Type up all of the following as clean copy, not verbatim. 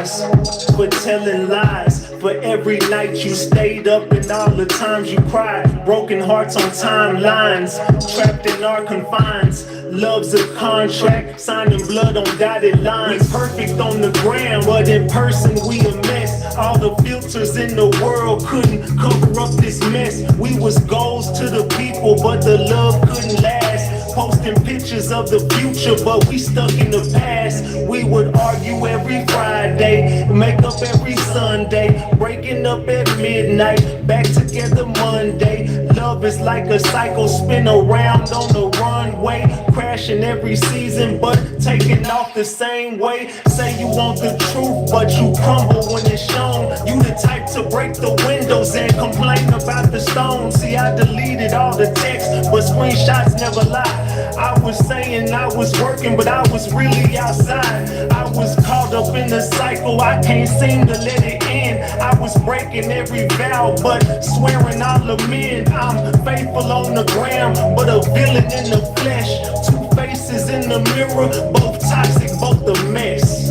apologize for telling lies, for every night you stayed up and all the times you cried. Broken hearts on timelines, trapped in our confines. Love's a contract, signing blood on dotted lines. We perfect on the gram, but in person we a mess. All the filters in the world couldn't cover up this mess. We was goals to the people, but the love couldn't last. Posting pictures of the future, but we stuck in the past. We would argue every Friday, make up every Sunday, breaking up at midnight, back together Monday. Love is like a cycle, spin around on the runway, crashing every season, but taking off the same way. Say you want the truth, but you crumble when it's shown. You the type to break the windows and complain about the stones. See, I deleted all the text, but screenshots never lie. I was saying I was working, but I was really outside. I was caught up in the cycle, I can't seem to let it end. I was breaking every vow, but swearing I'll amend. I'm faithful on the gram, but a villain in the flesh. Two faces in the mirror, both toxic, both a mess.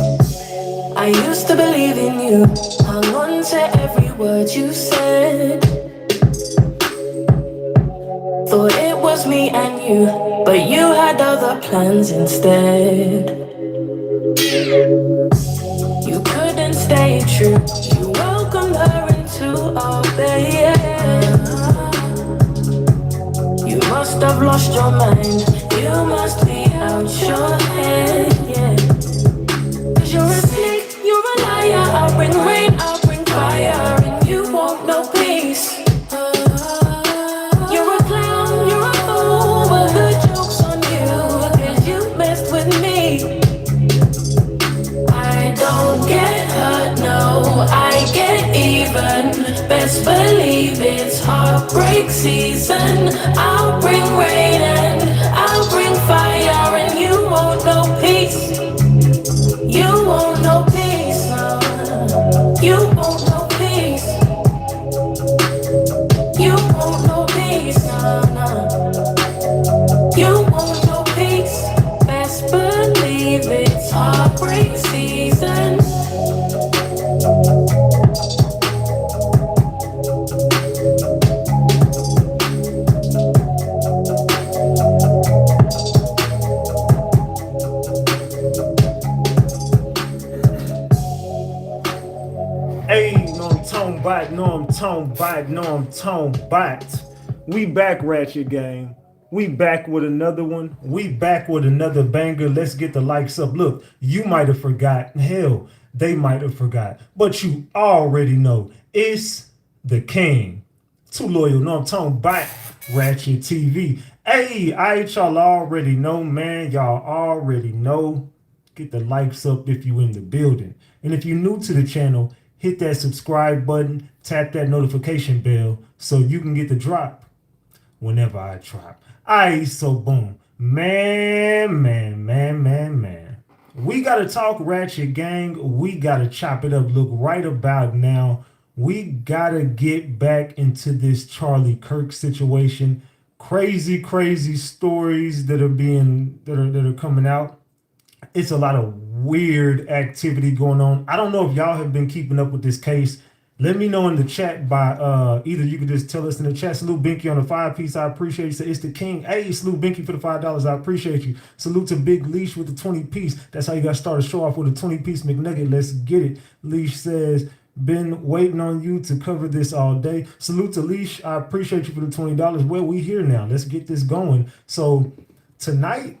I used to believe in you, hung on to every word you said. Thought it was me and you, but you had other plans instead. You couldn't stay true, you welcomed her into our bed. You must have lost your mind, you must be out your head, yeah. 'Cause you're a snake, you're a liar, I'll bring rain, I'll bring fire, and you won't know peace. You're a clown, you're a fool, but the joke's on you, 'cause you messed with me. I don't get hurt, no, I get even. Best believe it's heartbreak season. I'll bring rain and I'll bring fire, and you won't know peace. You won't know peace, you won't know peace. You won't know peace, you won't know peace. Best believe it's heartbreak season. Hey, no, I'm tone bite, no, I'm tone bite, no, I'm tone bite. We back, Ratchet Gang. We back with another one. We back with another banger. Let's get the likes up. Look, you might have forgot. Hell, they might have forgot. But you already know. It's the king. Too loyal, no, I'm tone bite. Ratchet TV. Hey, y'all already know, man. Y'all already know. Get the likes up if you in the building. And if you're new to the channel, hit that subscribe button, tap that notification bell so you can get the drop whenever I drop. Aight, so boom. Man. We gotta talk, Ratchet Gang. We gotta chop it up. Look, right about now, we gotta get back into this Charlie Kirk situation. Crazy stories that are coming out. It's a lot of weird activity going on. I don't know if y'all have been keeping up with this case. Let me know in the chat by either you can just tell us in the chat. Salute Binky on the 5-piece. I appreciate you. So it's the king. Hey, salute Binky for the $5. I appreciate you. Salute to Big Leash with the 20-piece. That's how you got to start a show off with a 20-piece McNugget. Let's get it. Leash says, been waiting on you to cover this all day. Salute to Leash. I appreciate you for the $20. Well, we here now. Let's get this going. So tonight,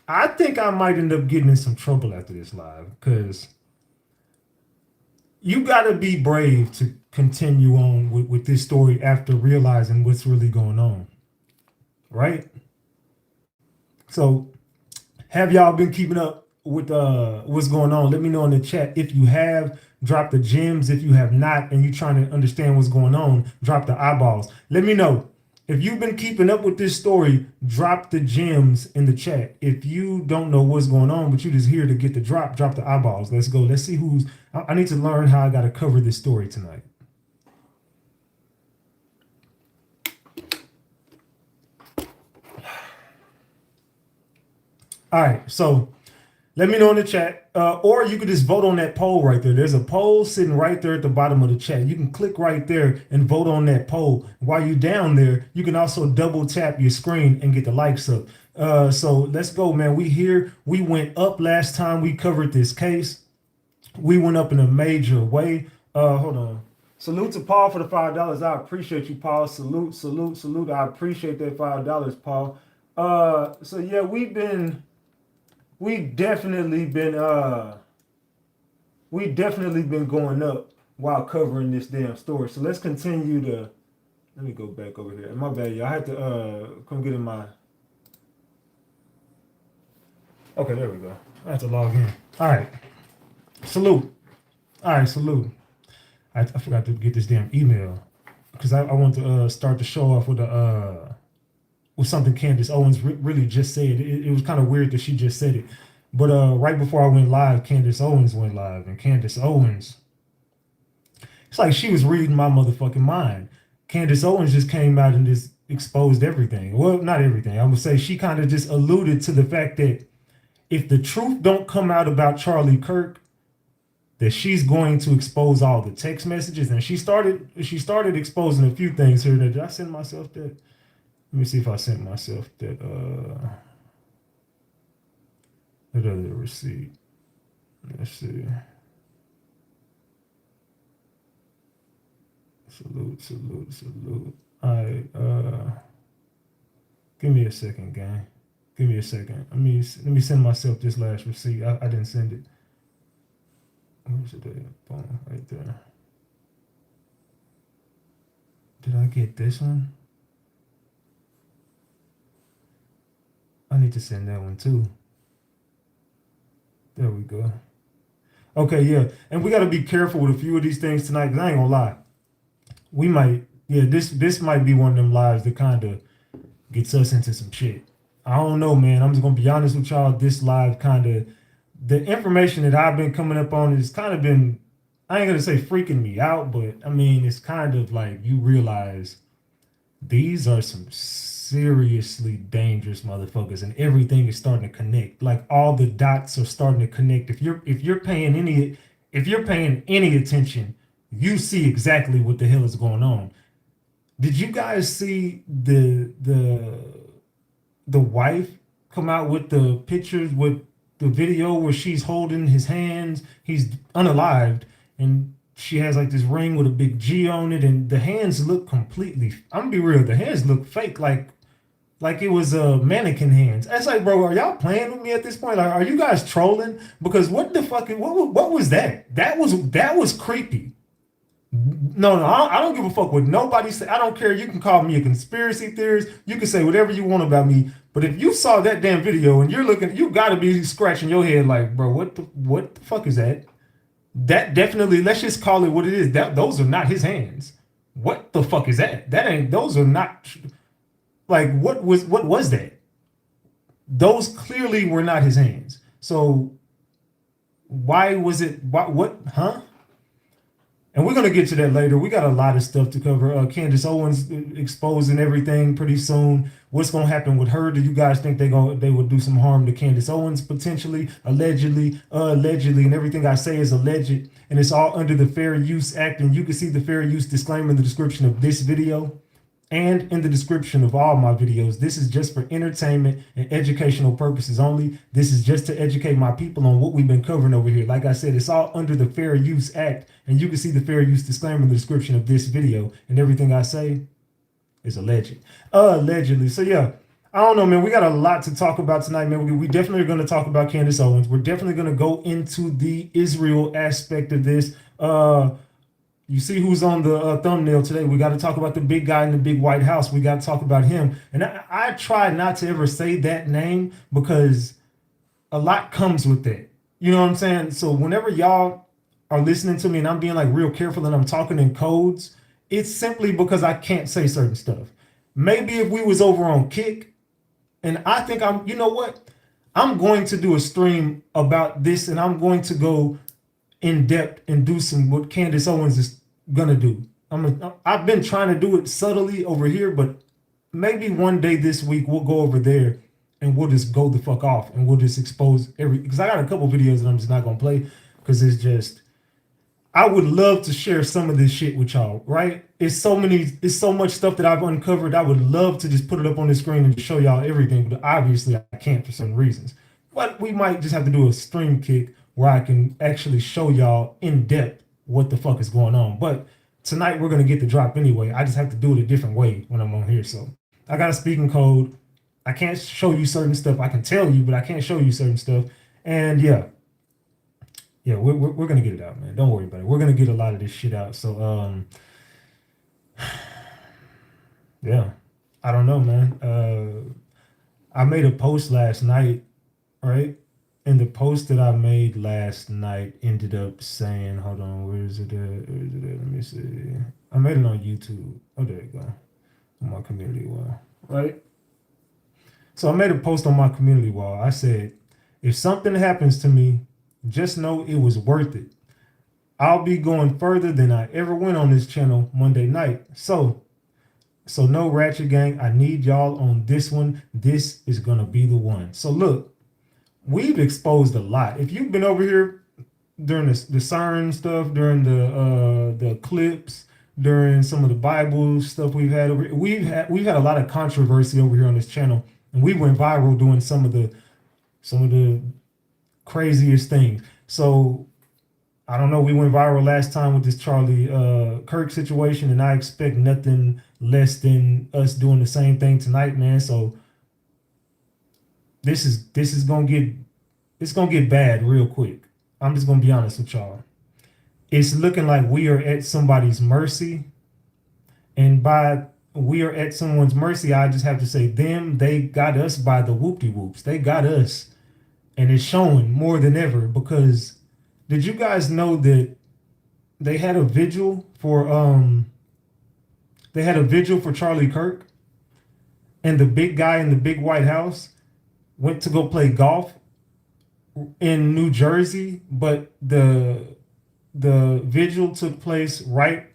I think I might end up getting in some trouble after this live, because you got to be brave to continue on with this story after realizing what's really going on, right? So have y'all been keeping up with what's going on? Let me know in the chat. If you have, drop the gems. If you have not and you're trying to understand what's going on, drop the eyeballs. Let me know. If you've been keeping up with this story, drop the gems in the chat. If you don't know what's going on, but you're just here to get the drop the eyeballs. Let's go. Let's see who's... I need to learn how I got to cover this story tonight. All right, so Let me know in the chat. Or you could just vote on that poll right there. There's a poll sitting right there at the bottom of the chat. You can click right there and vote on that poll. While you're down there, you can also double tap your screen and get the likes up. So let's go, man. We here. We went up last time we covered this case. We went up in a major way. Hold on. Salute to Paul for the $5. I appreciate you, Paul. Salute, salute, salute. I appreciate that $5, Paul. So yeah, we definitely been going up while covering this damn story. So let's continue to, let me go back over here. My bad, y'all. I had to come get in my, okay, there we go. I have to log in. All right. Salute. All right, salute. I forgot to get this damn email because I want to start the show off with something Candace Owens really just said. It was kind of weird that she just said it. But right before I went live, Candace Owens went live. And Candace Owens, it's like she was reading my motherfucking mind. Candace Owens just came out and just exposed everything. Well, not everything. I would say she kind of just alluded to the fact that if the truth don't come out about Charlie Kirk, that she's going to expose all the text messages. And she started exposing a few things here. Did I send myself that? Let me see if I sent myself that other receipt. Let's see. Salute, salute, salute. All right, give me a second, gang. Give me a second. Let me send myself this last receipt. I didn't send it. Where's it at? Boom, right there. Did I get this one? I need to send that one too. There we go. Okay, yeah. And we got to be careful with a few of these things tonight, because I ain't gonna lie. We might, yeah, this might be one of them lives that kind of gets us into some shit. I don't know, man. I'm just gonna be honest with y'all. This live kind of, the information that I've been coming up on has kind of been, I ain't gonna say freaking me out, but I mean, it's kind of like you realize these are some seriously dangerous motherfuckers, and everything is starting to connect. Like all the dots are starting to connect. If you're paying any attention, you see exactly what the hell is going on. Did you guys see the wife come out with the pictures with the video where she's holding his hands? He's unalived, and she has like this ring with a big G on it, and the hands look completely, I'm gonna be real, the hands look fake, like it was mannequin hands. That's like, bro, are y'all playing with me at this point? Like, are you guys trolling? Because what the fuck, what was that? That was creepy. No, I don't give a fuck what nobody say. I don't care. You can call me a conspiracy theorist. You can say whatever you want about me. But if you saw that damn video and you're looking, you got to be scratching your head like, bro, what the fuck is that? That definitely, let's just call it what it is. Those are not his hands. What the fuck is that? Those are not, like, what was that? Those clearly were not his hands. So why was it, what, huh? And we're going to get to that later. We got a lot of stuff to cover. Candace Owens exposing everything pretty soon. What's going to happen with her? Do you guys think they would do some harm to Candace Owens potentially, allegedly, and everything I say is alleged, and it's all under the Fair Use Act. And you can see the Fair Use disclaimer in the description of this video and in the description of all my videos. This is just for entertainment and educational purposes only. This is just to educate my people on what we've been covering over here. Like I said, it's all under the Fair Use Act, and you can see the Fair Use disclaimer in the description of this video, and everything I say is alleged. Allegedly. So yeah, I don't know, man. We got a lot to talk about tonight, man. We definitely are going to talk about Candace Owens. We're definitely going to go into the Israel aspect of this. You see who's on the thumbnail today. We got to talk about the big guy in the big White House. We got to talk about him. And I try not to ever say that name because a lot comes with that. You know what I'm saying? So whenever y'all are listening to me and I'm being like real careful and I'm talking in codes, it's simply because I can't say certain stuff. Maybe if we was over on Kick, and I think you know what? I'm going to do a stream about this, and I'm going to go in depth and do what Candace Owens is gonna do. I've been trying to do it subtly over here, but maybe one day this week we'll go over there and we'll just go the fuck off and we'll just expose because I got a couple videos that I'm just not gonna play because it's just I would love to share some of this shit with y'all, right? It's so much stuff that I've uncovered. I would love to just put it up on the screen and show y'all everything, but obviously I can't for certain reasons. But we might just have to do a stream kick where I can actually show y'all in depth what the fuck is going on. But tonight we're gonna get the drop anyway. I just have to do it a different way when I'm on here. So I got a speaking code. I can't show you certain stuff. I can tell you, but I can't show you certain stuff. And yeah, we're gonna get it out, man. Don't worry about it. We're gonna get a lot of this shit out. So yeah, I don't know, man. I made a post last night, right? And the post that I made last night ended up saying, hold on, where is it at? Where is it at? Let me see. I made it on YouTube. Oh, there you go. On my community wall, right? So I made a post on my community wall. I said, if something happens to me, just know it was worth it. I'll be going further than I ever went on this channel Monday night. So no Ratchet Gang, I need y'all on this one. This is gonna be the one. So look, we've exposed a lot. If you've been over here during the CERN stuff, during the clips, during some of the Bible stuff we've had over here, we've had a lot of controversy over here on this channel, and we went viral doing some of the craziest things. So I don't know, we went viral last time with this Charlie Kirk situation, and I expect nothing less than us doing the same thing tonight, man. So this is gonna get bad real quick. I'm just gonna be honest with y'all. It's looking like we are at somebody's mercy, and by we are at someone's mercy, I just have to say they got us by the whoop-de-whoops. They got us. And it's showing more than ever, because did you guys know that they had a vigil for Charlie Kirk, and the big guy in the big White House went to go play golf in New Jersey, but the vigil took place right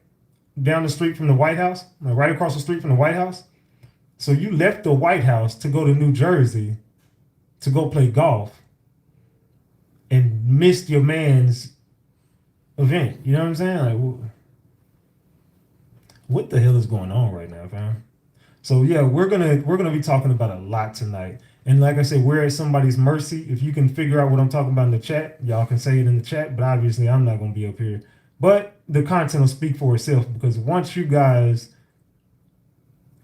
down the street from the White House, like right across the street from the White House. So you left the White House to go to New Jersey to go play golf and missed your man's event. You know what I'm saying? Like, what the hell is going on right now, fam? So yeah, we're gonna be talking about a lot tonight. And like I said, we're at somebody's mercy. If you can figure out what I'm talking about in the chat, y'all can say it in the chat, but obviously I'm not gonna be up here. But the content will speak for itself, because once you guys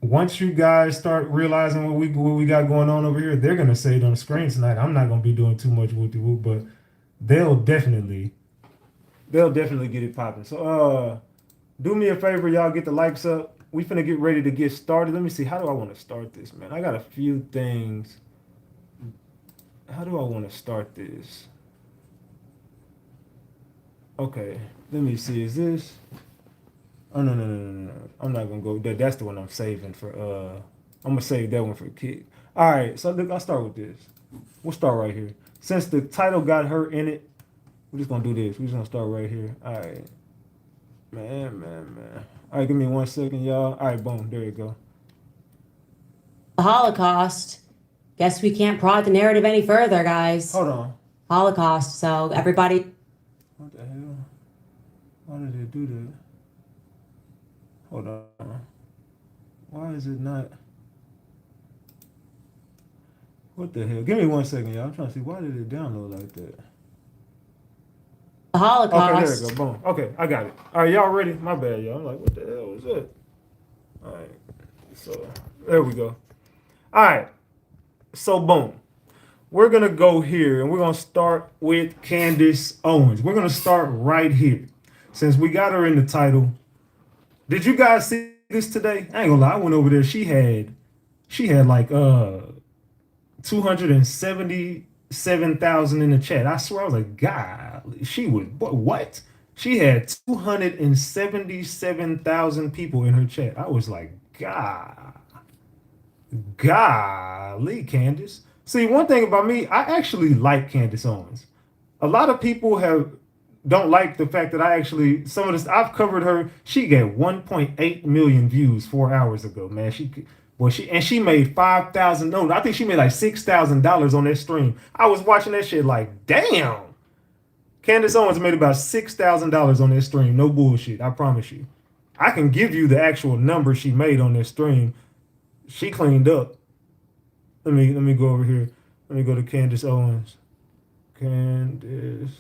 start realizing what we got going on over here, they're gonna say it on the screen tonight. I'm not gonna be doing too much whoop-de-whoop, but they'll definitely get it popping. So do me a favor, y'all, get the likes up. We finna get ready to get started. Let me see, how do I want to start this, man? I got a few things. How do I want to start this? Okay, let me see. Is this? Oh no. I'm not gonna go there. That's the one I'm saving for. I'm gonna save that one for Kick. All right, so look, I'll start with this. We'll start right here. Since the title got her in it, we're just gonna do this. We're just gonna start right here. All right, man. All right, give me 1 second, y'all. All right, boom, there you go. The Holocaust. Guess we can't prod the narrative any further, guys. Hold on. Holocaust. So everybody. What the hell? Why did it do that? Hold on. Why is it not? What the hell? Give me 1 second, y'all. I'm trying to see, why did it download like that? The Holocaust. Okay, there you go. Boom. Okay, I got it. All right, y'all ready? My bad, y'all. I'm like, what the hell was that? All right. So there we go. All right. So boom. We're going to go here, and we're going to start with Candace Owens. We're going to start right here. Since we got her in the title. Did you guys see this today? I ain't gonna lie, I went over there. She had like 277,000 in the chat. I swear, I was like, God, she was what? She had 277,000 people in her chat. I was like, golly, Candace. See, one thing about me, I actually like Candace Owens. A lot of people don't like the fact that I've covered her. She got 1.8 million views 4 hours ago, man. Well, she made $5,000. No, I think she made like $6,000 on that stream. I was watching that shit like, damn. Candace Owens made about $6,000 on that stream. No bullshit. I promise you. I can give you the actual number she made on this stream. She cleaned up. Let me go over here. Let me go to Candace Owens. Candace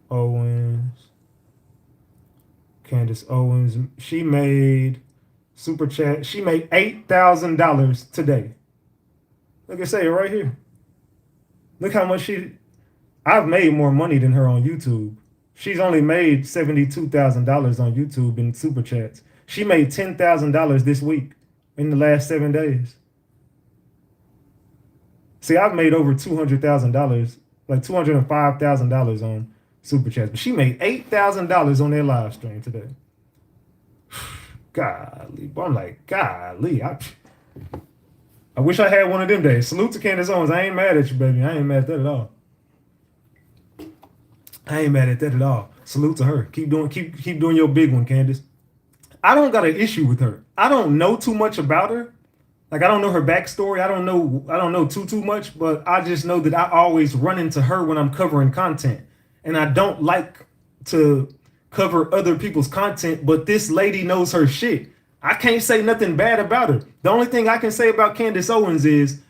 Owens. She made super chat. She made $8,000 today. Look at say it right here. Look how much I've made more money than her on YouTube. She's only made $72,000 on YouTube in super chats. She made $10,000 this week in the last 7 days. See, I've made over $200,000, like $205,000 on super chats, but she made $8,000 on their live stream today. Golly, I'm like, golly, I wish I had one of them days. Salute to Candace Owens. I ain't mad at you, baby. I ain't mad at that at all. Salute to her. Keep doing your big one, Candace. I don't got an issue with her. I don't know too much about her. Like, I don't know her backstory. I don't know too much, but I just know that I always run into her when I'm covering content. And I don't like to cover other people's content, but this lady knows her shit. I can't say nothing bad about her. The only thing I can say about Candace Owens is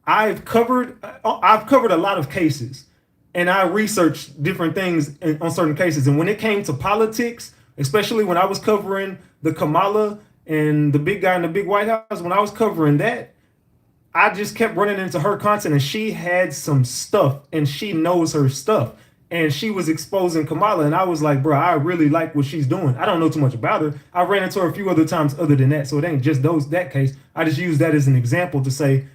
I've covered a lot of cases, and I researched different things on certain cases. And when it came to politics, especially when I was covering the Kamala and the big guy in the big White House, when I was covering that, I just kept running into her content, and she had some stuff, and she knows her stuff. And she was exposing Kamala, and I was like, bro, I really like what she's doing. I don't know too much about her. I ran into her a few other times other than that, so it ain't just that case. I just use that as an example to say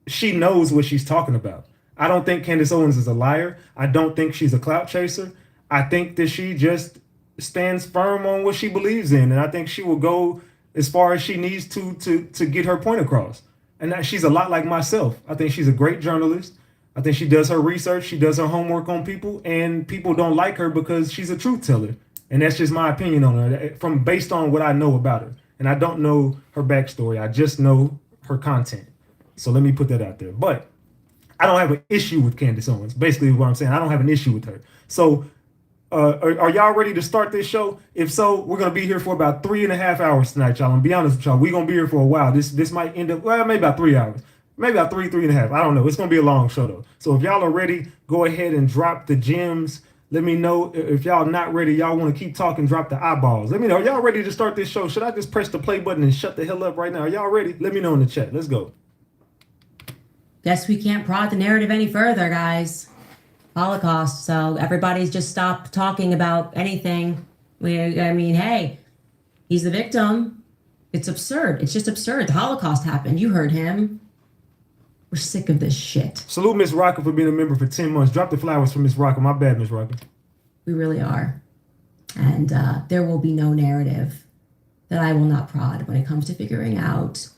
she knows what she's talking about. I don't think Candace Owens is a liar. I don't think she's a clout chaser. I think that she just stands firm on what she believes in, and I think she will go as far as she needs to get her point across. And that she's a lot like myself. I think she's a great journalist. I think she does her research, she does her homework on people, and people don't like her because she's a truth teller. And that's just my opinion on her, based on what I know about her. And I don't know her backstory. I just know her content. So let me put that out there. But I don't have an issue with Candace Owens. Basically what I'm saying, I don't have an issue with her. So are y'all ready to start this show? If so, we're going to be here for about 3.5 hours tonight, y'all. I'm going to be honest with y'all. We're going to be here for a while. This might end up, well, maybe about 3 hours. Maybe about 3.5. I don't know. It's going to be a long show, though. So if y'all are ready, go ahead and drop the gems. Let me know. If y'all not ready, y'all want to keep talking, drop the eyeballs. Let me know. Are y'all ready to start this show? Should I just press the play button and shut the hell up right now? Are y'all ready? Let me know in the chat. Let's go. Guess we can't prod the narrative any further, guys. Holocaust. So everybody's just stopped talking about anything. I mean, hey, he's the victim. It's absurd. It's just absurd. The Holocaust happened. You heard him. We're sick of this shit. Salute Miss Rocker for being a member for 10 months. Drop the flowers for Miss Rocker. My bad, Miss Rocker. We really are. And there will be no narrative that I will not prod when it comes to figuring out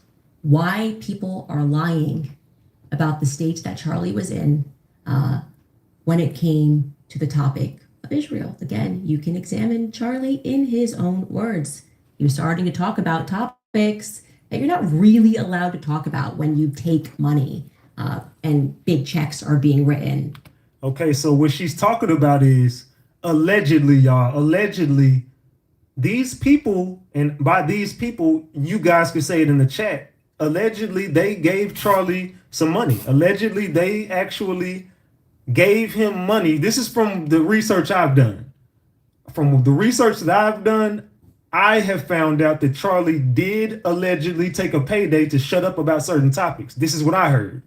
why people are lying about the state that Charlie was in when it came to the topic of Israel. Again, you can examine Charlie in his own words. He was starting to talk about topics that you're not really allowed to talk about when you take money and big checks are being written. Okay, so what she's talking about is allegedly, y'all, allegedly, these people, and by these people, you guys could say it in the chat, allegedly they gave Charlie some money. Allegedly, they actually gave him money. This is from the research I've done. From the research that I've done, I have found out that Charlie did allegedly take a payday to shut up about certain topics. This is what I heard.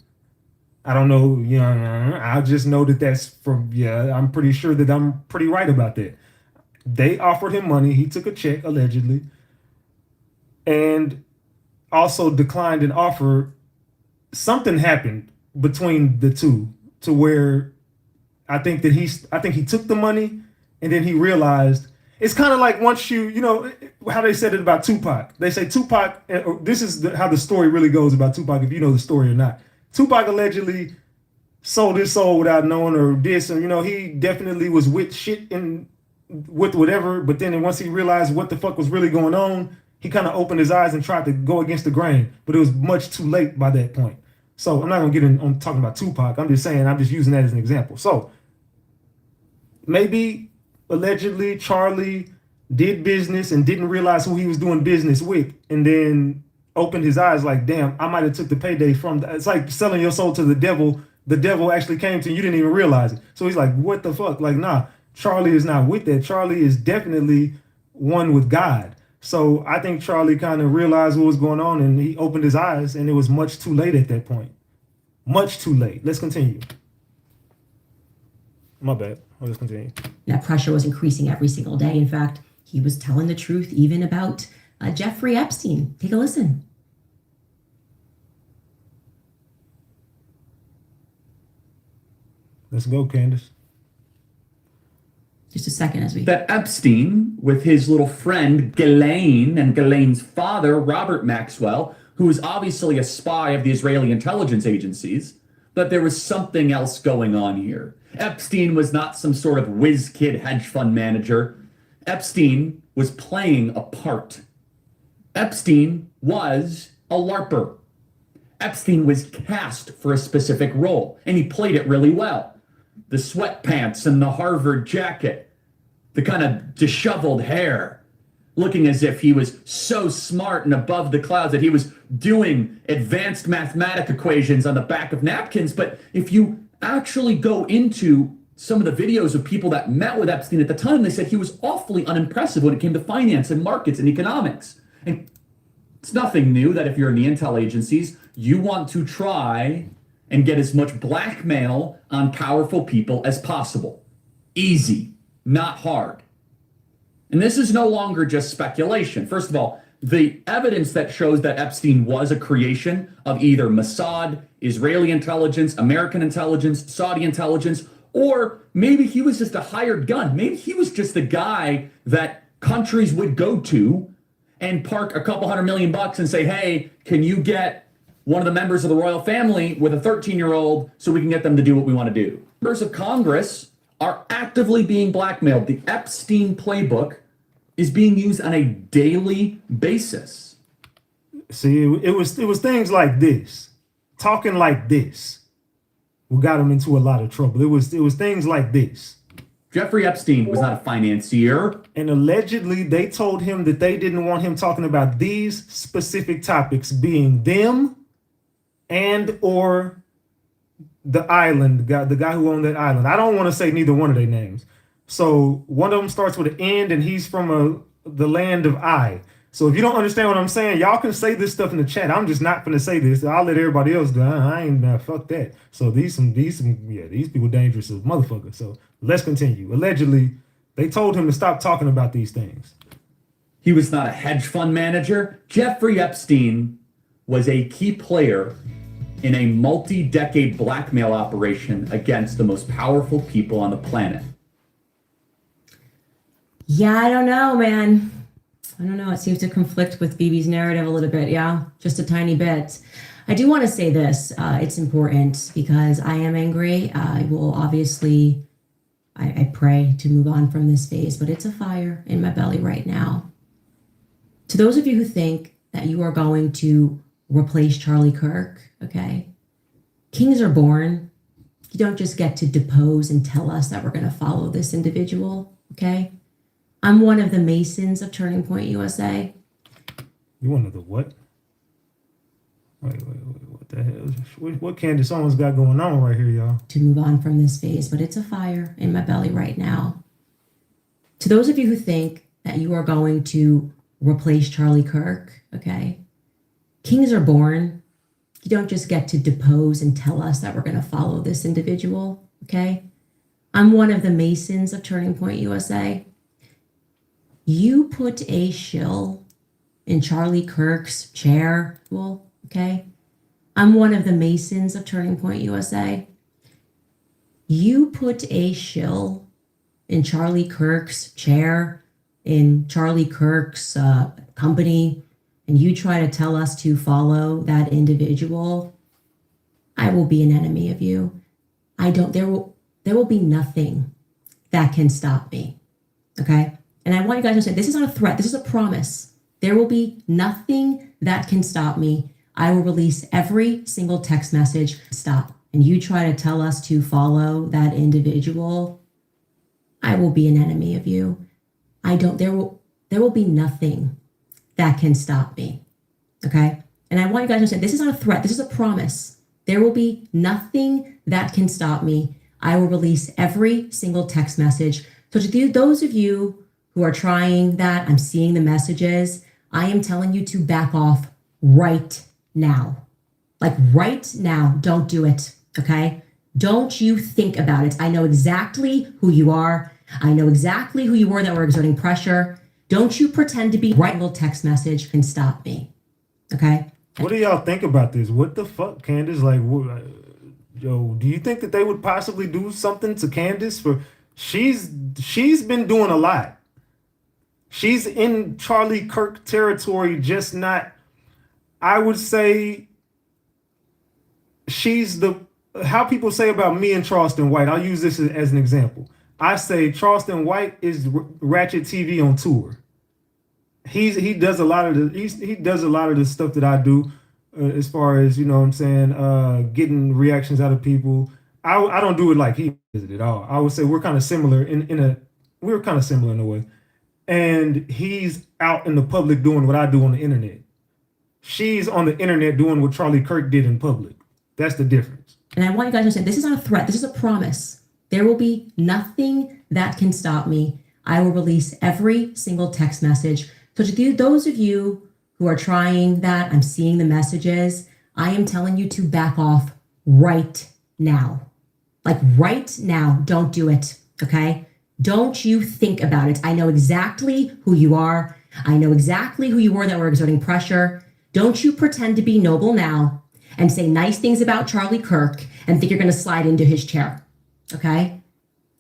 I don't know, you know, I just know that that's from, yeah, I'm pretty sure that I'm pretty right about that. They offered him money. He took a check, allegedly, and also declined an offer. Something happened between the two to where I think he took the money and then he realized. It's kind of like once you know how they said it about Tupac. They say Tupac, this is how the story really goes about Tupac, if you know the story or not. Tupac allegedly sold his soul without knowing or did some, you know, he definitely was with shit and with whatever. But then once he realized what the fuck was really going on, he kind of opened his eyes and tried to go against the grain, but it was much too late by that point. So I'm not gonna get on talking about Tupac. I'm just using that as an example. So maybe allegedly Charlie did business and didn't realize who he was doing business with, and then opened his eyes like, damn, I might have took the payday from it's like selling your soul to the devil. The devil actually came to you, you didn't even realize it. So he's like, what the fuck? Like, nah, Charlie is not with that. Charlie is definitely one with God. So I think Charlie kind of realized what was going on, and he opened his eyes, and it was much too late at that point. Much too late. Let's continue. My bad. I'll just continue. That pressure was increasing every single day. In fact, he was telling the truth even about Jeffrey Epstein. Take a listen. Let's go, Candace. Just a second as we... That Epstein, with his little friend Ghislaine and Ghislaine's father, Robert Maxwell, who was obviously a spy of the Israeli intelligence agencies, that there was something else going on here. Epstein was not some sort of whiz kid hedge fund manager. Epstein was playing a part. Epstein was a LARPer. Epstein was cast for a specific role, and he played it really well. The sweatpants and the Harvard jacket, the kind of disheveled hair, looking as if he was so smart and above the clouds that he was doing advanced mathematic equations on the back of napkins. But if you actually go into some of the videos of people that met with Epstein at the time, they said he was awfully unimpressive when it came to finance and markets and economics. And it's nothing new that if you're in the intel agencies, you want to try and get as much blackmail on powerful people as possible. Easy, not hard. And this is no longer just speculation. First of all, the evidence that shows that Epstein was a creation of either Mossad, Israeli intelligence, American intelligence, Saudi intelligence, or maybe he was just a hired gun. Maybe he was just the guy that countries would go to and park a couple $100 million and say, hey, can you get one of the members of the royal family with a 13-year-old so we can get them to do what we want to do? Members of Congress are actively being blackmailed. The Epstein playbook is being used on a daily basis. See, it was things like this, talking like this, who got him into a lot of trouble. It was things like this. Jeffrey Epstein was not a financier. And allegedly, they told him that they didn't want him talking about these specific topics, being them and or the island, the guy who owned that island. I don't want to say neither one of their names. So one of them starts with an end, and he's from the land of I. So if you don't understand what I'm saying, y'all can say this stuff in the chat. I'm just not going to say this. I'll let everybody else do it. I ain't fuck that. So these people dangerous as motherfuckers. So let's continue. Allegedly, they told him to stop talking about these things. He was not a hedge fund manager. Jeffrey Epstein was a key player in a multi-decade blackmail operation against the most powerful people on the planet. Yeah, I don't know, man. I don't know. It seems to conflict with Bibi's narrative a little bit. Yeah, just a tiny bit. I do want to say this. It's important because I am angry. I will obviously, I pray to move on from this phase, but it's a fire in my belly right now. To those of you who think that you are going to replace Charlie Kirk, okay? Kings are born. You don't just get to depose and tell us that we're going to follow this individual, okay? I'm one of the Masons of Turning Point USA. You one of the what? Wait, what the hell? What Candace Owens got going on right here, y'all? To move on from this phase, but it's a fire in my belly right now. To those of you who think that you are going to replace Charlie Kirk, okay? Kings are born. You don't just get to depose and tell us that we're going to follow this individual, okay? I'm one of the Masons of Turning Point USA. You put a shill in Charlie Kirk's chair, well, okay? I'm one of the Masons of Turning Point USA. You put a shill in Charlie Kirk's chair, in Charlie Kirk's company, and you try to tell us to follow that individual, I will be an enemy of you. There will be nothing that can stop me, okay? And I want you guys to say, this is not a threat. This is a promise. There will be nothing that can stop me. I will release every single text message. Stop. And you try to tell us to follow that individual, I will be an enemy of you. There will be nothing that can stop me. Okay? And I want you guys to understand, this is not a threat. This is a promise. There will be nothing that can stop me. I will release every single text message. So to those of you who are trying that, I'm seeing the messages, I am telling you to back off right now. Like right now, don't do it, okay? Don't you think about it. I know exactly who you are. I know exactly who you were that were exerting pressure. Don't you pretend to be right. Little text message can stop me, okay? What do y'all think about this? What the fuck, Candace? Like, yo, do you think that they would possibly do something to Candace? She's been doing a lot. She's in Charlie Kirk territory, just not, I would say, she's how people say about me and Charleston White. I'll use this as an example. I say Charleston White is Ratchet TV on tour. He does a lot of the stuff that I do, as far as, you know what I'm saying, getting reactions out of people. I don't do it like he does it at all. I would say we're kind of similar in a way. And he's out in the public doing what I do on the internet. She's on the internet doing what Charlie Kirk did in public. That's the difference. And I want you guys to understand, this is not a threat. This is a promise. There will be nothing that can stop me. I will release every single text message. So to those of you who are trying that, I'm seeing the messages, I am telling you to back off right now. Like right now, don't do it, okay? Don't you think about it. I know exactly who you are. I know exactly who you were that were exerting pressure. Don't you pretend to be noble now and say nice things about Charlie Kirk and think you're going to slide into his chair, okay?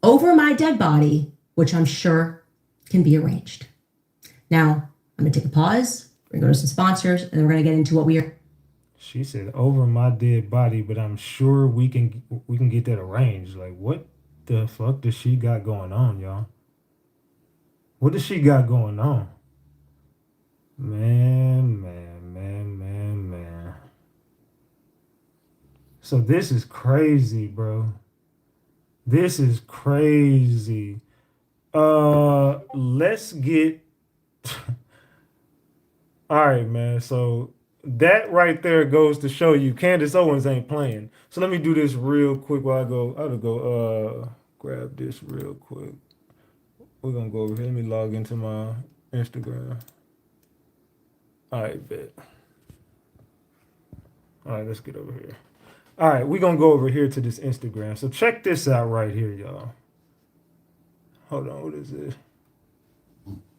Over my dead body, which I'm sure can be arranged. Now, I'm going to take a pause. We're going to go to some sponsors, and then we're going to get into what we are. She said, over my dead body, but I'm sure we can get that arranged. Like, what the fuck does she got going on, y'all? What does she got going on? Man. So this is crazy, bro. This is crazy. Let's get... All right, man. So that right there goes to show you Candace Owens ain't playing. So let me do this real quick while I'll go grab this real quick. We're gonna go over here. Let me log into my Instagram. All right, bet. All right, let's get over here. All right, we're gonna go over here to this Instagram. So check this out right here, y'all. Hold on, what is it?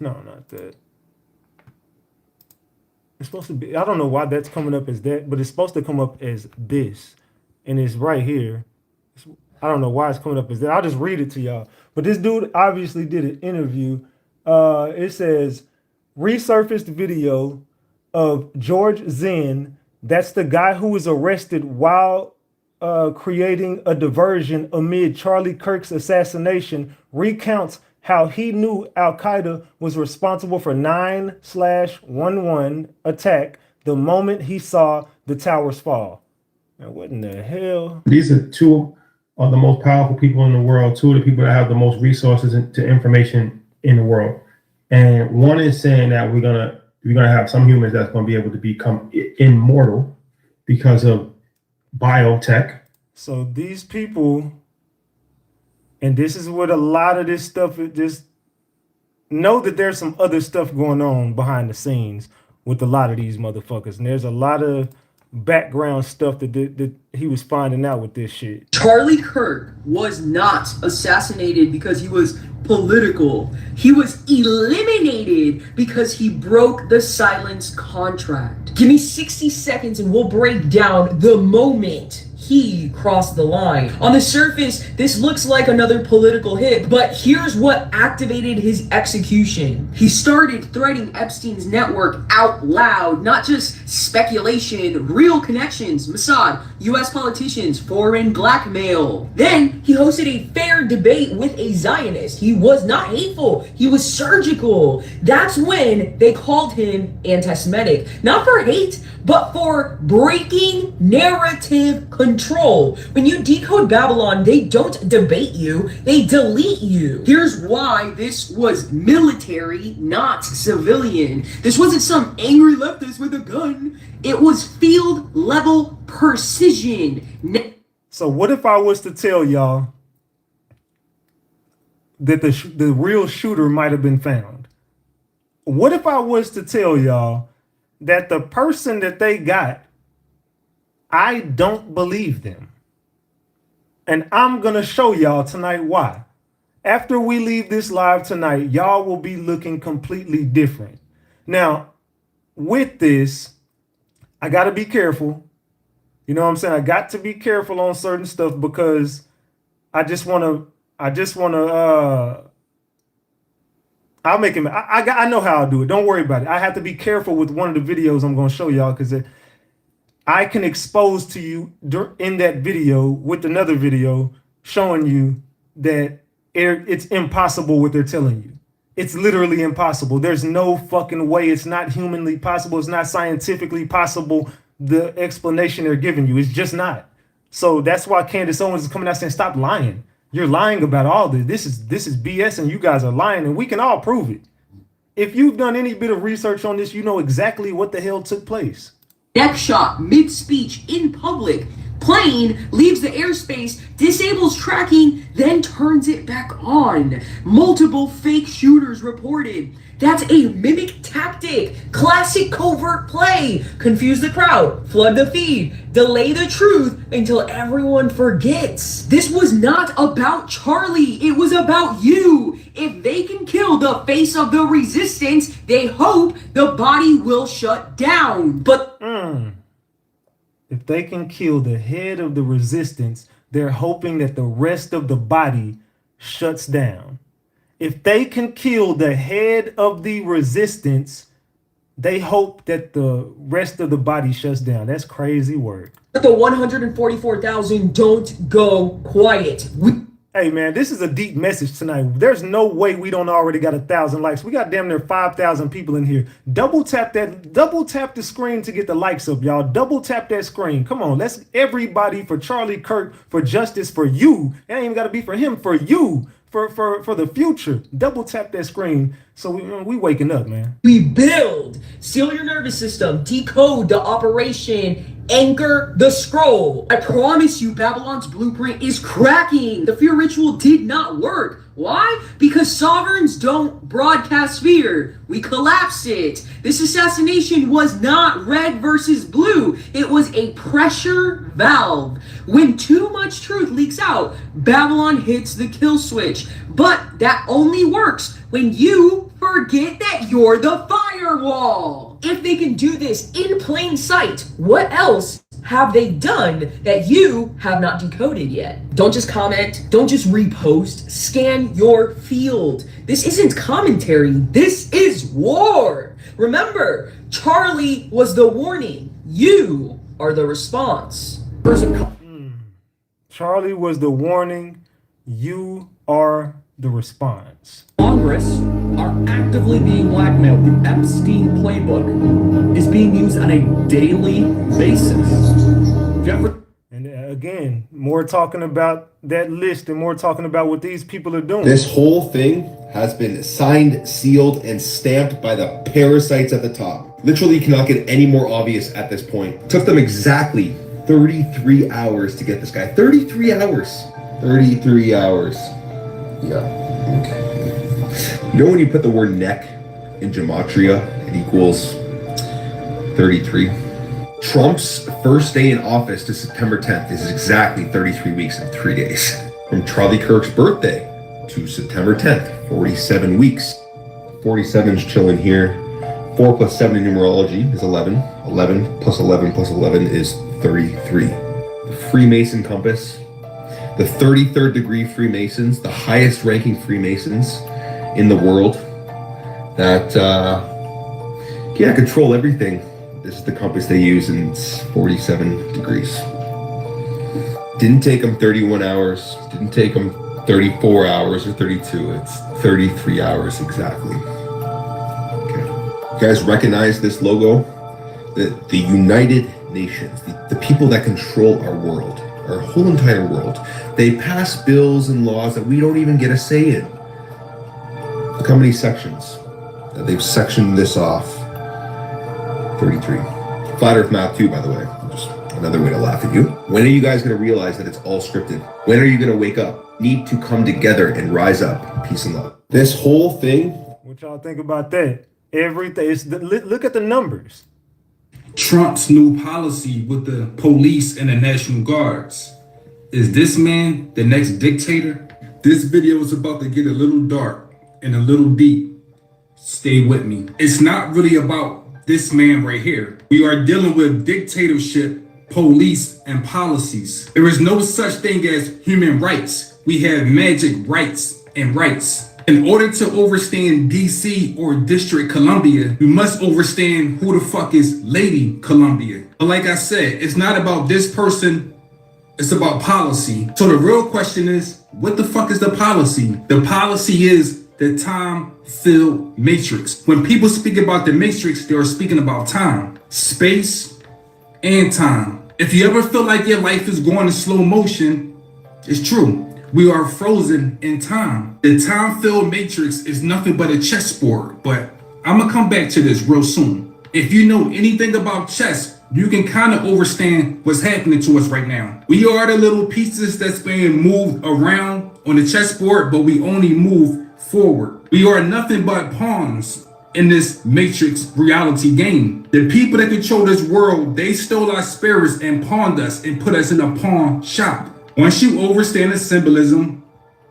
No, not that. It's supposed to be, I don't know why that's coming up as that, but it's supposed to come up as this. And it's right here. I don't know why it's coming up as that. I'll just read it to y'all. But this dude obviously did an interview. It says, resurfaced video of George Zinn. That's the guy who was arrested while creating a diversion amid Charlie Kirk's assassination, recounts how he knew Al-Qaeda was responsible for 9/11 attack the moment he saw the towers fall. Now, what in the hell? These are two of the most powerful people in the world, two of the people that have the most resources to information in the world. And one is saying that we're gonna have some humans that's gonna be able to become immortal because of biotech. So these people, and this is what a lot of this stuff is, just know that there's some other stuff going on behind the scenes with a lot of these motherfuckers. And there's a lot of background stuff that he was finding out with this shit. Charlie Kirk was not assassinated because he was political. He was eliminated because he broke the silence contract. Give me 60 seconds and we'll break down the moment he crossed the line. On the surface, this looks like another political hit, but here's what activated his execution. He started threading Epstein's network out loud, not just speculation, real connections, Mossad, US politicians, foreign blackmail. Then he hosted a fair debate with a Zionist. He was not hateful, he was surgical. That's when they called him anti-Semitic, not for hate, but for breaking narrative control. When you decode Babylon, they don't debate you, they delete you. Here's why this was military, not civilian. This wasn't some angry leftist with a gun. It was field level precision. So what if I was to tell y'all that the real shooter might have been found? What if I was to tell y'all that the person that they got, I don't believe them? And I'm going to show y'all tonight why. After we leave this live tonight, y'all will be looking completely different. Now, with this, I got to be careful. You know what I'm saying? I got to be careful on certain stuff because I know how I'll do it. Don't worry about it. I have to be careful with one of the videos I'm going to show y'all because I can expose to you in that video with another video showing you that it's impossible what they're telling you. It's literally impossible. There's no fucking way. It's not humanly possible. It's not scientifically possible. The explanation they're giving you is just not. So that's why Candace Owens is coming out saying, stop lying. You're lying about all this. This is BS and you guys are lying and we can all prove it. If you've done any bit of research on this, you know exactly what the hell took place. Neck shot, mid-speech, in public. Plane leaves the airspace, disables tracking, then turns it back on. Multiple fake shooters reported. That's a mimic tactic. Classic covert play. Confuse the crowd, flood the feed, delay the truth until everyone forgets. This was not about Charlie. It was about you. If they can kill the face of the resistance, they hope the body will shut down. But if they can kill the head of the resistance, they're hoping that the rest of the body shuts down. If they can kill the head of the resistance, they hope that the rest of the body shuts down. That's crazy work. the 144,000 don't go quiet. Hey man, this is a deep message tonight. There's no way we don't already got 1,000 likes. We got damn near 5,000 people in here. Double tap the screen to get the likes up, y'all. Double tap that screen. Come on, let's everybody for Charlie Kirk, for justice, for you. It ain't even got to be for him, for you, for the future. Double tap that screen so we waking up, man. We build, seal your nervous system, decode the operation, anchor the scroll. I promise you, Babylon's blueprint is cracking. The fear ritual did not work. Why? Because sovereigns don't broadcast fear. We collapse it. This assassination was not red versus blue. It was a pressure valve. When too much truth leaks out, Babylon hits the kill switch. But that only works when you forget that you're the firewall. If they can do this in plain sight, what else have they done that you have not decoded yet? Don't just comment, don't just repost, scan your field. This isn't commentary, this is war. Remember, Charlie was the warning, you are the response. Charlie was the warning, you are the response. Congress are actively being blackmailed. The Epstein playbook is being used on a daily basis. And again, more talking about that list and more talking about what these people are doing. This whole thing has been signed, sealed, and stamped by the parasites at the top. Literally, you cannot get any more obvious at this point. It took them exactly 33 hours to get this guy. 33 hours. 33 hours. Yeah, okay. You know when you put the word neck in gematria, it equals 33? Trump's first day in office to September 10th is exactly 33 weeks and 3 days. From Charlie Kirk's birthday to September 10th, 47 weeks. 47 is chilling here. 4 plus 7 in numerology is 11. 11 plus 11 plus 11 is 33. The Freemason compass. The 33rd degree Freemasons, the highest ranking Freemasons in the world that control everything. This is the compass they use, and it's 47 degrees. Didn't take them 31 hours, didn't take them 34 hours or 32, it's 33 hours exactly. Okay. You guys recognize this logo? The United Nations, the people that control our world, our whole entire world. They pass bills and laws that we don't even get a say in. Look how many sections. They've sectioned this off. 33. Flat Earth map too, by the way. Just another way to laugh at you. When are you guys going to realize that it's all scripted? When are you going to wake up? Need to come together and rise up. Peace and love. This whole thing. What y'all think about that? Everything. Look at the numbers. Trump's new policy with the police and the National Guards. Is this man the next dictator? This video is about to get a little dark and a little deep. Stay with me. It's not really about this man right here. We are dealing with dictatorship, police, and policies. There is no such thing as human rights. We have magic rights and rights. In order to overstand DC or District Columbia, you must understand who the fuck is Lady Columbia. But like I said, it's not about this person, it's about policy. So the real question is, what the fuck is the policy? The policy is the time-filled matrix. When people speak about the matrix, they are speaking about time, space, and time. If you ever feel like your life is going in slow motion, it's true. We are frozen in time. The time-filled matrix is nothing but a chessboard, but I'm gonna come back to this real soon. If you know anything about chess, you can kind of understand what's happening to us right now. We are the little pieces that's being moved around on the chessboard, but we only move forward. We are nothing but pawns in this matrix reality game. The people that control this world, they stole our spirits and pawned us and put us in a pawn shop. Once you understand the symbolism,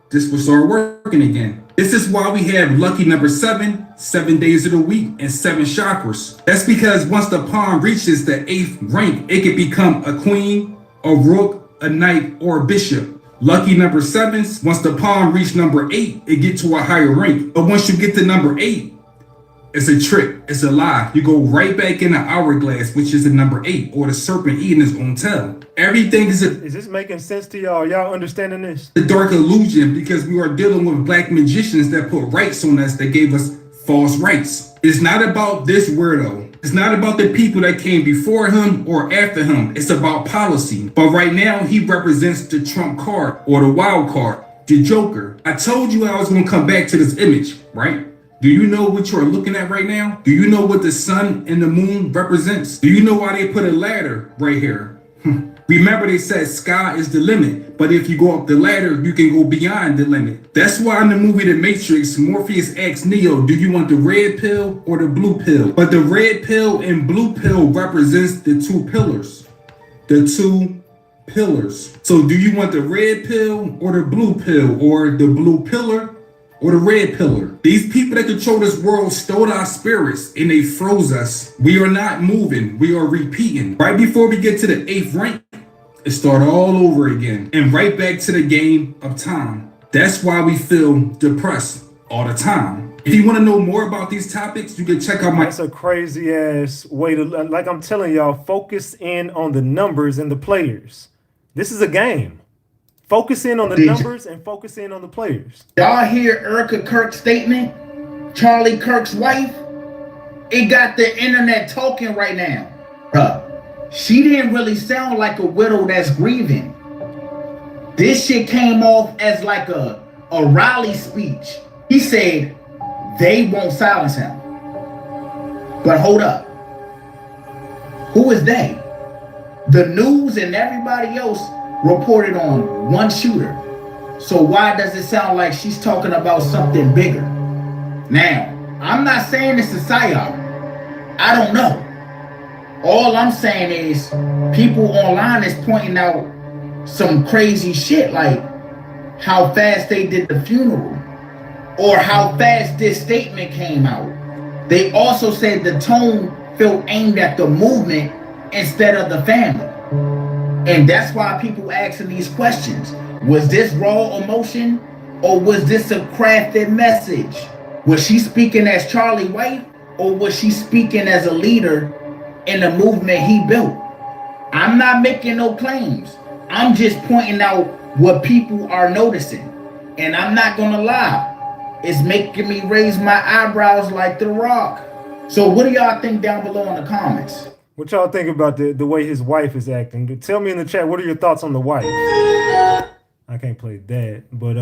this will start working again. This is why we have lucky number 7, 7 days of the week, and 7 chakras. That's because once the pawn reaches the 8th rank, it can become a queen, a rook, a knight, or a bishop. Lucky number 7s, once the pawn reaches number 8, it gets to a higher rank. But once you get to number 8, it's a trick, it's a lie. You go right back in the hourglass, which is the number 8, or the serpent eating his own tail. Everything is Is this making sense to y'all? Y'all understanding this? a dark illusion because we are dealing with black magicians that put rights on us that gave us false rights. It's not about this weirdo. It's not about the people that came before him or after him. It's about policy. But right now, he represents the Trump card or the wild card, the Joker. I told you I was going to come back to this image, right? Do you know what you're looking at right now? Do you know what the sun and the moon represents? Do you know why they put a ladder right here? Remember they said sky is the limit, but if you go up the ladder, you can go beyond the limit. That's why in the movie The Matrix, Morpheus asked Neo, do you want the red pill or the blue pill? But the red pill and blue pill represents the 2 pillars. The 2 pillars. So do you want the red pill or the blue pill, or the blue pillar or the red pillar? These people that control this world stole our spirits and they froze us. We are not moving, we are repeating. Right before we get to the 8th rank, it started all over again and right back to the game of time. That's why we feel depressed all the time. If you want to know more about these topics, you can check out my... That's a crazy ass way to, like I'm telling y'all, focus in on the numbers and the players. This is a game. Focus in on the numbers and focus in on the players. Y'all hear Erica Kirk's statement? Charlie Kirk's wife? It got the internet talking right now. She didn't really sound like a widow that's grieving. This shit came off as like a rally speech. He said, they won't silence him. But hold up. Who is they? The news and everybody else reported on one shooter. So why does it sound like she's talking about something bigger? Now, I'm not saying it's a psyop. I don't know. All I'm saying is people online is pointing out some crazy shit, like how fast they did the funeral or how fast this statement came out. They also said the tone felt aimed at the movement instead of the family. And that's why people asking these questions. Was this raw emotion or was this a crafted message? Was she speaking as Charlie White or was she speaking as a leader in the movement he built? I'm not making no claims. I'm just pointing out what people are noticing. And I'm not gonna lie, it's making me raise my eyebrows like The Rock. So what do y'all think down below in the comments? What y'all think about the way his wife is acting? Tell me in the chat, what are your thoughts on the wife? I can't play that, but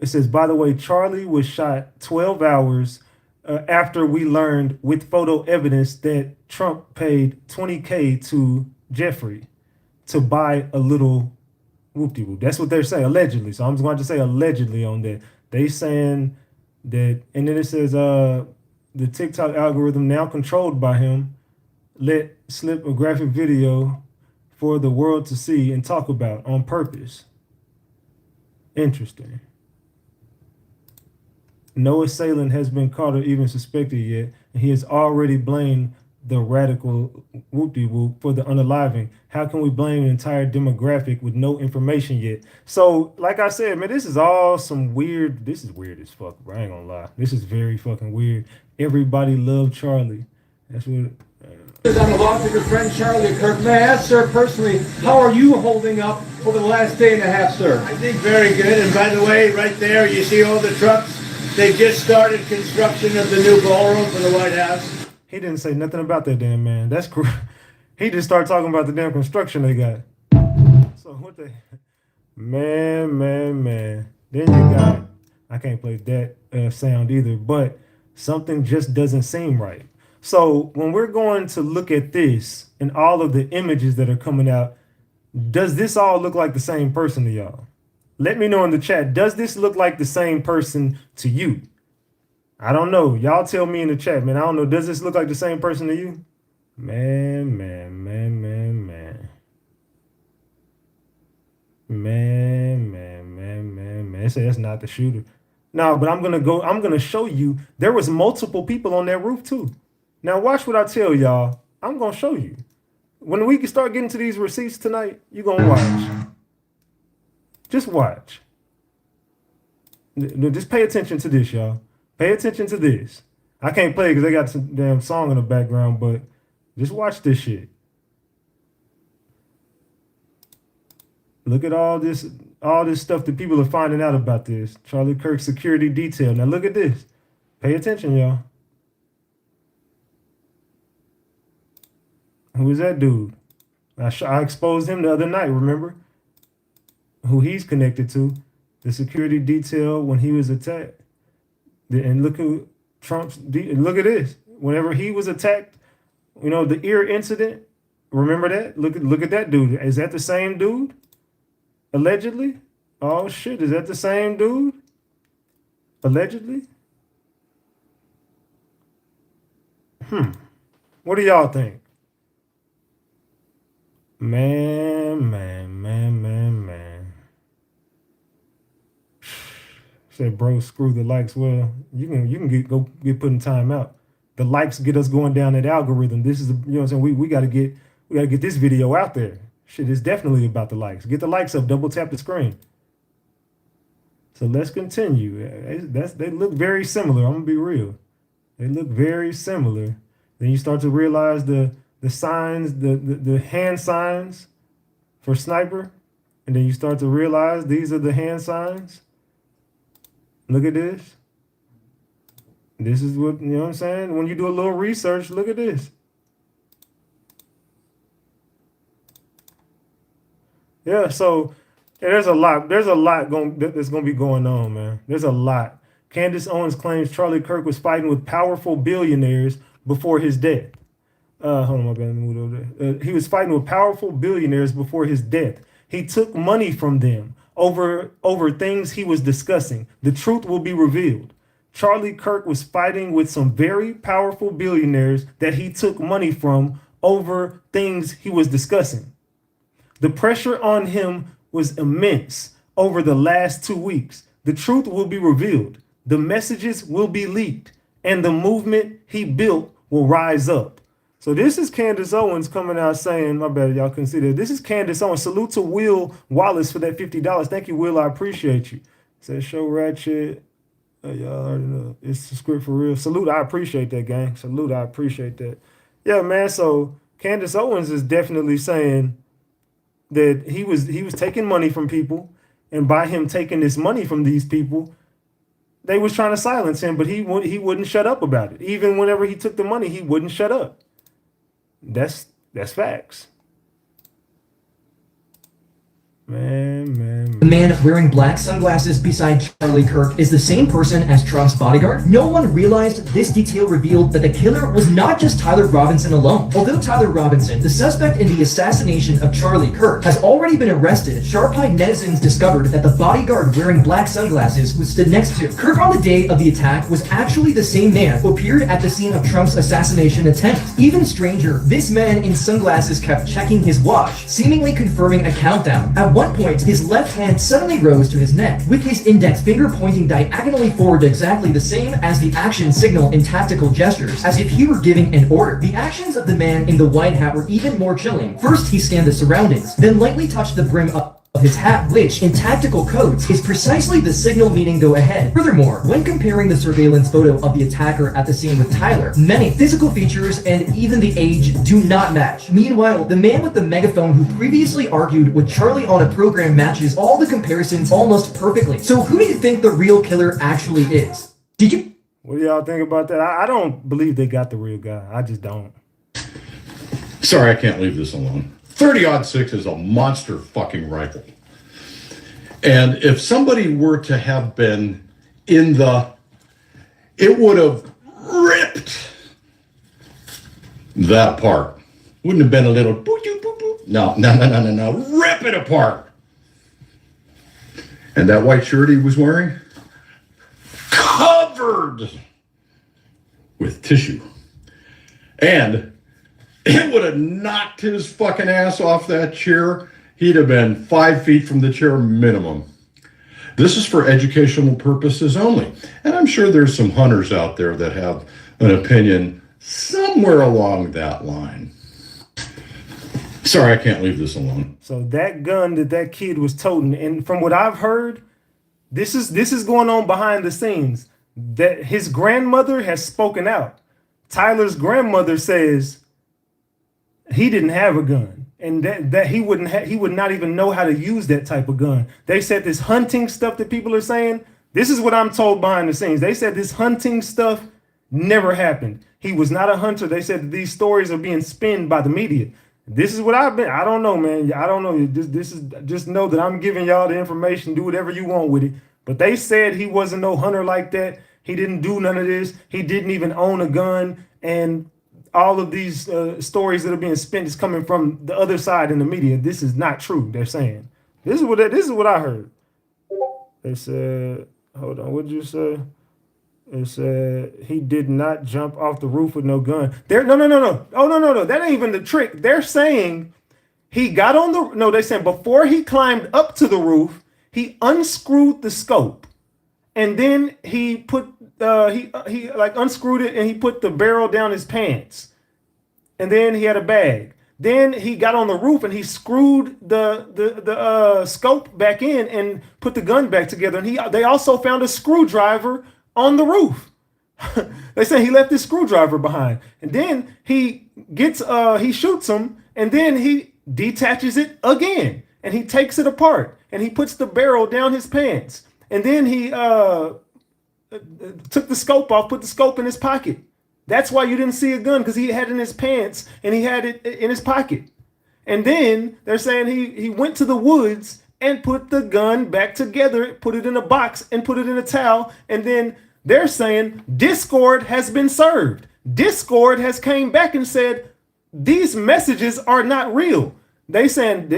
it says, by the way, Charlie was shot 12 hours after we learned with photo evidence that Trump paid $20K to Jeffrey to buy a little whoop-de-whoop. That's what they're saying, allegedly. So I'm just going to say allegedly on that. They saying that, and then it says the TikTok algorithm now controlled by him let slip a graphic video for the world to see and talk about on purpose. Interesting. No assailant has been caught or even suspected yet, and he has already blamed the radical whoop-de-whoop for the unaliving. How can we blame an entire demographic with no information yet? So, like I said, man, this is all some weird, this is weird as fuck, bro. I ain't gonna lie. This is very fucking weird. Everybody loved Charlie. That's what... I'm a lot with your friend Charlie Kirk. May I ask, sir, personally, how are you holding up over the last day and a half, sir? I think very good. And by the way, right there, you see all the trucks. They just started construction of the new ballroom for the White House. He didn't say nothing about that damn man. That's cool. He just started talking about the damn construction they got. So what the... Man. Then you got... I can't play that sound either, but something just doesn't seem right. So when we're going to look at this and all of the images that are coming out, does this all look like the same person to y'all? Let me know in the chat. Does this look like the same person to you? I don't know. Y'all tell me in the chat, man. I don't know. Does this look like the same person to you? Man. They say that's not the shooter. No, but I'm gonna show you there was multiple people on that roof too. Now watch what I tell y'all. I'm gonna show you. When we can start getting to these receipts tonight, you're gonna watch. Just watch. Just pay attention to this, y'all. Pay attention to this. I can't play because they got some damn song in the background, but just watch this shit. Look at all this stuff that people are finding out about this. Charlie Kirk security detail. Now look at this. Pay attention, y'all. Who is that dude? I exposed him the other night, remember? Who he's connected to. The security detail when he was attacked. And look who Trump's, look at this. Whenever he was attacked, you know, the ear incident, remember that? Look at that dude. Is that the same dude? Allegedly? Oh shit, is that the same dude? Allegedly? What do y'all think? Man. Said, bro, screw the likes. Well, you can get put in timeout. The likes get us going down that algorithm. This is, you know what I'm saying? We gotta get this video out there. Shit, it's definitely about the likes. Get the likes up. Double tap the screen. So let's continue. They look very similar. I'm gonna be real. They look very similar. Then you start to realize the signs, the hand signs for sniper, and then you start to realize these are the hand signs. Look at this. This is what, you know what I'm saying? When you do a little research, look at this. Yeah, so there's a lot that's going to be going on, man. There's a lot. Candace Owens claims Charlie Kirk was fighting with powerful billionaires before his death. Hold on, my bad. Move over there. He was fighting with powerful billionaires before his death. He took money from them over things he was discussing. The truth will be revealed. Charlie Kirk was fighting with some very powerful billionaires that he took money from over things he was discussing. The pressure on him was immense over the last 2 weeks. The truth will be revealed. The messages will be leaked, and the movement he built will rise up. So this is Candace Owens coming out saying, my bad, y'all couldn't see that. This is Candace Owens. Salute to Will Wallace for that $50. Thank you, Will. I appreciate you. Says show ratchet. Y'all already know. It's the script for real. Salute. I appreciate that, gang. Salute. I appreciate that. Yeah, man. So Candace Owens is definitely saying that he was taking money from people, and by him taking this money from these people, they was trying to silence him, but he wouldn't shut up about it. Even whenever he took the money, he wouldn't shut up. That's facts. Man. The man wearing black sunglasses beside Charlie Kirk is the same person as Trump's bodyguard. No one realized this detail revealed that the killer was not just Tyler Robinson alone. Although Tyler Robinson, the suspect in the assassination of Charlie Kirk, has already been arrested, sharp-eyed netizens discovered that the bodyguard wearing black sunglasses was stood next to Kirk on the day of the attack was actually the same man who appeared at the scene of Trump's assassination attempt. Even stranger, this man in sunglasses kept checking his watch, seemingly confirming a countdown. At one point, his left hand suddenly rose to his neck, with his index finger pointing diagonally forward exactly the same as the action signal in tactical gestures, as if he were giving an order. The actions of the man in the white hat were even more chilling. First, he scanned the surroundings, then lightly touched the brim of his hat, which, in tactical codes, is precisely the signal meaning go ahead. Furthermore, when comparing the surveillance photo of the attacker at the scene with Tyler, many physical features and even the age do not match. Meanwhile, the man with the megaphone who previously argued with Charlie on a program matches all the comparisons almost perfectly. So who do you think the real killer actually is? Did you? What do y'all think about that? I don't believe they got the real guy. I just don't. Sorry, I can't leave this alone. 30-06 is a monster fucking rifle. And if somebody were to have been in it would have ripped that apart. Wouldn't have been a little boop, boop, boop, boop. No. Rip it apart. And that white shirt he was wearing, covered with tissue. And it would have knocked his fucking ass off that chair. He'd have been 5 feet from the chair minimum. This is for educational purposes only. And I'm sure there's some hunters out there that have an opinion somewhere along that line. Sorry, I can't leave this alone. So that gun that kid was toting, and from what I've heard, this is going on behind the scenes. That his grandmother has spoken out. Tyler's grandmother says he didn't have a gun, and that he would not even know how to use that type of gun. They said this hunting stuff that people are saying, this is what I'm told behind the scenes. They said this hunting stuff never happened. He was not a hunter. They said that these stories are being spinned by the media. This is what I don't know, man. I don't know. This is just know that I'm giving y'all the information. Do whatever you want with it. But they said he wasn't no hunter like that. He didn't do none of this. He didn't even own a gun. And all of these stories that are being spent is coming from the other side in the media. This is not true. They're saying this is what I heard. They said, hold on, what did you say? It said he did not jump off the roof with no gun. No. Oh no. That ain't even the trick. They're saying he got on the no. They're saying before he climbed up to the roof, he unscrewed the scope, and then he put he like unscrewed it and he put the barrel down his pants, and then he had a bag. Then he got on the roof and he screwed the scope back in and put the gun back together. And they also found a screwdriver on the roof. They say he left his screwdriver behind, and then he gets he shoots him, and then he detaches it again, and he takes it apart, and he puts the barrel down his pants, and then he took the scope off, put the scope in his pocket. That's why you didn't see a gun, because he had it in his pants and he had it in his pocket. And then they're saying he went to the woods and put the gun back together, put it in a box and put it in a towel. And then they're saying Discord has been served. Discord has came back and said, these messages are not real. They saying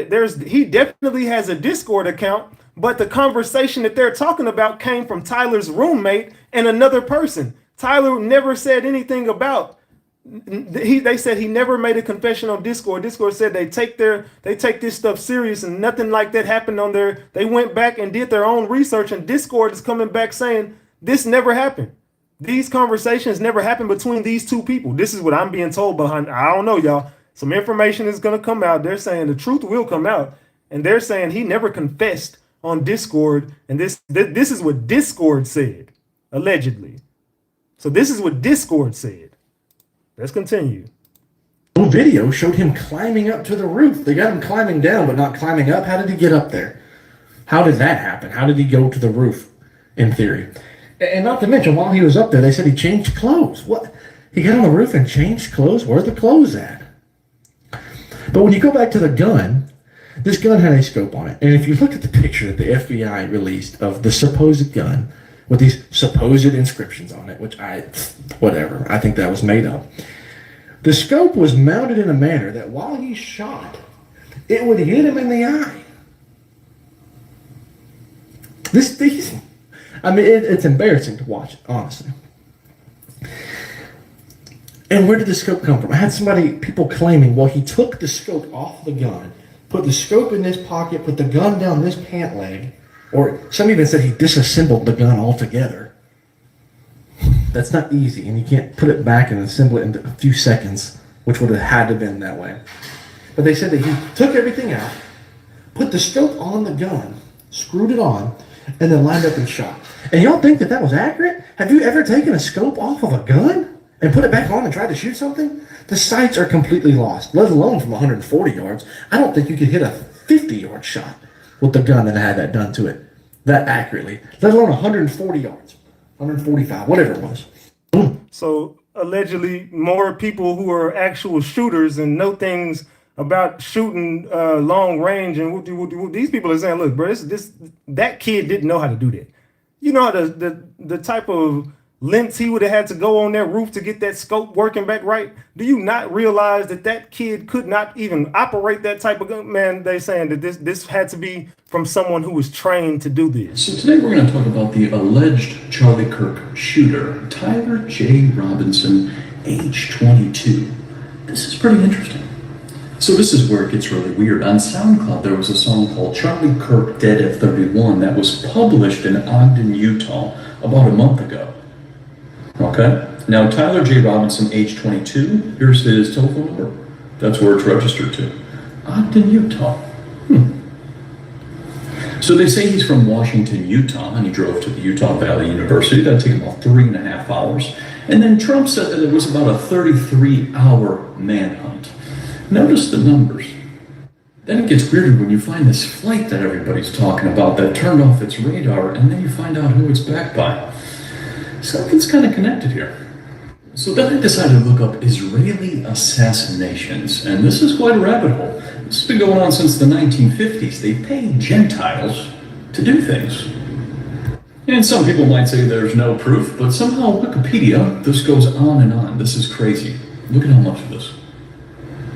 he definitely has a Discord account, but the conversation that they're talking about came from Tyler's roommate and another person. Tyler never said anything about. They said he never made a confession on Discord. Discord said they take this stuff serious, and nothing like that happened on there. They went back and did their own research, and Discord is coming back saying this never happened. These conversations never happened between these two people. This is what I'm being told behind. I don't know, y'all. Some information is going to come out. They're saying the truth will come out. And they're saying he never confessed on Discord. And this is what Discord said, allegedly. So this is what Discord said. Let's continue. The video showed him climbing up to the roof. They got him climbing down, but not climbing up. How did he get up there? How did that happen? How did he go to the roof, in theory? And not to mention, while he was up there, they said he changed clothes. What? He got on the roof and changed clothes? Where are the clothes at? But when you go back to the gun, this gun had a scope on it. And if you look at the picture that the FBI released of the supposed gun with these supposed inscriptions on it, which whatever, I think that was made up. The scope was mounted in a manner that while he shot, it would hit him in the eye. It's embarrassing to watch, honestly. And where did the scope come from? I had people claiming, well, he took the scope off the gun, put the scope in this pocket, put the gun down this pant leg, or some even said he disassembled the gun altogether. That's not easy, and you can't put it back and assemble it in a few seconds, which would have had to have been that way. But they said that he took everything out, put the scope on the gun, screwed it on, and then lined up and shot. And y'all think that was accurate? Have you ever taken a scope off of a gun and put it back on and tried to shoot something? The sights are completely lost, let alone from 140 yards. I don't think you could hit a 50-yard shot with the gun that had that done to it that accurately, let alone 140 yards, 145, whatever it was. So allegedly more people who are actual shooters and know things about shooting long range, and these people are saying, look, bro, that kid didn't know how to do that. You know the type of lengths he would have had to go on that roof to get that scope working back right? Do you not realize that kid could not even operate that type of gun? Man, they're saying that this had to be from someone who was trained to do this. So today we're going to talk about the alleged Charlie Kirk shooter, Tyler J. Robinson, age 22. This is pretty interesting. So this is where it gets really weird. On SoundCloud, there was a song called Charlie Kirk Dead at 31 that was published in Ogden, Utah about a month ago. Okay? Now, Tyler J. Robinson, age 22, here's his telephone number. That's where it's registered to. Ogden, Utah. So they say he's from Washington, Utah, and he drove to the Utah Valley University. That'd take about 3.5 hours. And then Trump said that it was about a 33-hour manhunt. Notice the numbers. Then it gets weirder when you find this flight that everybody's talking about that turned off its radar, and then you find out who it's backed by. Something's kind of connected here. So then I decided to look up Israeli assassinations, and this is quite a rabbit hole. This has been going on since the 1950s. They pay Gentiles to do things. And some people might say there's no proof, but somehow Wikipedia, this goes on and on. This is crazy. Look at how much of this.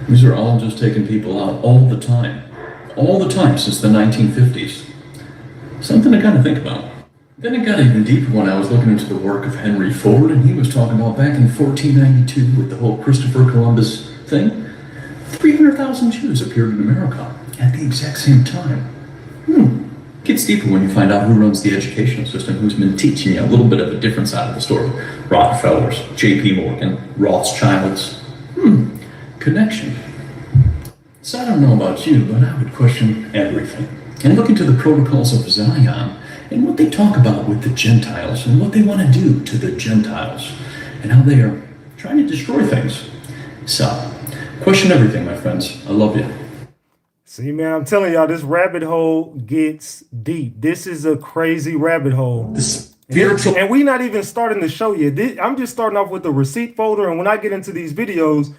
These are all just taking people out all the time since the 1950s. Something to kind of think about. Then it got even deeper when I was looking into the work of Henry Ford, and he was talking about back in 1492 with the whole Christopher Columbus thing. 300,000 Jews appeared in America at the exact same time. Gets deeper when you find out who runs the educational system, who's been teaching you a little bit of a different side of the story. Rockefellers, J.P. Morgan, Rothschilds. Connection. So I don't know about you, but I would question everything. And look into the protocols of Zion and what they talk about with the Gentiles and what they want to do to the Gentiles and how they are trying to destroy things. So, question everything, my friends. I love you. See, man, I'm telling y'all, this rabbit hole gets deep. This is a crazy rabbit hole. And we not even starting the show yet. I'm just starting off with the receipt folder, and when I get into these videos,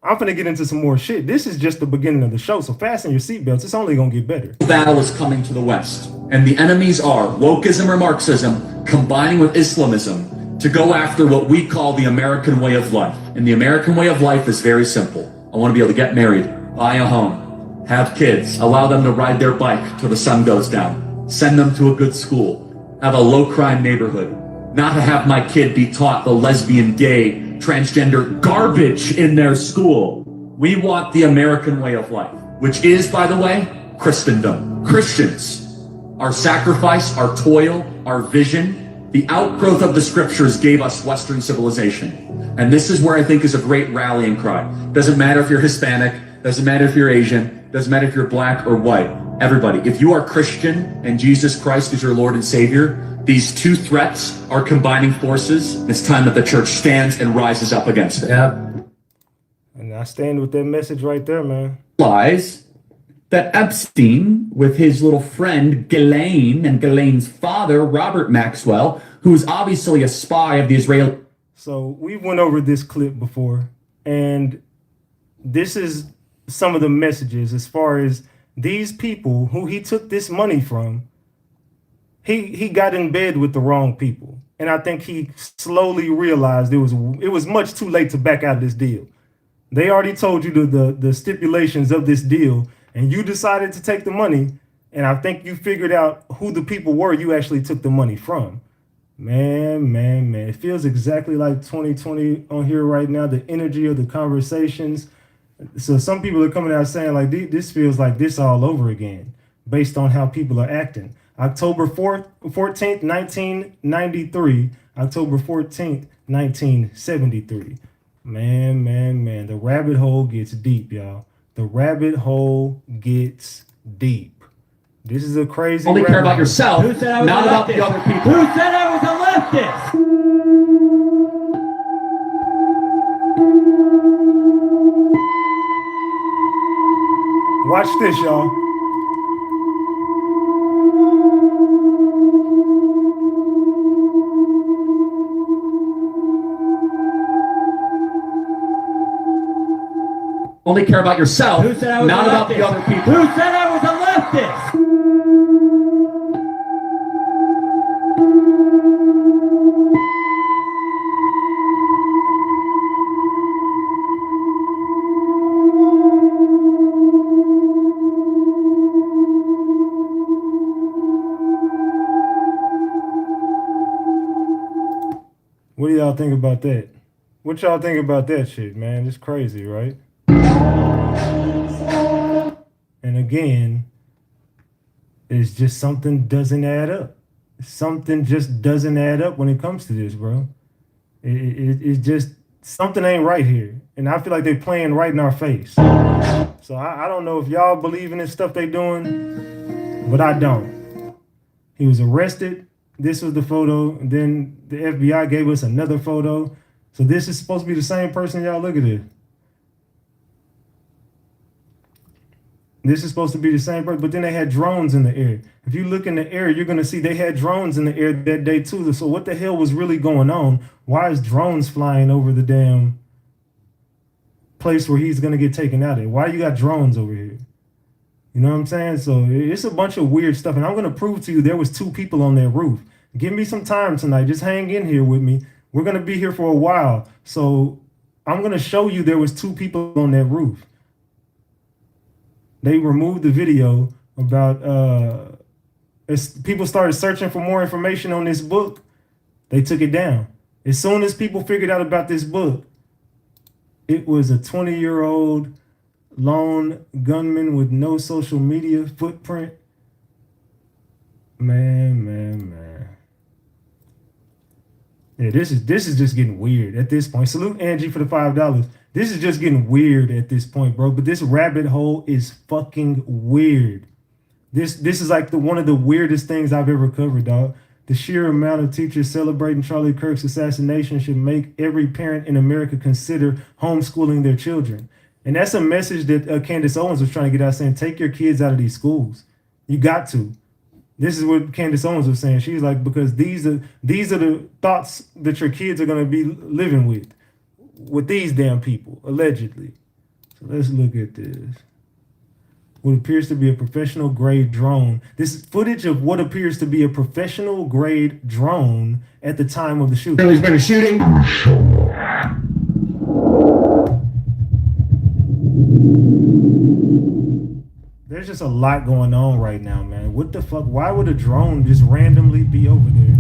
I'm finna get into some more shit. This is just the beginning of the show, so fasten your seatbelts. It's only gonna get better. Battle is coming to the West, and the enemies are wokeism or Marxism combining with Islamism to go after what we call the American way of life. And the American way of life is very simple. I want to be able to get married, buy a home, have kids, allow them to ride their bike till the sun goes down, send them to a good school, have a low crime neighborhood, not to have my kid be taught the lesbian, gay, transgender garbage in their school. We want the American way of life, which is, by the way, Christendom. Christians. Our sacrifice, our toil, our vision The outgrowth of the scriptures gave us Western civilization. And this is where I think is a great rallying cry. Doesn't matter if you're Hispanic, doesn't matter if you're Asian, doesn't matter if you're black or white. Everybody, if you are Christian and Jesus Christ is your Lord and Savior, these two threats are combining forces. It's time that the church stands and rises up against it. And I stand with that message right there, man. Lies that Epstein, with his little friend Ghislaine and Ghislaine's father, Robert Maxwell, who is obviously a spy of the Israeli. So we went over this clip before, and this is some of the messages as far as these people who he took this money from. He got in bed with the wrong people. And I think he slowly realized it was much too late to back out of this deal. They already told you the stipulations of this deal, and you decided to take the money. And I think you figured out who the people were you actually took the money from. Man. It feels exactly like 2020 on here right now, the energy of the conversations. So some people are coming out saying like, this feels like this all over again, based on how people are acting. October 14th, 1993, October 14th, 1973. Man, the rabbit hole gets deep, y'all. The rabbit hole gets deep. This is a crazy Only care about hole. yourself, Who said I was not a about leftist? the other people. Who said I was a leftist? Watch this, y'all. Only care about yourself, Who said I was not a about leftist? the other people. Who said I was a leftist? What do y'all think about that? What y'all think about that shit, man? It's crazy, right? And again, it's just something doesn't add up. Something just doesn't add up when it comes to this, bro. It's just something ain't right here. And I feel like they're playing right in our face. So I don't know if y'all believe in this stuff they doing, but I don't. He was arrested. This was the photo. And then the FBI gave us another photo. So this is supposed to be the same person. Y'all look at it. This is supposed to be the same person, but then they had drones in the air. If you look in the air, you're going to see they had drones in the air that day too. So what the hell was really going on? Why is drones flying over the damn place where he's going to get taken out of? Why you got drones over here? You know what I'm saying? So it's a bunch of weird stuff. And I'm going to prove to you there was two people on that roof. Give me some time tonight. Just hang in here with me. We're going to be here for a while. So I'm going to show you there was two people on that roof. They removed the video about, as people started searching for more information on this book, they took it down. As soon as people figured out about this book, it was a 20-year-old lone gunman with no social media footprint. Man. Yeah, this is just getting weird at this point. Salute Angie for the $5. This is just getting weird at this point, bro. But this rabbit hole is fucking weird. This is like one of the weirdest things I've ever covered, dog. The sheer amount of teachers celebrating Charlie Kirk's assassination should make every parent in America consider homeschooling their children. And that's a message that Candace Owens was trying to get out, saying, take your kids out of these schools. You got to. This is what Candace Owens was saying. She's like, because these are the thoughts that your kids are going to be living with these damn people, allegedly. So let's look at this. What appears to be a professional grade drone. This is footage of what appears to be a professional grade drone at the time of the shooting. There's been a shooting. There's just a lot going on right now, man. What the fuck? Why would a drone just randomly be over there?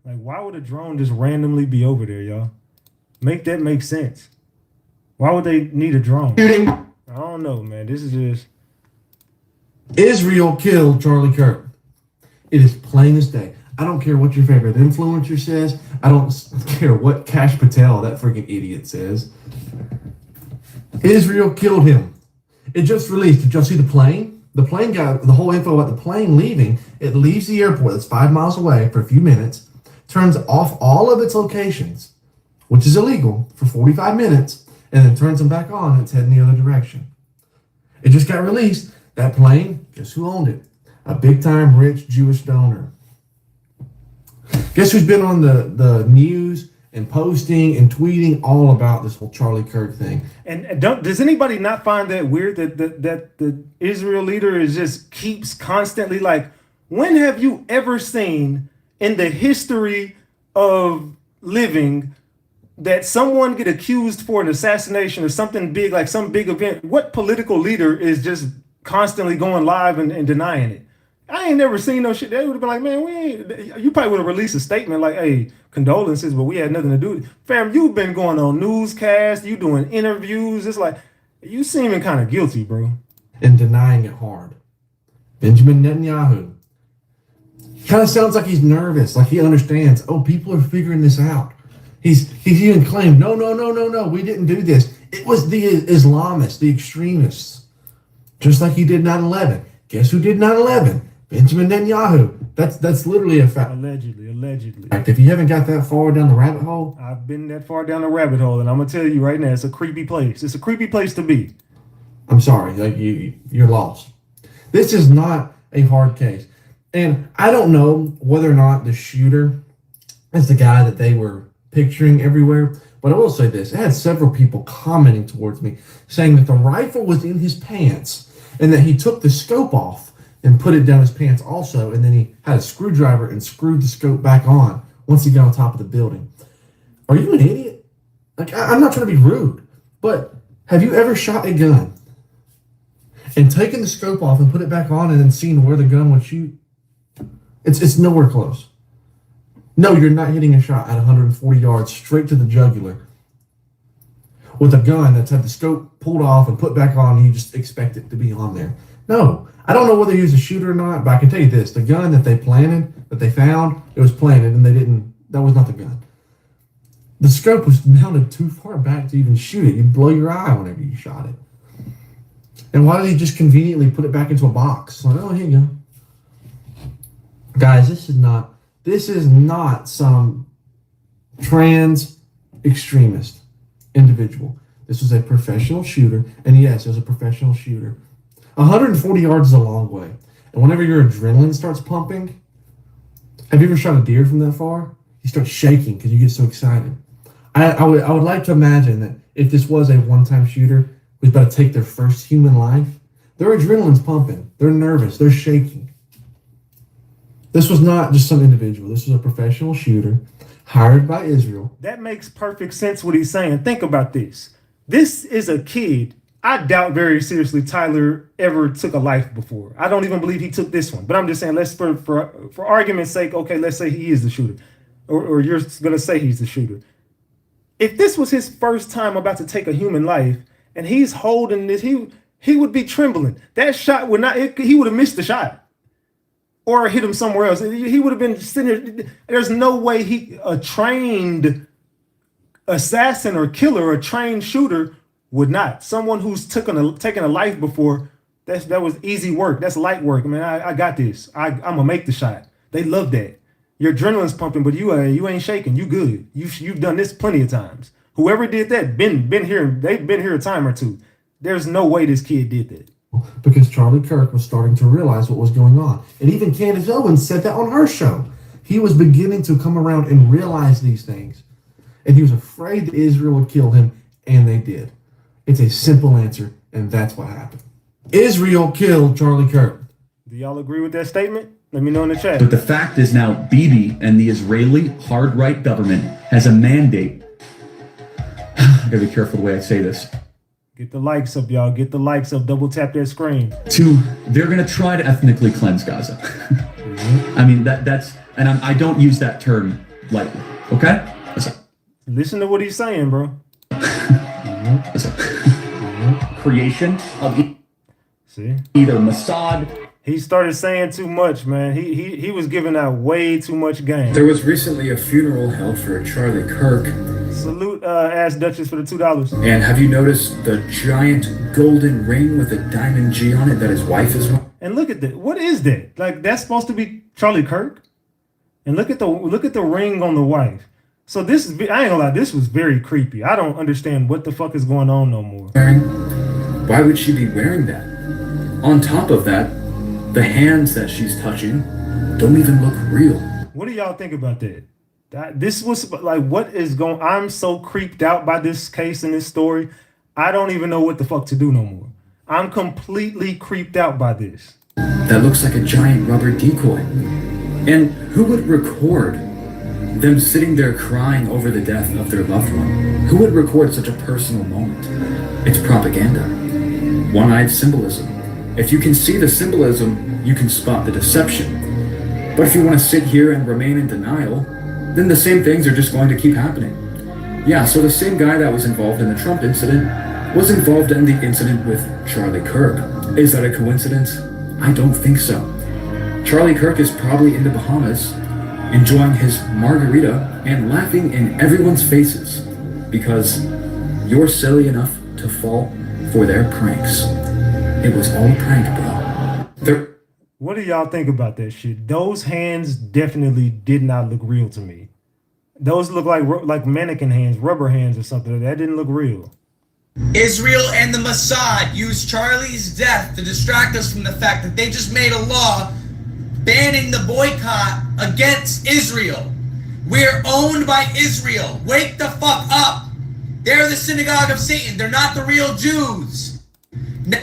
Like, why would a drone just randomly be over there, y'all? Make that make sense. Why would they need a drone? Shooting. I don't know, man. This is just... Israel killed Charlie Kirk. It is plain as day. I don't care what your favorite influencer says. I don't care what Kash Patel, that freaking idiot, says. Israel killed him. It just released. Did y'all see the plane? The plane got the whole info about the plane leaving. It leaves the airport that's 5 miles away for a few minutes, turns off all of its locations, which is illegal, for 45 minutes, and then turns them back on and it's heading the other direction. It just got released. That plane, guess who owned it? A big-time rich Jewish donor. Guess who's been on the news and posting and tweeting all about this whole Charlie Kirk thing? And does anybody not find that weird that the Israel leader is just keeps constantly like, when have you ever seen in the history of living that someone get accused for an assassination or something big, like some big event? What political leader is just constantly going live and denying it? I ain't never seen no shit. They would have been like, man, you probably would have released a statement like, hey, condolences, but we had nothing to do with it. Fam, you've been going on newscasts, you doing interviews. It's like, you seeming kind of guilty, bro. And denying it hard. Benjamin Netanyahu. Kind of sounds like he's nervous, like he understands, oh, people are figuring this out. He's even claimed, no, we didn't do this. It was the Islamists, the extremists. Just like he did 9/11. Guess who did 9/11? Benjamin Netanyahu. That's literally a fact. Allegedly. In fact, if you haven't got that far down the rabbit hole, I've been that far down the rabbit hole, and I'm gonna tell you right now, it's a creepy place. It's a creepy place to be. I'm sorry, like you're lost. This is not a hard case, and I don't know whether or not the shooter is the guy that they were picturing everywhere. But I will say this: it had several people commenting towards me saying that the rifle was in his pants and that he took the scope off and put it down his pants also, and then he had a screwdriver and screwed the scope back on once he got on top of the building. Are you an idiot? Like, I'm not trying to be rude, but have you ever shot a gun and taken the scope off and put it back on and then seen where the gun would shoot? It's nowhere close. No, you're not hitting a shot at 140 yards straight to the jugular with a gun that's had the scope pulled off and put back on, and you just expect it to be on there. No, I don't know whether he was a shooter or not, but I can tell you this: the gun that they found, it was planted, and that was not the gun. The scope was mounted too far back to even shoot it. You'd blow your eye whenever you shot it. And why did he just conveniently put it back into a box? Like, oh, here you go. Guys, this is not some trans extremist individual. This was a professional shooter, and yes, it was a professional shooter. 140 yards is a long way, and whenever your adrenaline starts pumping, have you ever shot a deer from that far? You start shaking because you get so excited. I would like to imagine that if this was a one-time shooter who's about to take their first human life, their adrenaline's pumping, they're nervous, they're shaking. This was not just some individual. This was a professional shooter hired by Israel. That makes perfect sense what he's saying. Think about this. This is a kid. I doubt very seriously Tyler ever took a life before. I don't even believe he took this one. But I'm just saying, let's for argument's sake, okay, let's say he is the shooter. Or you're going to say he's the shooter. If this was his first time about to take a human life and he's holding this, he would be trembling. That shot would not, he would have missed the shot. Or hit him somewhere else. He would have been sitting there. There's no way a trained assassin or killer, a trained shooter would not. Someone who's taken a life before, that was easy work. That's light work. I mean, I got this. I'm gonna make the shot. They love that. Your adrenaline's pumping, but you ain't shaking. You good. You've done this plenty of times. Whoever did that been here. They've been here a time or two. There's no way this kid did that. Because Charlie Kirk was starting to realize what was going on. And even Candace Owens said that on her show. He was beginning to come around and realize these things. And he was afraid that Israel would kill him, and they did. It's a simple answer, and that's what happened. Israel killed Charlie Kirk. Do y'all agree with that statement? Let me know in the chat. But the fact is now Bibi and the Israeli hard right government has a mandate. I gotta be careful the way I say this. Get the likes up, y'all. Get the likes up. Double tap that screen. They're going to try to ethnically cleanse Gaza. I mean, that's, and I don't use that term lightly. Okay? Listen to what he's saying, bro. Creation of either Mossad He started saying too much, man. He was giving out way too much game. There was recently a funeral held for Charlie Kirk. Salute, Ass Duchess, for the $2. And have you noticed the giant golden ring with a diamond G on it that his wife is wearing? And look at that. What is that? Like, that's supposed to be Charlie Kirk? And look at the ring on the wife. So this is, I ain't gonna lie, this was very creepy. I don't understand what the fuck is going on no more. Why would she be wearing that? On top of that, the hands that she's touching don't even look real. What do y'all think about that? This was like, what is going, I'm so creeped out by this case and this story. I don't even know what the fuck to do no more. I'm completely creeped out by this. That looks like a giant rubber decoy. And who would record them sitting there crying over the death of their loved one? Who would record such a personal moment? It's propaganda. One-eyed symbolism. If you can see the symbolism, you can spot the deception. But if you want to sit here and remain in denial, then the same things are just going to keep happening. Yeah, so the same guy that was involved in the Trump incident was involved in the incident with Charlie Kirk. Is that a coincidence? I don't think so. Charlie Kirk is probably in the Bahamas, enjoying his margarita and laughing in everyone's faces because you're silly enough to fall for their pranks. It was all a prank, bro. What do y'all think about that shit? Those hands definitely did not look real to me. Those look like mannequin hands, rubber hands or something. That didn't look real. Israel and the Mossad used Charlie's death to distract us from the fact that they just made a law banning the boycott against Israel. We're owned by Israel. Wake the fuck up. They're the synagogue of Satan. They're not the real Jews.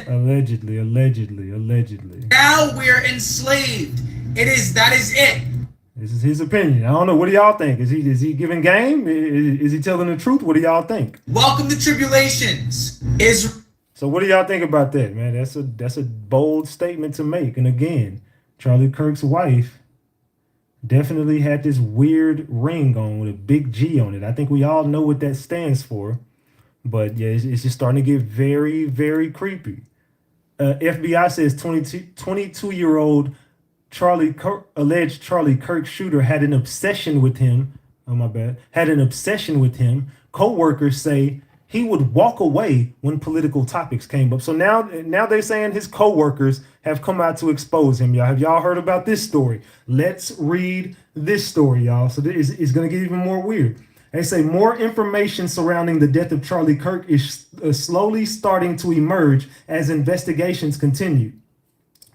Allegedly. Now we're enslaved. That is it. This is his opinion. I don't know. What do y'all think? Is he giving game? Is he telling the truth? What do y'all think? Welcome to tribulations. So what do y'all think about that, man? That's a bold statement to make. And again, Charlie Kirk's wife definitely had this weird ring on with a big G on it. I think we all know what that stands for. But yeah, it's just starting to get very, very creepy. FBI says 22-year-old alleged Charlie Kirk shooter had an obsession with him. Co-workers say he would walk away when political topics came up. So now they're saying his co-workers have come out to expose him. Y'all, have y'all heard about this story? Let's read this story, y'all. So it's going to get even more weird. They say more information surrounding the death of Charlie Kirk is slowly starting to emerge as investigations continue.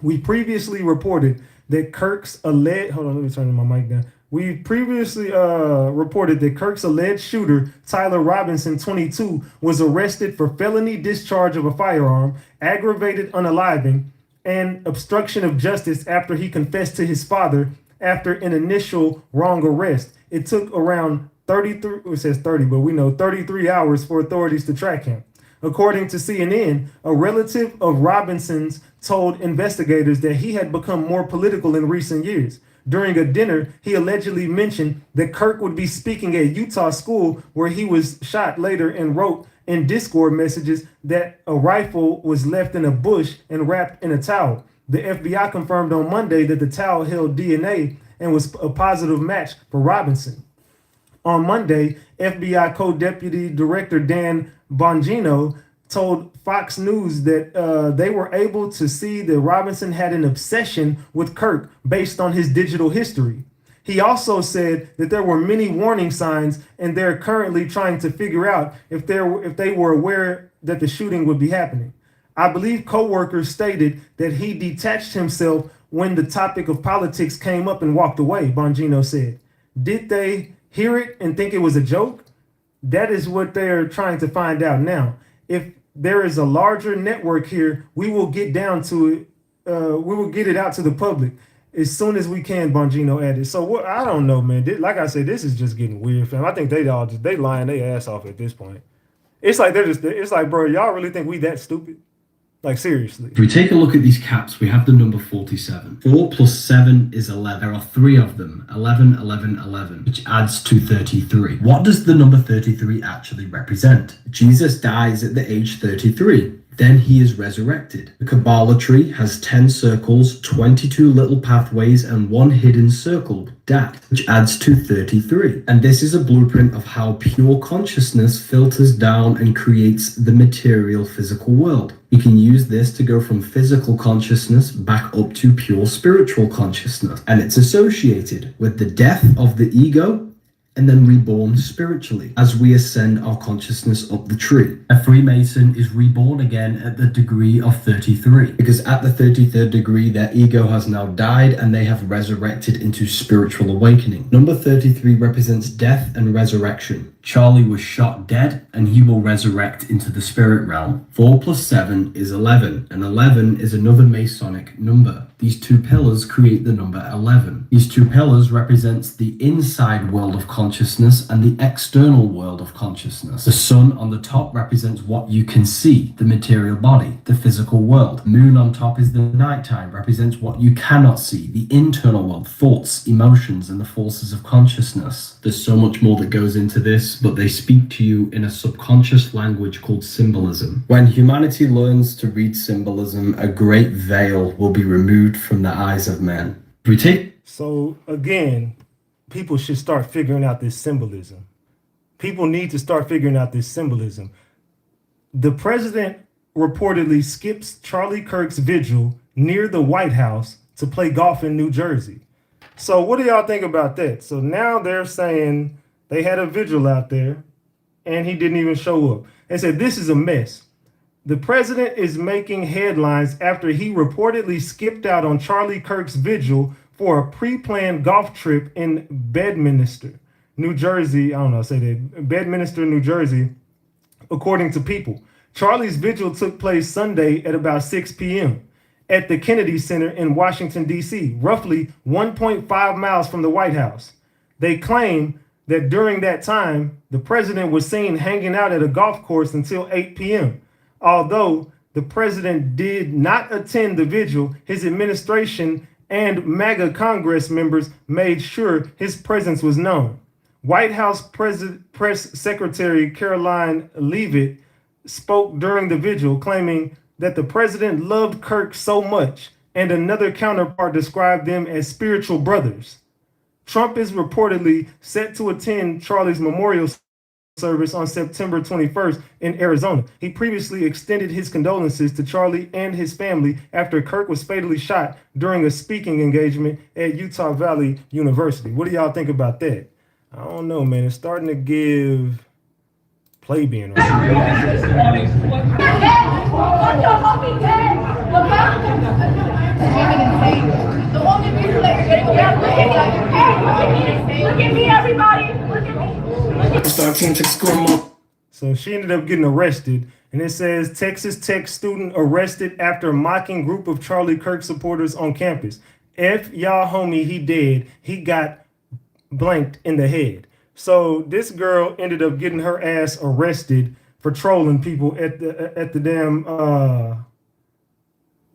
We previously reported that Kirk's alleged... Hold on, let me turn my mic down. We previously reported that Kirk's alleged shooter, Tyler Robinson, 22, was arrested for felony discharge of a firearm, aggravated unaliving, and obstruction of justice after he confessed to his father after an initial wrong arrest. It took around 33 hours for authorities to track him. According to CNN, a relative of Robinson's told investigators that he had become more political in recent years. During a dinner, he allegedly mentioned that Kirk would be speaking at Utah school where he was shot later and wrote in Discord messages that a rifle was left in a bush and wrapped in a towel. The FBI confirmed on Monday that the towel held DNA and was a positive match for Robinson. On Monday, FBI Co-Deputy Director Dan Bongino told Fox News that they were able to see that Robinson had an obsession with Kirk based on his digital history. He also said that there were many warning signs and they're currently trying to figure out if they were aware that the shooting would be happening. I believe co-workers stated that he detached himself when the topic of politics came up and walked away, Bongino said. Did they hear it and think it was a joke? That is what they're trying to find out now. If there is a larger network here, we will get down to it. We will get it out to the public as soon as we can, Bongino added. So what? I don't know, man. Like I said, this is just getting weird, fam. I think they lying their ass off at this point. It's like it's like, bro, y'all really think we that stupid? Like, seriously. If we take a look at these caps, we have the number 47. 4 plus 7 is 11. There are 3 of them. 11, 11, 11, which adds to 33. What does the number 33 actually represent? Jesus dies at the age 33. Then he is resurrected. The Kabbalah tree has 10 circles, 22 little pathways, and one hidden circle, Dat, which adds to 33. And this is a blueprint of how pure consciousness filters down and creates the material physical world. You can use this to go from physical consciousness back up to pure spiritual consciousness. And it's associated with the death of the ego and then reborn spiritually as we ascend our consciousness up the tree. A Freemason is reborn again at the degree of 33, because at the 33rd degree, their ego has now died and they have resurrected into spiritual awakening. Number 33 represents death and resurrection. Charlie was shot dead and he will resurrect into the spirit realm. 4 plus 7 is 11, and 11 is another Masonic number. These two pillars create the number 11. These two pillars represents the inside world of consciousness and the external world of consciousness. The sun on the top represents what you can see, the material body, the physical world. Moon on top is the nighttime, represents what you cannot see, the internal world, thoughts, emotions, and the forces of consciousness. There's so much more that goes into this, but they speak to you in a subconscious language called symbolism. When humanity learns to read symbolism, a great veil will be removed from the eyes of men. So again, people should start figuring out this symbolism. People need to start figuring out this symbolism. The president reportedly skips Charlie Kirk's vigil near the White House to play golf in New Jersey. So what do y'all think about that? So now they're saying they had a vigil out there and he didn't even show up. They said this is a mess. The president is making headlines after he reportedly skipped out on Charlie Kirk's vigil for a pre-planned golf trip in Bedminster, New Jersey. Bedminster, New Jersey, according to People. Charlie's vigil took place Sunday at about 6 p.m. at the Kennedy Center in Washington, D.C., roughly 1.5 miles from the White House. They claim that during that time, the president was seen hanging out at a golf course until 8 p.m. Although the president did not attend the vigil, his administration and MAGA Congress members made sure his presence was known. White House Press Secretary Caroline Leavitt spoke during the vigil, claiming that the president loved Kirk so much, and another counterpart described them as spiritual brothers. Trump is reportedly set to attend Charlie's memorial service on September 21st in Arizona. He previously extended his condolences to Charlie and his family after Kirk was fatally shot during a speaking engagement at Utah Valley University. What do y'all think about that? I don't know, man. It's starting to give plebeian. The only people that you're getting around with is like, hey, look at me, everybody. Look at me. So she ended up getting arrested, and it says Texas Tech student arrested after mocking group of Charlie Kirk supporters on campus. F y'all homie, he dead. He got blanked in the head. So this girl ended up getting her ass arrested for trolling people at the damn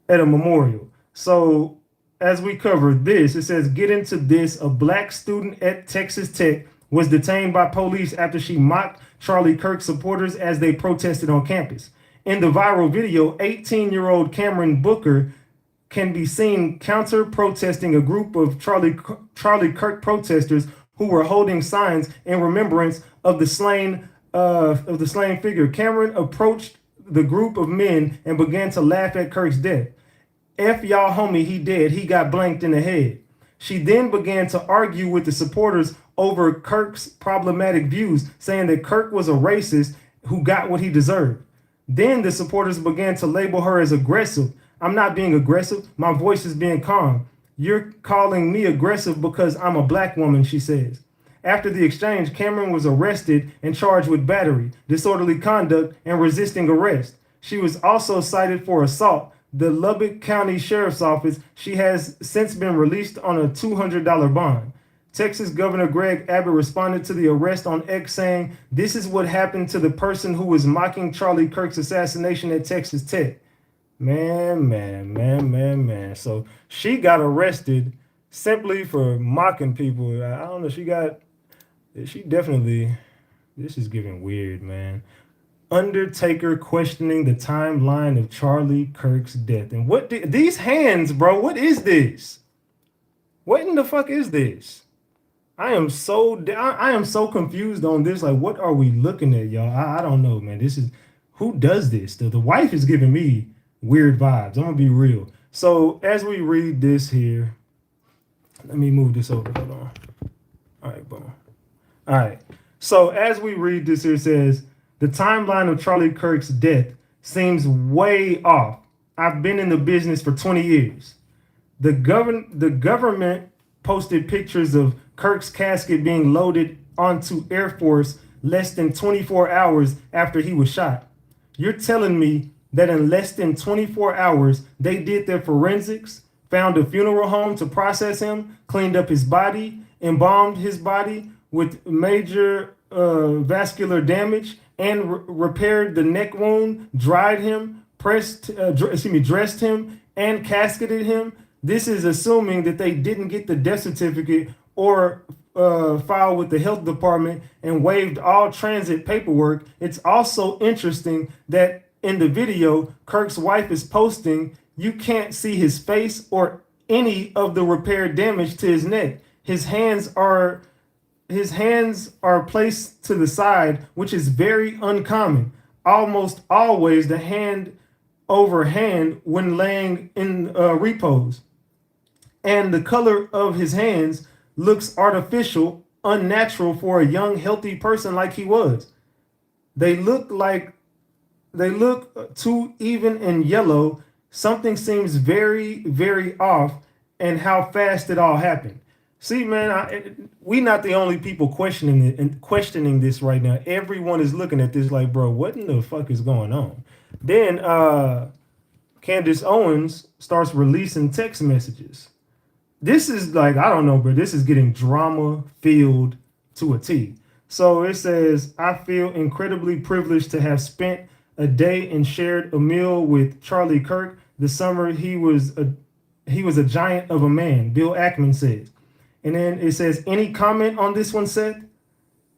at a memorial. So as we cover this, it says, get into this. A black student at Texas Tech was detained by police after she mocked Charlie Kirk supporters as they protested on campus. In the viral video, 18-year-old Cameron Booker can be seen counter-protesting a group of Charlie Kirk protesters who were holding signs in remembrance of the slain figure. Cameron approached the group of men and began to laugh at Kirk's death. F y'all homie, he dead. He got blanked in the head. She then began to argue with the supporters over Kirk's problematic views, saying that Kirk was a racist who got what he deserved. Then the supporters began to label her as aggressive. I'm not being aggressive. My voice is being calm. You're calling me aggressive because I'm a black woman, she says. After the exchange, Cameron was arrested and charged with battery, disorderly conduct, and resisting arrest. She was also cited for assault. The Lubbock County Sheriff's Office, she has since been released on a $200 bond. Texas Governor Greg Abbott responded to the arrest on X, saying, "This is what happened to the person who was mocking Charlie Kirk's assassination at Texas Tech." Man. So she got arrested simply for mocking people. I don't know. This is giving weird, man. Undertaker questioning the timeline of Charlie Kirk's death. And what these hands, bro? What is this? What in the fuck is this? I am so confused on this. Like, what are we looking at, y'all? I don't know, man. This is who does this? The wife is giving me weird vibes. I'm gonna be real. So as we read this here, let me move this over. Hold on. All right, boom. All right. So as we read this here, it says the timeline of Charlie Kirk's death seems way off. I've been in the business for 20 years. The government posted pictures of Kirk's casket being loaded onto Air Force less than 24 hours after he was shot. You're telling me that in less than 24 hours, they did their forensics, found a funeral home to process him, cleaned up his body, embalmed his body with major vascular damage, and repaired the neck wound, dried him, dressed him, and casketed him. This is assuming that they didn't get the death certificate or file with the health department and waived all transit paperwork. It's also interesting that in the video Kirk's wife is posting, you can't see his face or any of the repair damage to his neck. His hands are placed to the side, which is very uncommon. Almost always the hand over hand when laying in repose. And the color of his hands looks artificial, unnatural for a young, healthy person like he was. They look too even and yellow. Something seems very, very off, and how fast it all happened. See, man, we not the only people questioning it and questioning this right now. Everyone is looking at this like, bro, what in the fuck is going on? Then Candace Owens starts releasing text messages. This is like, I don't know, but this is getting drama filled to a T. So it says, I feel incredibly privileged to have spent a day and shared a meal with Charlie Kirk. The summer he was a giant of a man, Bill Ackman says. And then it says, any comment on this one, Seth?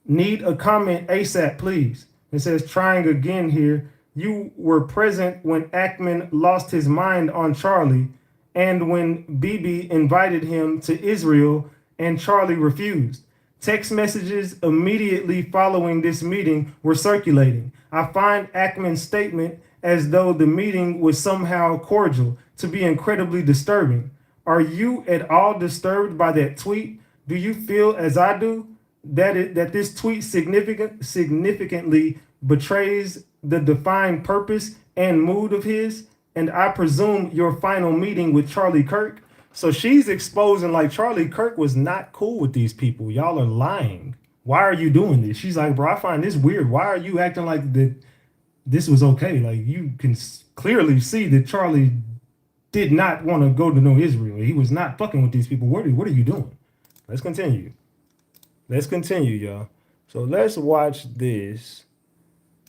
Need a comment ASAP, please. It says, trying again here. You were present when Ackman lost his mind on Charlie and when Bibi invited him to Israel and Charlie refused. Text messages immediately following this meeting were circulating. I find Ackman's statement as though the meeting was somehow cordial to be incredibly disturbing. Are you at all disturbed by that tweet? Do you feel, as I do, that this tweet significantly betrays the defined purpose and mood of his? And I presume your final meeting with Charlie Kirk? So she's exposing like Charlie Kirk was not cool with these people. Y'all are lying. Why are you doing this? She's like, bro, I find this weird. Why are you acting like that this was okay? Like, you can clearly see that Charlie did not want to go to no Israel. He was not fucking with these people. What are you doing? Let's continue. Let's continue, y'all. So let's watch this.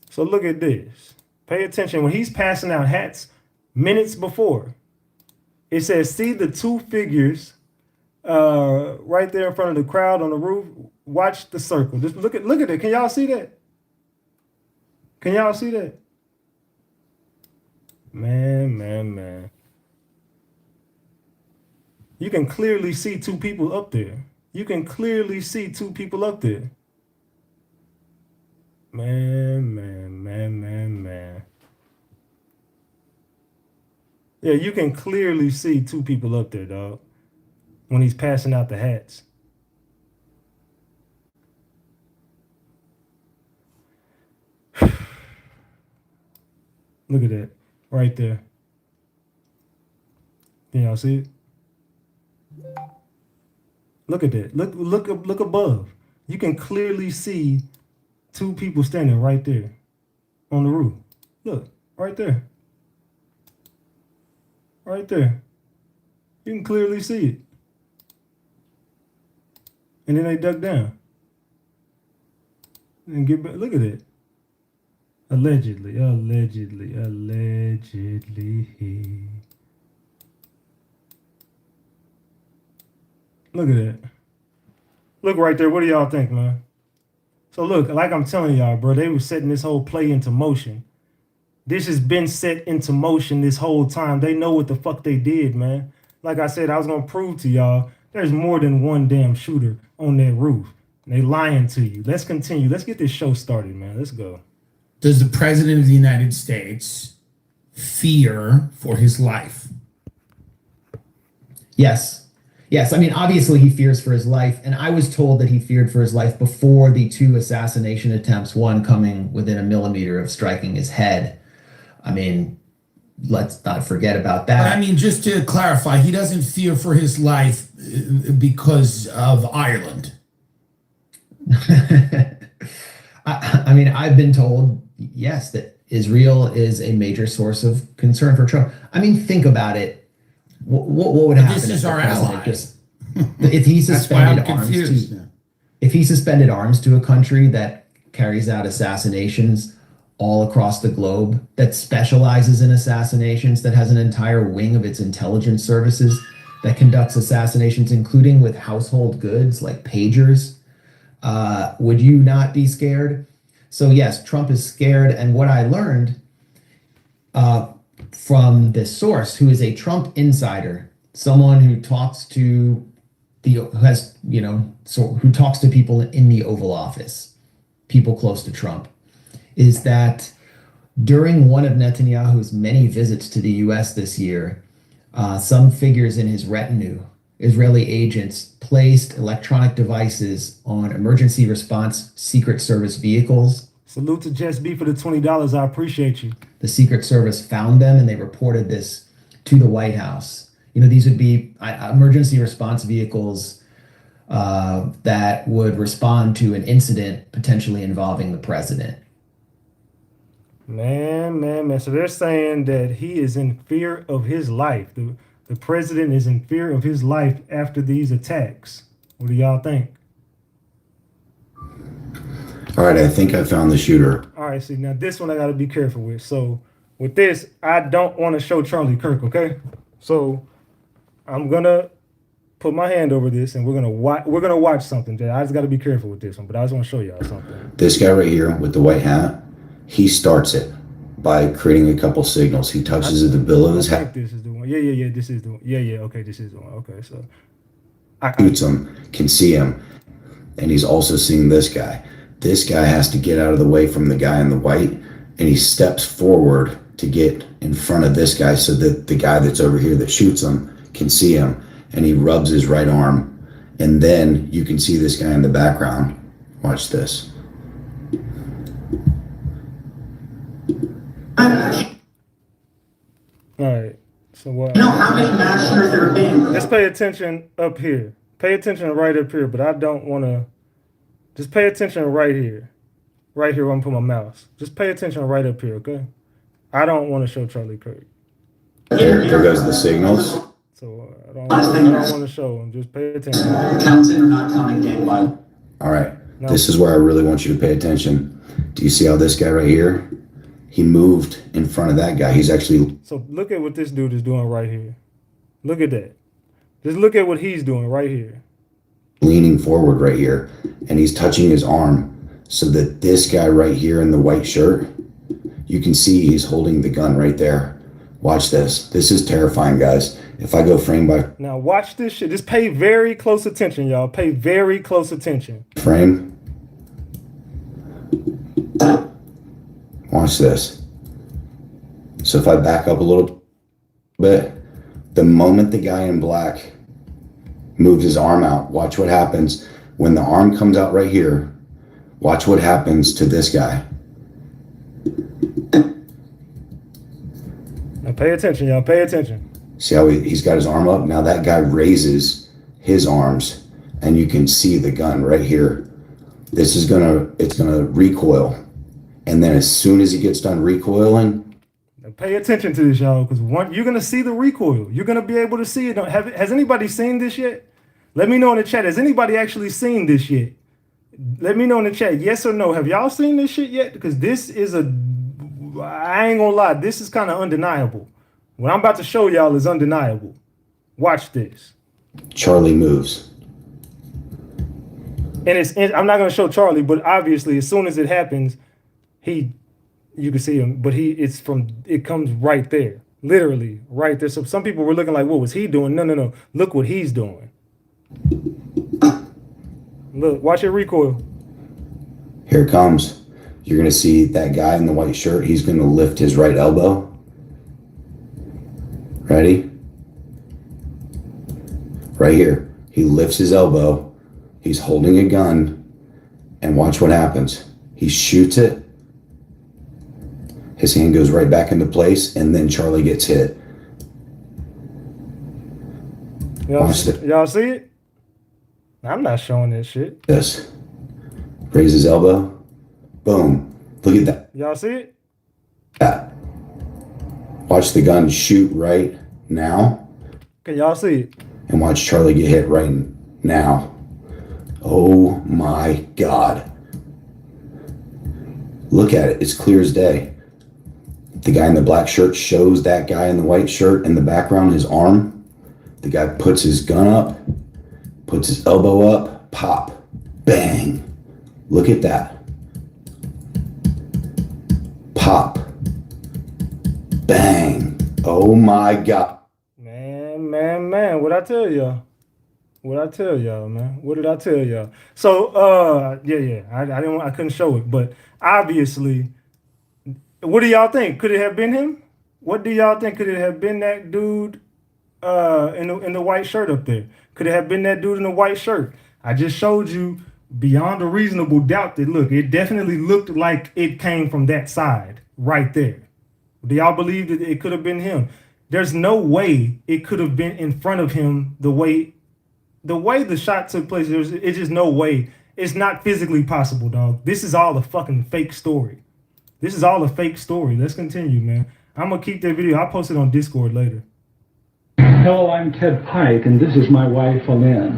So look at this. Pay attention. When he's passing out hats minutes before, it says, see the two figures right there in front of the crowd on the roof. Watch the circle. Just look at it. Can y'all see that? Can y'all see that? Man. You can clearly see two people up there. You can clearly see two people up there. Man. Yeah, you can clearly see two people up there, dog, when he's passing out the hats. Look at that right there. Can y'all see it? Look at that. Look above. You can clearly see two people standing right there on the roof. Look, right there. Right there. You can clearly see it. And then they duck down. And get back. Look at it. Allegedly. Look at that. Look right there. What do y'all think, man? So look, like I'm telling y'all, bro, they were setting this whole play into motion. This has been set into motion this whole time. They know what the fuck they did, man. Like I said, I was gonna prove to y'all there's more than one damn shooter on that roof. They lying to you. Let's continue. Let's get this show started, man. Let's go. Does the President of the United States fear for his life? Yes. Yes. I mean, obviously he fears for his life. And I was told that he feared for his life before the 2 assassination attempts, one coming within a millimeter of striking his head. I mean, let's not forget about that. But I mean, just to clarify, he doesn't fear for his life because of Ireland. I mean, I've been told, yes, that Israel is a major source of concern for Trump. I mean, think about it. What would happen? This is our ally. If he suspended arms if he suspended arms to a country that carries out assassinations all across the globe, that specializes in assassinations, that has an entire wing of its intelligence services that conducts assassinations, including with household goods like pagers, would you not be scared? So yes, Trump is scared. And what I learned from this source, who is a Trump insider, someone who talks to who talks to people in the Oval Office, people close to Trump, is that during one of Netanyahu's many visits to the U.S. this year, some figures in his retinue, Israeli agents, placed electronic devices on emergency response Secret Service vehicles. Salute to Jess B for the $20. I appreciate you. The Secret Service found them and they reported this to the White House. You know, these would be emergency response vehicles that would respond to an incident potentially involving the president. Man. So they're saying that he is in fear of his life. The president is in fear of his life after these attacks. What do y'all think? All right, I think I found the shooter. All right, see, now this one I got to be careful with. So with this, I don't want to show Charlie Kirk, okay? So I'm going to put my hand over this and we're going to watch something. I just got to be careful with this one, but I just want to show y'all something. This guy right here with the white hat, he starts it by creating a couple signals. He touches the bill of his hat. This is the one. Yeah, this is the one. Yeah, okay, this is the one. Okay, so shoots him, can see him, and he's also seeing this guy. This guy has to get out of the way from the guy in the white, and he steps forward to get in front of this guy so that the guy that's over here that shoots him can see him, and he rubs his right arm, and then you can see this guy in the background. Watch this. All right. So what? You know how many massacres there have been? Let's pay attention up here. Pay attention right up here, but I don't want to. Just pay attention right here. Right here where I'm putting my mouse. Just pay attention right up here, okay? I don't want to show Charlie Kirk. There goes the signals. So I don't want to show him. Just pay attention. Counting or not counting gang violence. All right. This is where I really want you to pay attention. Do you see how this guy right here? He moved in front of that guy. He's actually... So look at what this dude is doing right here. Look at that. Just look at what he's doing right here. Leaning forward right here. And he's touching his arm so that this guy right here in the white shirt, you can see he's holding the gun right there. Watch this. This is terrifying, guys. If I go frame by... Now watch this shit. Just pay very close attention, y'all. Pay very close attention. Frame. Watch this. So if I back up a little bit, the moment the guy in black moves his arm out, watch what happens. When the arm comes out right here, watch what happens to this guy. Now pay attention, y'all. Pay attention. See how he's got his arm up? Now that guy raises his arms and you can see the gun right here. This is it's gonna recoil. And then as soon as he gets done recoiling, now pay attention to this, y'all, because you're gonna see the recoil. You're gonna be able to see it. Has anybody seen this yet? Let me know in the chat. Has anybody actually seen this yet? Let me know in the chat. Yes or no. Have y'all seen this shit yet? Because this is I ain't gonna lie. This is kind of undeniable. What I'm about to show y'all is undeniable. Watch this. Charlie moves. and I'm not gonna show Charlie, but obviously as soon as it happens, you can see him, but it comes right there, literally right there. So some people were looking like, what was he doing? No. Look what he's doing. Look, watch it recoil. Here it comes. You're going to see that guy in the white shirt. He's going to lift his right elbow. Ready? Right here. He lifts his elbow. He's holding a gun. And watch what happens. He shoots it. His hand goes right back into place. And then Charlie gets hit. Y'all see it? I'm not showing that shit. This. Raise his elbow. Boom. Look at that. Y'all see it? Yeah. Watch the gun shoot right now. Can y'all see it? And watch Charlie get hit right now. Oh my God. Look at it. It's clear as day. The guy in the black shirt shows that guy in the white shirt in the background, his arm. The guy puts his gun up, puts his elbow up, pop, bang. Look at that. Pop, bang. Oh my God. Man, what I tell y'all? What I tell y'all, man? What did I tell y'all? So, yeah, I couldn't show it, but obviously, what do y'all think? Could it have been him? What do y'all think? Could it have been that dude in the white shirt up there? Could it have been that dude in the white shirt? I just showed you beyond a reasonable doubt that, look, it definitely looked like it came from that side right there. Do y'all believe that it could have been him? There's no way it could have been in front of him the way the shot took place. It's just no way. It's not physically possible, dog. This is all a fucking fake story. This is all a fake story. Let's continue, man. I'm going to keep that video. I'll post it on Discord later. Hello, I'm Ted Pike, and this is my wife, Lynn.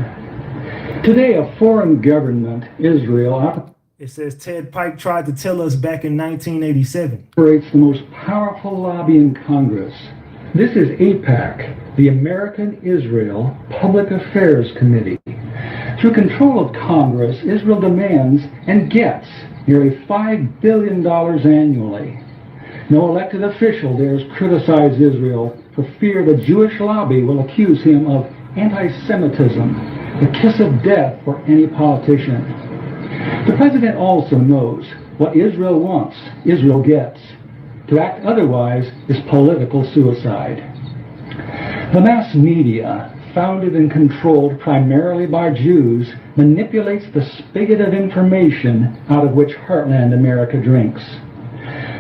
Today, a foreign government, Israel, It says Ted Pike tried to tell us back in 1987. operates the most powerful lobby in Congress. This is AIPAC, the American Israel Public Affairs Committee. Through control of Congress, Israel demands and gets nearly $5 billion annually. No elected official dares criticize Israel for fear the Jewish lobby will accuse him of anti-Semitism, the kiss of death for any politician. The president also knows what Israel wants, Israel gets. To act otherwise is political suicide. The mass media, founded and controlled primarily by Jews, manipulates the spigot of information out of which Heartland America drinks.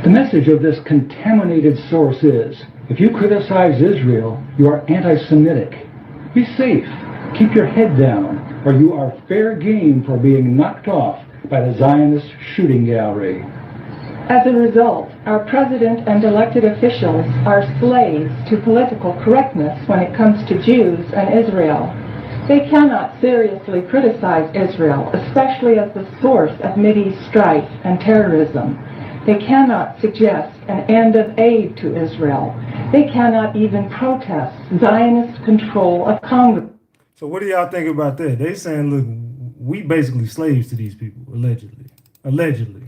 The message of this contaminated source is, if you criticize Israel, you are anti-Semitic. Be safe, keep your head down, or you are fair game for being knocked off by the Zionist shooting gallery. As a result, our president and elected officials are slaves to political correctness when it comes to Jews and Israel. They cannot seriously criticize Israel, especially as the source of Mideast strife and terrorism. They cannot suggest an end of aid to Israel. They cannot even protest Zionist control of Congress. So what do y'all think about that? They saying, look, we basically slaves to these people, allegedly. Allegedly.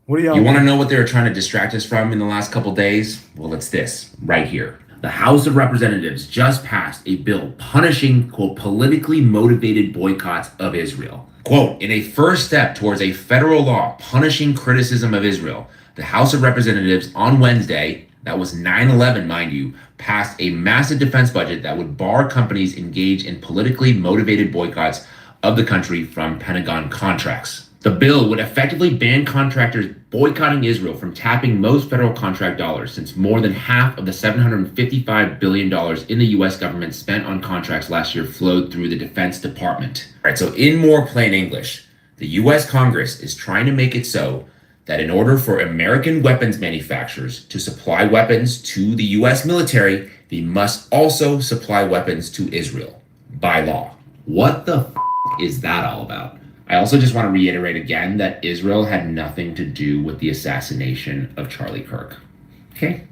What do y'all You want to know what they were trying to distract us from in the last couple days? Well, it's this right here. The House of Representatives just passed a bill punishing, quote, politically motivated boycotts of Israel. Quote, in a first step towards a federal law punishing criticism of Israel, the House of Representatives on Wednesday, that was 9/11, mind you, passed a massive defense budget that would bar companies engaged in politically motivated boycotts of the country from Pentagon contracts. The bill would effectively ban contractors boycotting Israel from tapping most federal contract dollars, since more than half of the $755 billion in the U.S. government spent on contracts last year flowed through the Defense Department. All right, so in more plain English, the U.S. Congress is trying to make it so that in order for American weapons manufacturers to supply weapons to the U.S. military, they must also supply weapons to Israel by law. What the is that all about? I also just want to reiterate again that Israel had nothing to do with the assassination of Charlie Kirk. Okay?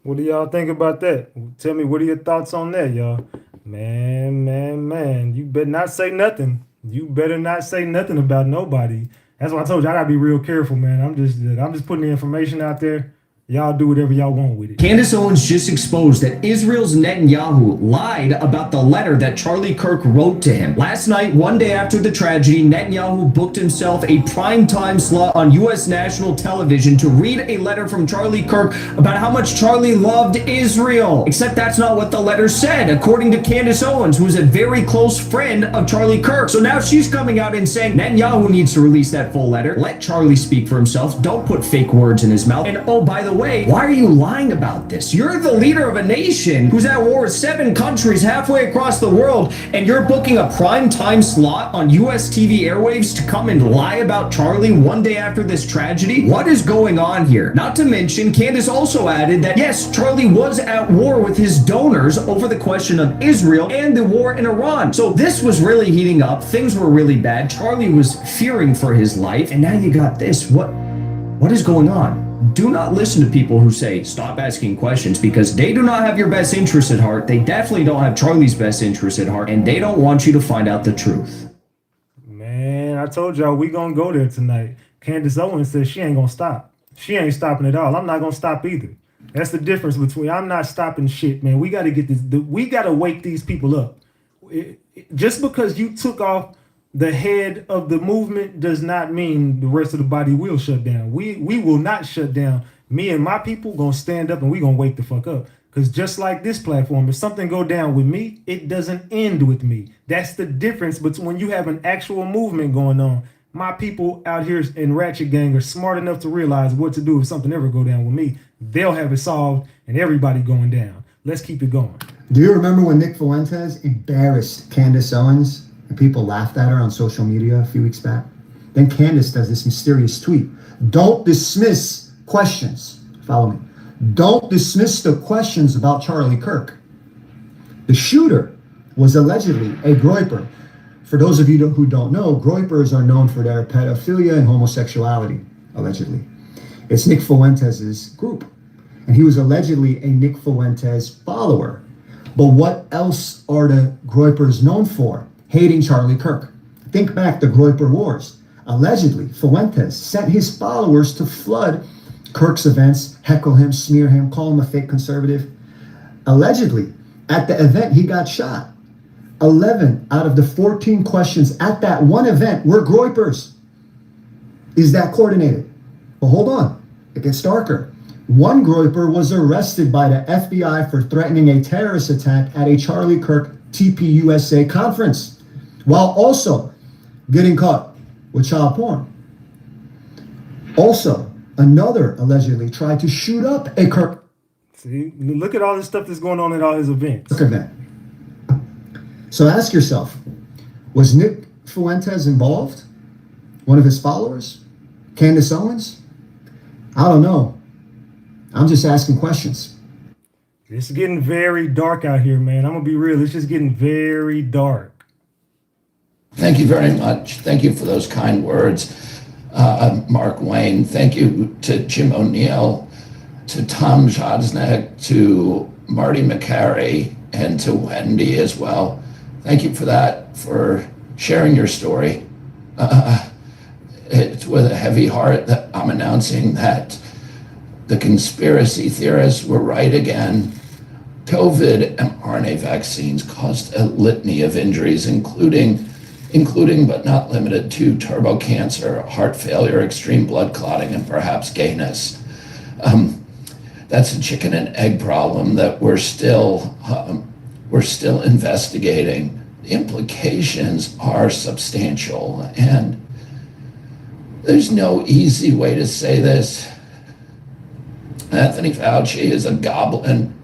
What do y'all think about that? Tell me, what are your thoughts on that, y'all? Man. You better not say nothing. You better not say nothing about nobody. That's why I told you I gotta be real careful, man. I'm just putting the information out there. Y'all do whatever y'all want with it. Candace Owens just exposed that Israel's Netanyahu lied about the letter that Charlie Kirk wrote to him. Last night, one day after the tragedy, Netanyahu booked himself a primetime slot on U.S. national television to read a letter from Charlie Kirk about how much Charlie loved Israel. Except that's not what the letter said, according to Candace Owens, who's a very close friend of Charlie Kirk. So now she's coming out and saying Netanyahu needs to release that full letter. Let Charlie speak for himself. Don't put fake words in his mouth. And oh, by the way, why are you lying about this? You're the leader of a nation who's at war with 7 countries halfway across the world, and you're booking a prime time slot on US TV airwaves to come and lie about Charlie one day after this tragedy? What is going on here? Not to mention, Candace also added that yes, Charlie was at war with his donors over the question of Israel and the war in Iran. So this was really heating up. Things were really bad. Charlie was fearing for his life, and now you got this. What is going on? Do not listen to people who say, stop asking questions, because they do not have your best interest at heart. They definitely don't have Charlie's best interest at heart, and they don't want you to find out the truth. Man, I told y'all we gonna go there tonight. Candace Owens says she ain't gonna stop. She ain't stopping at all. I'm not gonna stop either. That's the difference between I'm not stopping shit, man. We gotta get this. We gotta wake these people up. Just because you took off the head of the movement does not mean the rest of the body will shut down. We will not shut down. Me and my people gonna stand up and we gonna wake the fuck up. Because just like this platform, if something go down with me, it doesn't end with me. That's the difference between when you have an actual movement going on. My people out here in Ratchet Gang are smart enough to realize what to do if something ever go down with me. They'll have it solved and everybody going down. Let's keep it going. Do you remember when Nick Fuentes embarrassed Candace Owens? And people laughed at her on social media a few weeks back. Then Candace does this mysterious tweet. Don't dismiss questions. Follow me. Don't dismiss the questions about Charlie Kirk. The shooter was allegedly a groyper. For those of you who don't know, groypers are known for their pedophilia and homosexuality, allegedly. It's Nick Fuentes' group. And he was allegedly a Nick Fuentes follower. But what else are the groypers known for? Hating Charlie Kirk. Think back to Groyper Wars. Allegedly, Fuentes sent his followers to flood Kirk's events, heckle him, smear him, call him a fake conservative. Allegedly, at the event, he got shot. 11 out of the 14 questions at that one event were Groypers. Is that coordinated? Well, hold on. It gets darker. One Groyper was arrested by the FBI for threatening a terrorist attack at a Charlie Kirk TPUSA conference, while also getting caught with child porn. Also, another allegedly tried to shoot up a Kirk. See, look at all this stuff that's going on at all his events. Event. So ask yourself, was Nick Fuentes involved? One of his followers? Candace Owens? I don't know. I'm just asking questions. It's getting very dark out here, man. I'm gonna be real. It's just getting very dark. Thank you very much. Thank you for those kind words, Mark Wayne. Thank you to Jim O'Neill, to Tom Josnek, to Marty McCary, and to Wendy as well. Thank you for that, for sharing your story. It's with a heavy heart that I'm announcing that the conspiracy theorists were right again. COVID mRNA vaccines caused a litany of injuries, including but not limited to turbo cancer, heart failure, extreme blood clotting, and perhaps gayness. That's a chicken and egg problem that we're still investigating. The implications are substantial, and there's no easy way to say this. Anthony Fauci is a goblin.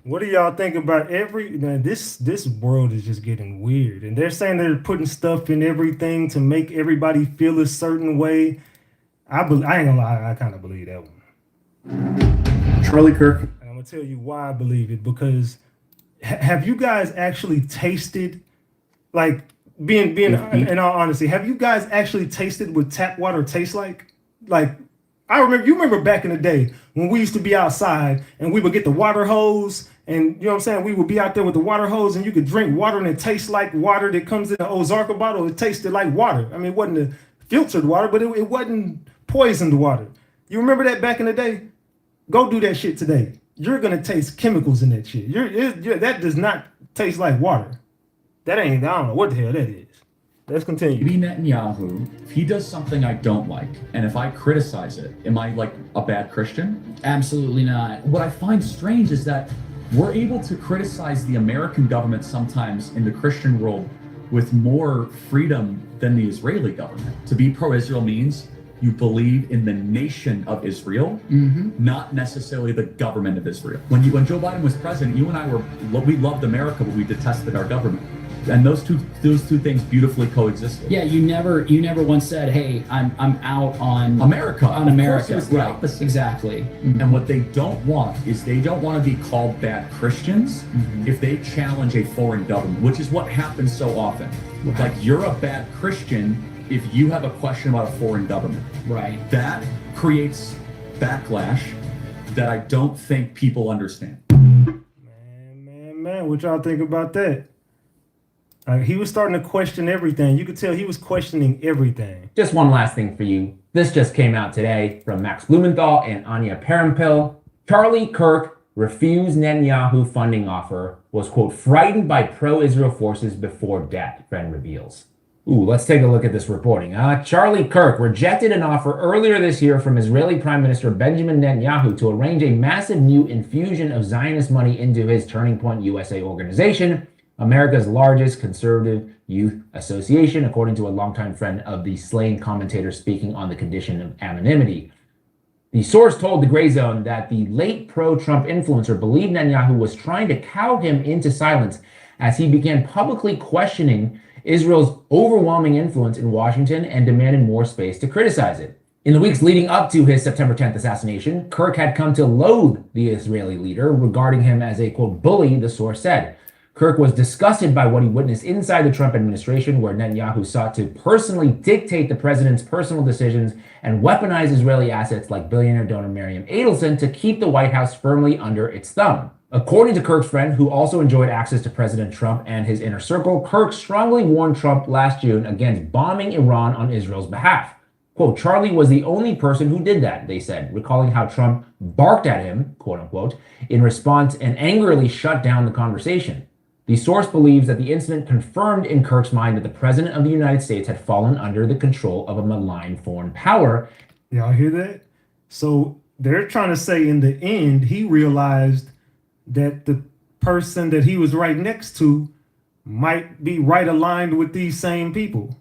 What do y'all think about this world is just getting weird, and they're saying they're putting stuff in everything to make everybody feel a certain way. I ain't gonna lie, I kind of believe that one. Charlie Kirk. And I'm gonna tell you why I believe it, because have you guys actually tasted, like, being in all honesty, have you guys actually tasted what tap water tastes like? Like, You remember back in the day when we used to be outside and we would get the water hose, and you know what I'm saying? We would be out there with the water hose and you could drink water and it tastes like water that comes in an Ozarka bottle. It tasted like water. I mean, it wasn't the filtered water, but it wasn't poisoned water. You remember that back in the day? Go do that shit today. You're going to taste chemicals in that shit. That does not taste like water. That ain't, I don't know what the hell that is. Let's continue. Maybe Netanyahu, if he does something I don't like, and if I criticize it, am I like a bad Christian? Absolutely not. What I find strange is that we're able to criticize the American government sometimes in the Christian world with more freedom than the Israeli government. To be pro-Israel means you believe in the nation of Israel, not necessarily the government of Israel. When Joe Biden was president, you and I we loved America, but we detested our government. And those two things beautifully coexisted. Yeah, you never once said, "Hey, I'm out on America." On America, it was the right? opposite. Exactly. And what they don't want is they don't want to be called bad Christians if they challenge a foreign government, which is what happens so often. Right. Like you're a bad Christian if you have a question about a foreign government. Right. That creates backlash that I don't think people understand. Man, what y'all think about that? He was starting to question everything. You could tell he was questioning everything. Just one last thing for you. This just came out today from Max Blumenthal and Anya Parampil. Charlie Kirk refused Netanyahu funding offer, was, quote, frightened by pro-Israel forces before death, friend reveals. Ooh, let's take a look at this reporting. Charlie Kirk rejected an offer earlier this year from Israeli Prime Minister Benjamin Netanyahu to arrange a massive new infusion of Zionist money into his Turning Point USA organization, America's largest conservative youth association, according to a longtime friend of the slain commentator speaking on the condition of anonymity. The source told the Gray Zone that the late pro-Trump influencer believed Netanyahu was trying to cow him into silence as he began publicly questioning Israel's overwhelming influence in Washington and demanded more space to criticize it. In the weeks leading up to his September 10th assassination, Kirk had come to loathe the Israeli leader, regarding him as a, quote, bully, the source said. Kirk was disgusted by what he witnessed inside the Trump administration, where Netanyahu sought to personally dictate the president's personal decisions and weaponize Israeli assets like billionaire donor Miriam Adelson to keep the White House firmly under its thumb. According to Kirk's friend, who also enjoyed access to President Trump and his inner circle, Kirk strongly warned Trump last June against bombing Iran on Israel's behalf. Quote, Charlie was the only person who did that, they said, recalling how Trump barked at him, quote unquote, in response and angrily shut down the conversation. The source believes that the incident confirmed in Kirk's mind that the president of the United States had fallen under the control of a malign foreign power. Y'all hear that? So they're trying to say in the end, he realized that the person that he was right next to might be right aligned with these same people.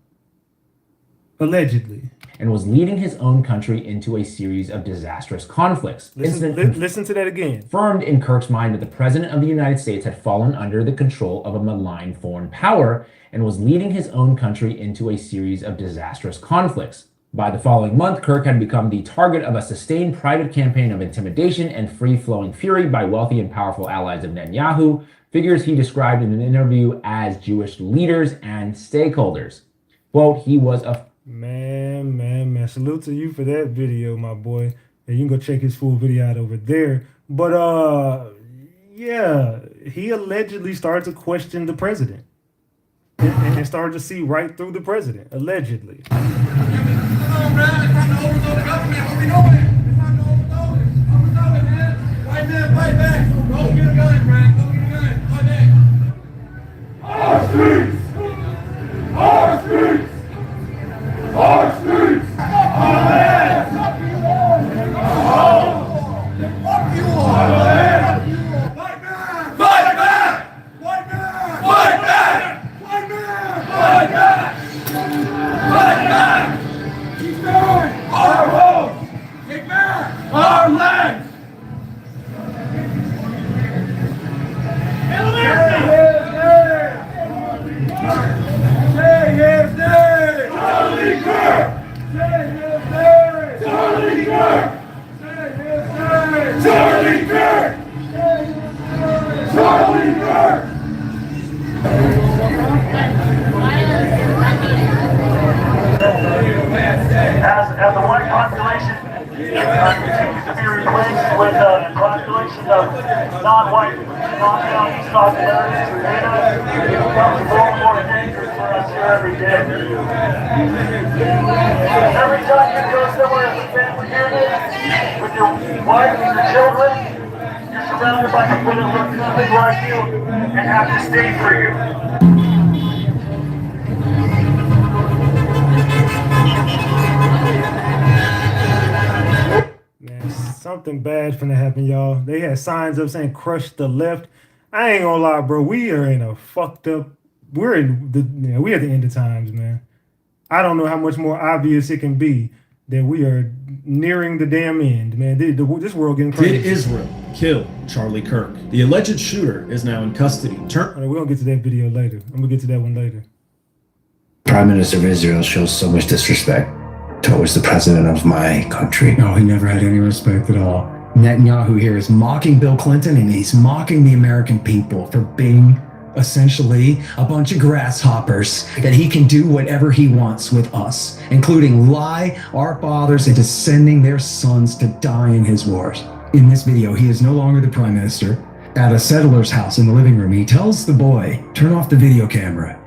Allegedly. And was leading his own country into a series of disastrous conflicts. Listen to that again. Confirmed in Kirk's mind that the president of the United States had fallen under the control of a malign foreign power and was leading his own country into a series of disastrous conflicts. By the following month, Kirk had become the target of a sustained private campaign of intimidation and free-flowing fury by wealthy and powerful allies of Netanyahu, figures he described in an interview as Jewish leaders and stakeholders. Quote, he was a Man, salute to you for that video, my boy. And you can go check his full video out over there. But yeah, he allegedly started to question the president and started to see right through the president, allegedly. Our streets! Our streets! Our streets! Our land! Our home! Fuck you all! Our land! Fight back! Fight back! Fight back! Fight back! Fight back! Fight back! Fight back! Keep going! Our home! Take back! Our land! Say his name! Charlie Kirk! Say his name! Charlie Kirk! Say his name! Charlie Kirk! Say his name! Charlie Kirk! non-white, non-Chinese populations or data, it becomes more and more dangerous for us here every day. Every time you go somewhere as a family unit, with your wife and your children, you're surrounded by people that look nothing like you and have disdain for you. Man, something bad finna happen, y'all. They had signs up saying "crush the left." I ain't gonna lie, bro. We are in a fucked up. We're in the. We at the end of times, man. I don't know how much more obvious it can be that we are nearing the damn end, man. This world getting crazy. Did Israel kill Charlie Kirk? The alleged shooter is now in custody. We're gonna get to that video later. I'm gonna get to that one later. Prime Minister of Israel shows so much disrespect towards the president of my country. No, he never had any respect at all. Netanyahu here is mocking Bill Clinton, and he's mocking the American people for being essentially a bunch of grasshoppers, that he can do whatever he wants with us, including lie our fathers into sending their sons to die in his wars. In this video, he is no longer the prime minister. At a settler's house in the living room, he tells the boy, turn off the video camera.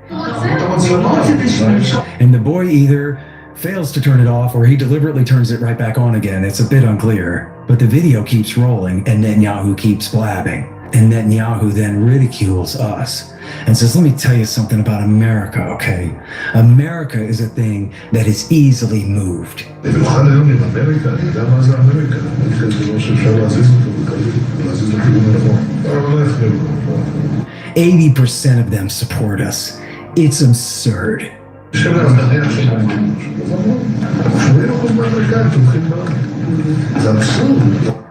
And the boy either fails to turn it off or he deliberately turns it right back on again. It's a bit unclear, but the video keeps rolling and Netanyahu keeps blabbing. And Netanyahu then ridicules us and says, let me tell you something about America, okay? America is a thing that is easily moved. 80% of them support us. It's absurd.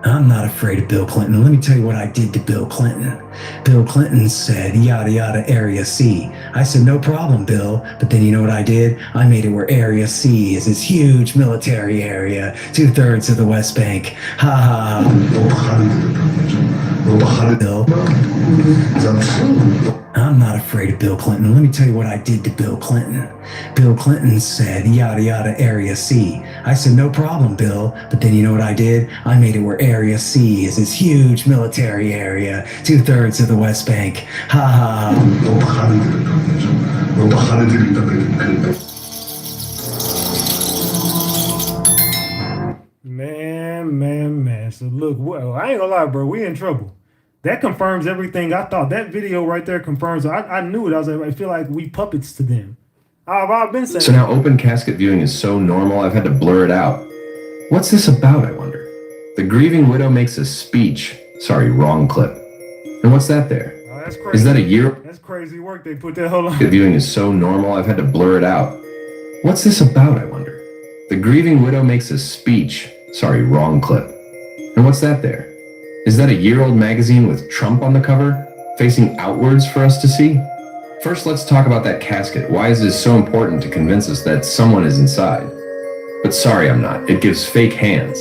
I'm not afraid of Bill Clinton. Let me tell you what I did to Bill Clinton. Bill Clinton said, yada yada, Area C. I said, no problem, Bill. But then you know what I did? I made it where Area C is this huge military area, 2/3 of the West Bank. Ha ha. Bill. I'm not afraid of Bill Clinton. Let me tell you what I did to Bill Clinton. Bill Clinton said, yada yada, Area C. I said, no problem, Bill. But then you know what I did? I made it where Area C is this huge military area, 2/3 of the West Bank. Ha ha. Man. So look, well, I ain't gonna lie, bro. We in trouble. That confirms everything I thought. That video right there confirms. I knew it. I was like, I feel like we puppets to them. I've been saying. So now open casket viewing is so normal, I've had to blur it out. What's this about, I wonder? The grieving widow makes a speech. Sorry, wrong clip. And what's that there? Oh, that's crazy. Is that a year? That's crazy work they put there. Hold on. Viewing is so normal, I've had to blur it out. What's this about, I wonder? The grieving widow makes a speech. Sorry, wrong clip. And what's that there? Is that a year-old magazine with Trump on the cover, facing outwards for us to see? First, let's talk about that casket. Why is this so important to convince us that someone is inside? But sorry, I'm not. It gives fake hands.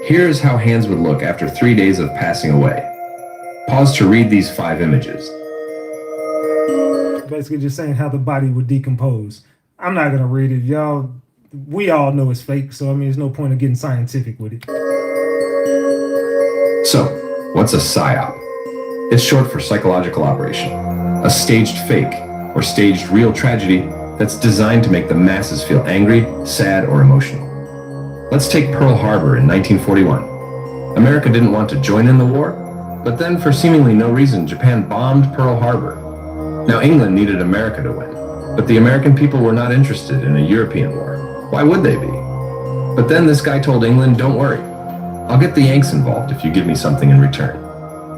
Here's how hands would look after 3 days of passing away. Pause to read these 5 images. Basically just saying how the body would decompose. I'm not gonna read it, y'all. We all know it's fake, so I mean, there's no point of getting scientific with it. So, what's a PSYOP? It's short for psychological operation. A staged fake, or staged real tragedy that's designed to make the masses feel angry, sad, or emotional. Let's take Pearl Harbor in 1941. America didn't want to join in the war, but then for seemingly no reason, Japan bombed Pearl Harbor. Now England needed America to win, but the American people were not interested in a European war. Why would they be? But then this guy told England, don't worry. I'll get the Yanks involved if you give me something in return.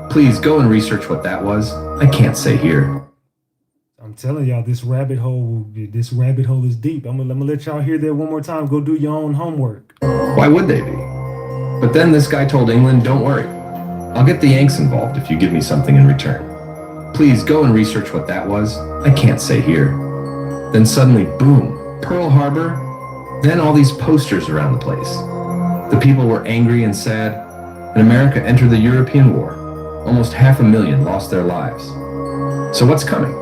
Please go and research what that was. I can't say here. I'm telling y'all, this rabbit hole is deep. I'm gonna let y'all hear that one more time. Go do your own homework. Why would they be? But then this guy told England, don't worry. I'll get the Yanks involved if you give me something in return. Please go and research what that was. I can't say here. Then suddenly, boom, Pearl Harbor. Then all these posters around the place. The people were angry and sad, and America entered the European War. Almost 500,000 lost their lives. So what's coming?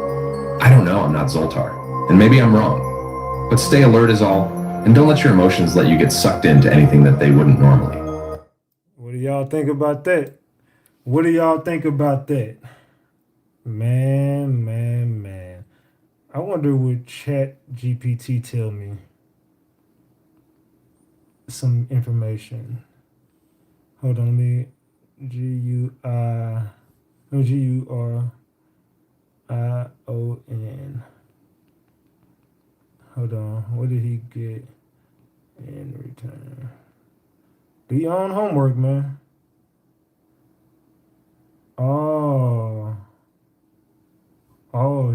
I don't know, I'm not Zoltar, and maybe I'm wrong. But stay alert is all, and don't let your emotions let you get sucked into anything that they wouldn't normally. What do y'all think about that? What do y'all think about that? Man. I wonder what Chat GPT tell me. Some information. Hold on, let me GURION. Hold on, what did he get in return? Do your own homework, man. Oh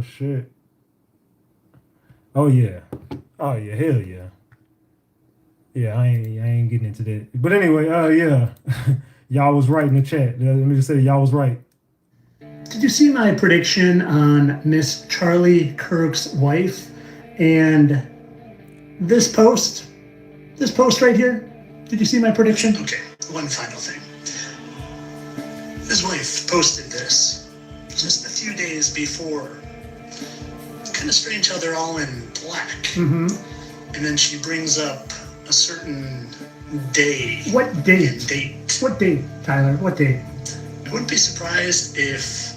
shit. Oh yeah, hell yeah. Yeah, I ain't getting into that. But anyway, yeah. Y'all was right in the chat. Let me just say y'all was right. Did you see my prediction on Miss Charlie Kirk's wife and this post? This post right here? Did you see my prediction? Okay, one final thing. His wife posted this just a few days before. Kind of strange how they're all in black. Mm-hmm. And then she brings up a certain day. What date? Date. What date, Tyler? What date? I wouldn't be surprised if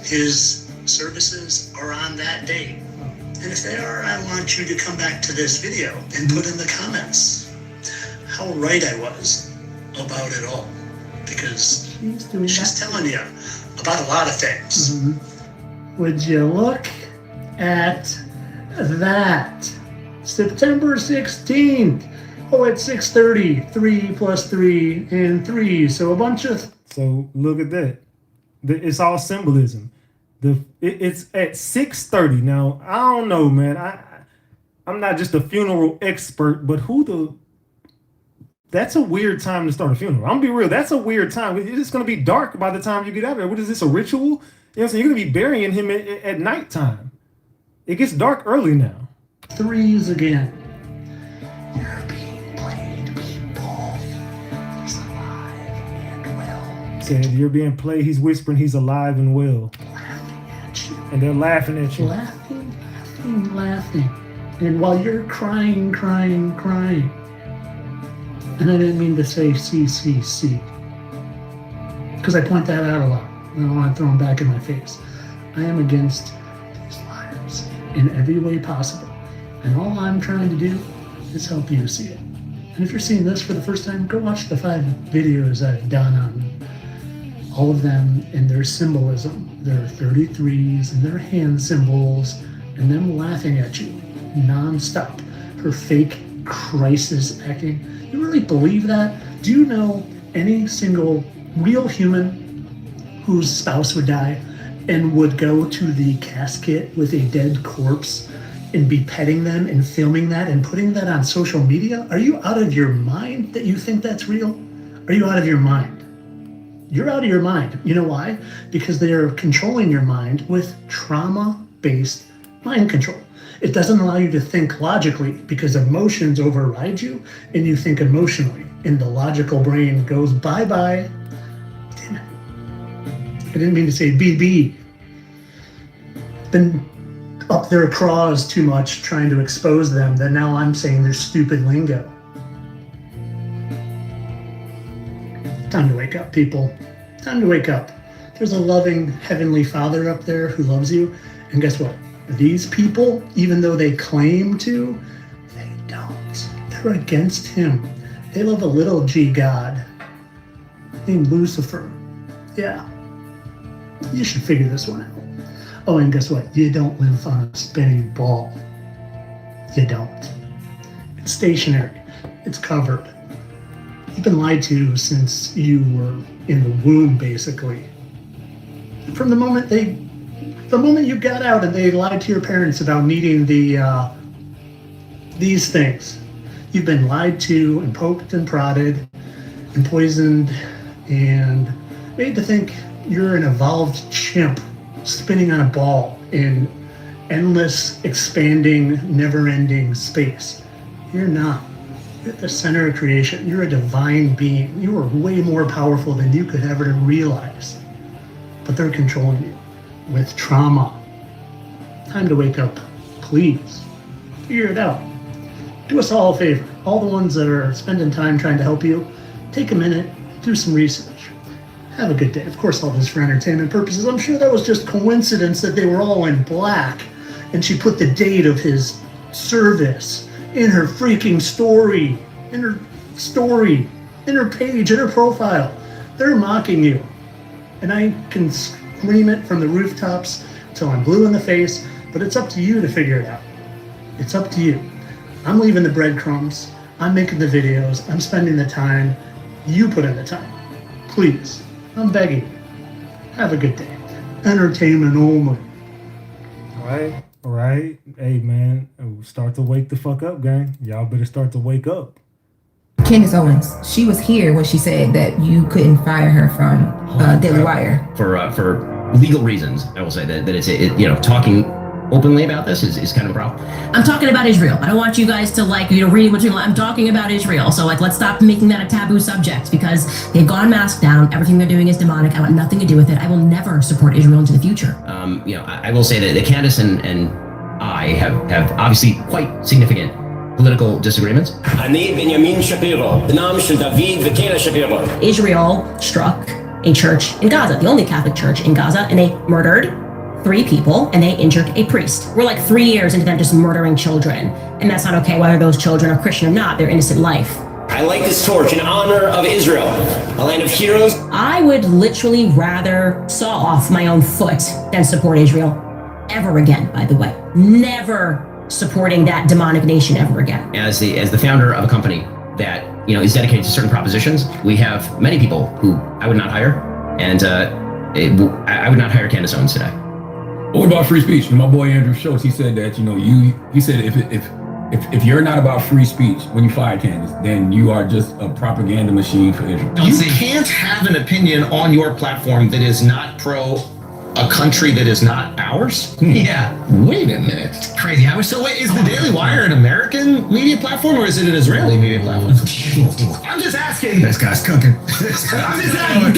his services are on that date. And if they are, I want you to come back to this video and put in the comments how right I was about it all. Because she's telling you about a lot of things. Mm-hmm. Would you look at that? September 16th. Oh, at 6:30. 3 plus 3 and 3. So a bunch of... So look at that. It's all symbolism. It's at 6:30. Now, I don't know, man. I'm not just a funeral expert, but that's a weird time to start a funeral. I'm gonna be real. That's a weird time. It's gonna be dark by the time you get out of there. What is this, a ritual? You know what I'm saying? You're gonna be burying him at nighttime. It gets dark early now. 3s again. You're being played, people. He's alive and well. Said you're being played. He's whispering he's alive and well. Laughing at you. And they're laughing at you. Laughing. And while you're crying. And I didn't mean to say C. Because I point that out a lot. I don't want to throw them back in my face. I am against these liars in every way possible. And all I'm trying to do is help you see it. And if you're seeing this for the first time, go watch the 5 videos I've done on all of them and their symbolism, their 33s and their hand symbols, and them laughing at you nonstop. Her fake crisis acting. You really believe that? Do you know any single real human whose spouse would die and would go to the casket with a dead corpse and be petting them and filming that and putting that on social media? Are you out of your mind that you think that's real? Are you out of your mind? You're out of your mind. You know why? Because they are controlling your mind with trauma-based mind control. It doesn't allow you to think logically because emotions override you and you think emotionally. And the logical brain goes bye-bye. Damn it. I didn't mean to say BB. Been up their craws too much trying to expose them that now I'm saying their stupid lingo. Time to wake up, people. Time to wake up. There's a loving Heavenly Father up there who loves you. And guess what? These people, even though they claim to, they don't. They're against him. They love a little G God named Lucifer. Yeah. You should figure this one out. Oh, and guess what? You don't live on a spinning ball. You don't. It's stationary. It's covered. You've been lied to since you were in the womb, basically. From the moment you got out and they lied to your parents about needing these things, you've been lied to and poked and prodded and poisoned and made to think you're an evolved chimp spinning on a ball in endless, expanding, never-ending space. You're not. You're at the center of creation. You're a divine being. You are way more powerful than you could ever realize. But they're controlling you with trauma. Time to wake up, please. Figure it out. Do us all a favor. All the ones that are spending time trying to help you, take a minute, do some research. Have a good day. Of course, all this for entertainment purposes. I'm sure that was just coincidence that they were all in black, and she put the date of his service in her freaking story, in her page, in her profile. They're mocking you. And I can scream it from the rooftops till I'm blue in the face, but it's up to you to figure it out. It's up to you. I'm leaving the breadcrumbs. I'm making the videos. I'm spending the time. You put in the time. Please. I'm begging you. Have a good day. Entertainment only. All right. Hey, man, start to wake the fuck up, gang. Y'all better start to wake up. Candace Owens, she was here when she said that you couldn't fire her from Daily Wire. For legal reasons, I will say that it's talking openly about this is kind of a problem. I'm talking about Israel. I don't want you guys to read between. I'm talking about Israel. So let's stop making that a taboo subject because they've gone mask down. Everything they're doing is demonic. I want nothing to do with it. I will never support Israel into the future. I will say that Candace and I have obviously quite significant political disagreements. Israel struck a church in Gaza, the only Catholic church in Gaza, and they murdered 3 people and they injured a priest. We're like 3 years into them just murdering children, and that's not okay whether those children are Christian or not. They're innocent life. I light this torch in honor of Israel, a land of heroes. I would literally rather saw off my own foot than support Israel ever again, by the way. Never supporting that demonic nation ever again. As the founder of a company that is dedicated to certain propositions, we have many people who I would not hire, and I would not hire Candace Owens today. What about free speech? My boy Andrew Schultz, he said that he said if you're not about free speech when you fire Candace, then you are just a propaganda machine for Israel. You can't have an opinion on your platform that is not pro a country that is not ours? Yeah. Wait a minute. Crazy. So wait, is the Daily Wire an American media platform or is it an Israeli media platform? I'm just asking. This guy's cooking. I'm just asking.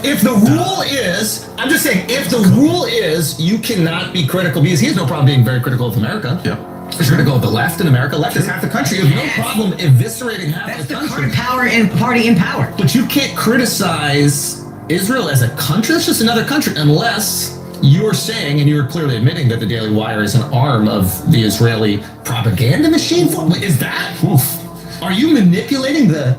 If the rule is, I'm just saying, if the rule is you cannot be critical, because he has no problem being very critical of America. Yeah. He's critical of the left in America. Left is half the country. You have no problem eviscerating half the country. That's the power and party in power. But you can't criticize Israel as a country. That's just another country, unless you're saying, and you're clearly admitting, that the Daily Wire is an arm of the Israeli propaganda machine. Is that? Oof. Are you manipulating the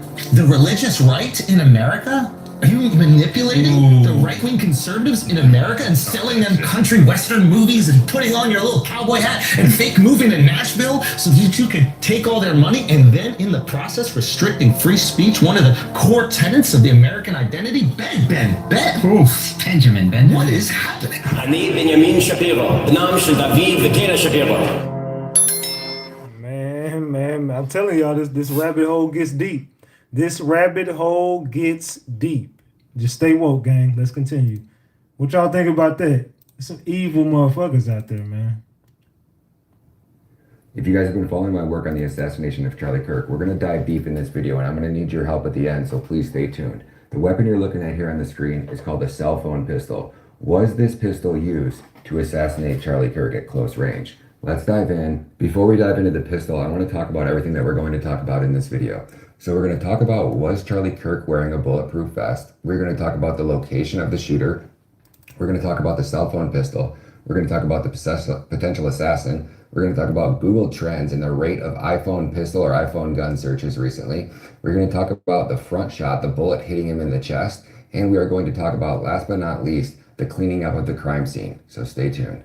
religious right in America? Are you manipulating the right-wing conservatives in America and selling them country western movies and putting on your little cowboy hat and fake moving to Nashville so that you could take all their money and then in the process restricting free speech, one of the core tenets of the American identity? Ben. Oof. Benjamin. What is happening? Man, I'm telling y'all, this rabbit hole gets deep. This rabbit hole gets deep. Just stay woke, gang. Let's continue. What y'all think about that? There's some evil motherfuckers out there, man. If you guys have been following my work on the assassination of Charlie Kirk, we're going to dive deep in this video, and I'm going to need your help at the end, so please stay tuned. The weapon you're looking at here on the screen is called a cell phone pistol. Was this pistol used to assassinate Charlie Kirk at close range? Let's dive in. Before we dive into the pistol, I want to talk about everything that we're going to talk about in this video. So we're going to talk about, was Charlie Kirk wearing a bulletproof vest? We're going to talk about the location of the shooter. We're going to talk about the cell phone pistol. We're going to talk about the potential assassin. We're going to talk about Google Trends and the rate of iPhone pistol or iPhone gun searches recently. We're going to talk about the front shot, the bullet hitting him in the chest. And we are going to talk about, last but not least, the cleaning up of the crime scene. So stay tuned.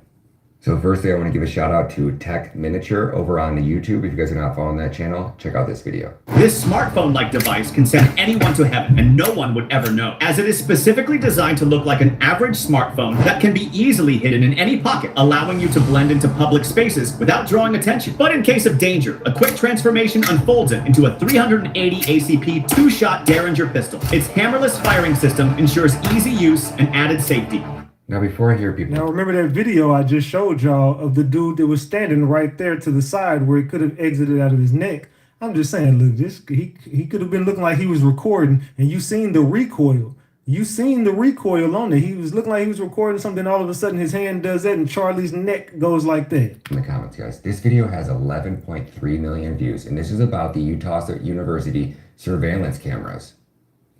So firstly, I want to give a shout out to Tech Miniature over on the YouTube. If you guys are not following that channel, check out this video. This smartphone-like device can send anyone to heaven, and no one would ever know, as it is specifically designed to look like an average smartphone that can be easily hidden in any pocket, allowing you to blend into public spaces without drawing attention. But in case of danger, a quick transformation unfolds it into a 380 ACP 2-shot Derringer pistol. Its hammerless firing system ensures easy use and added safety. Now, before I hear people... Now, remember that video I just showed y'all of the dude that was standing right there to the side where it could have exited out of his neck? I'm just saying, look, he could have been looking like he was recording, and you seen the recoil. You seen the recoil on it. He was looking like he was recording something. All of a sudden, his hand does that, and Charlie's neck goes like that. In the comments, guys, this video has 11.3 million views, and this is about the Utah University surveillance cameras.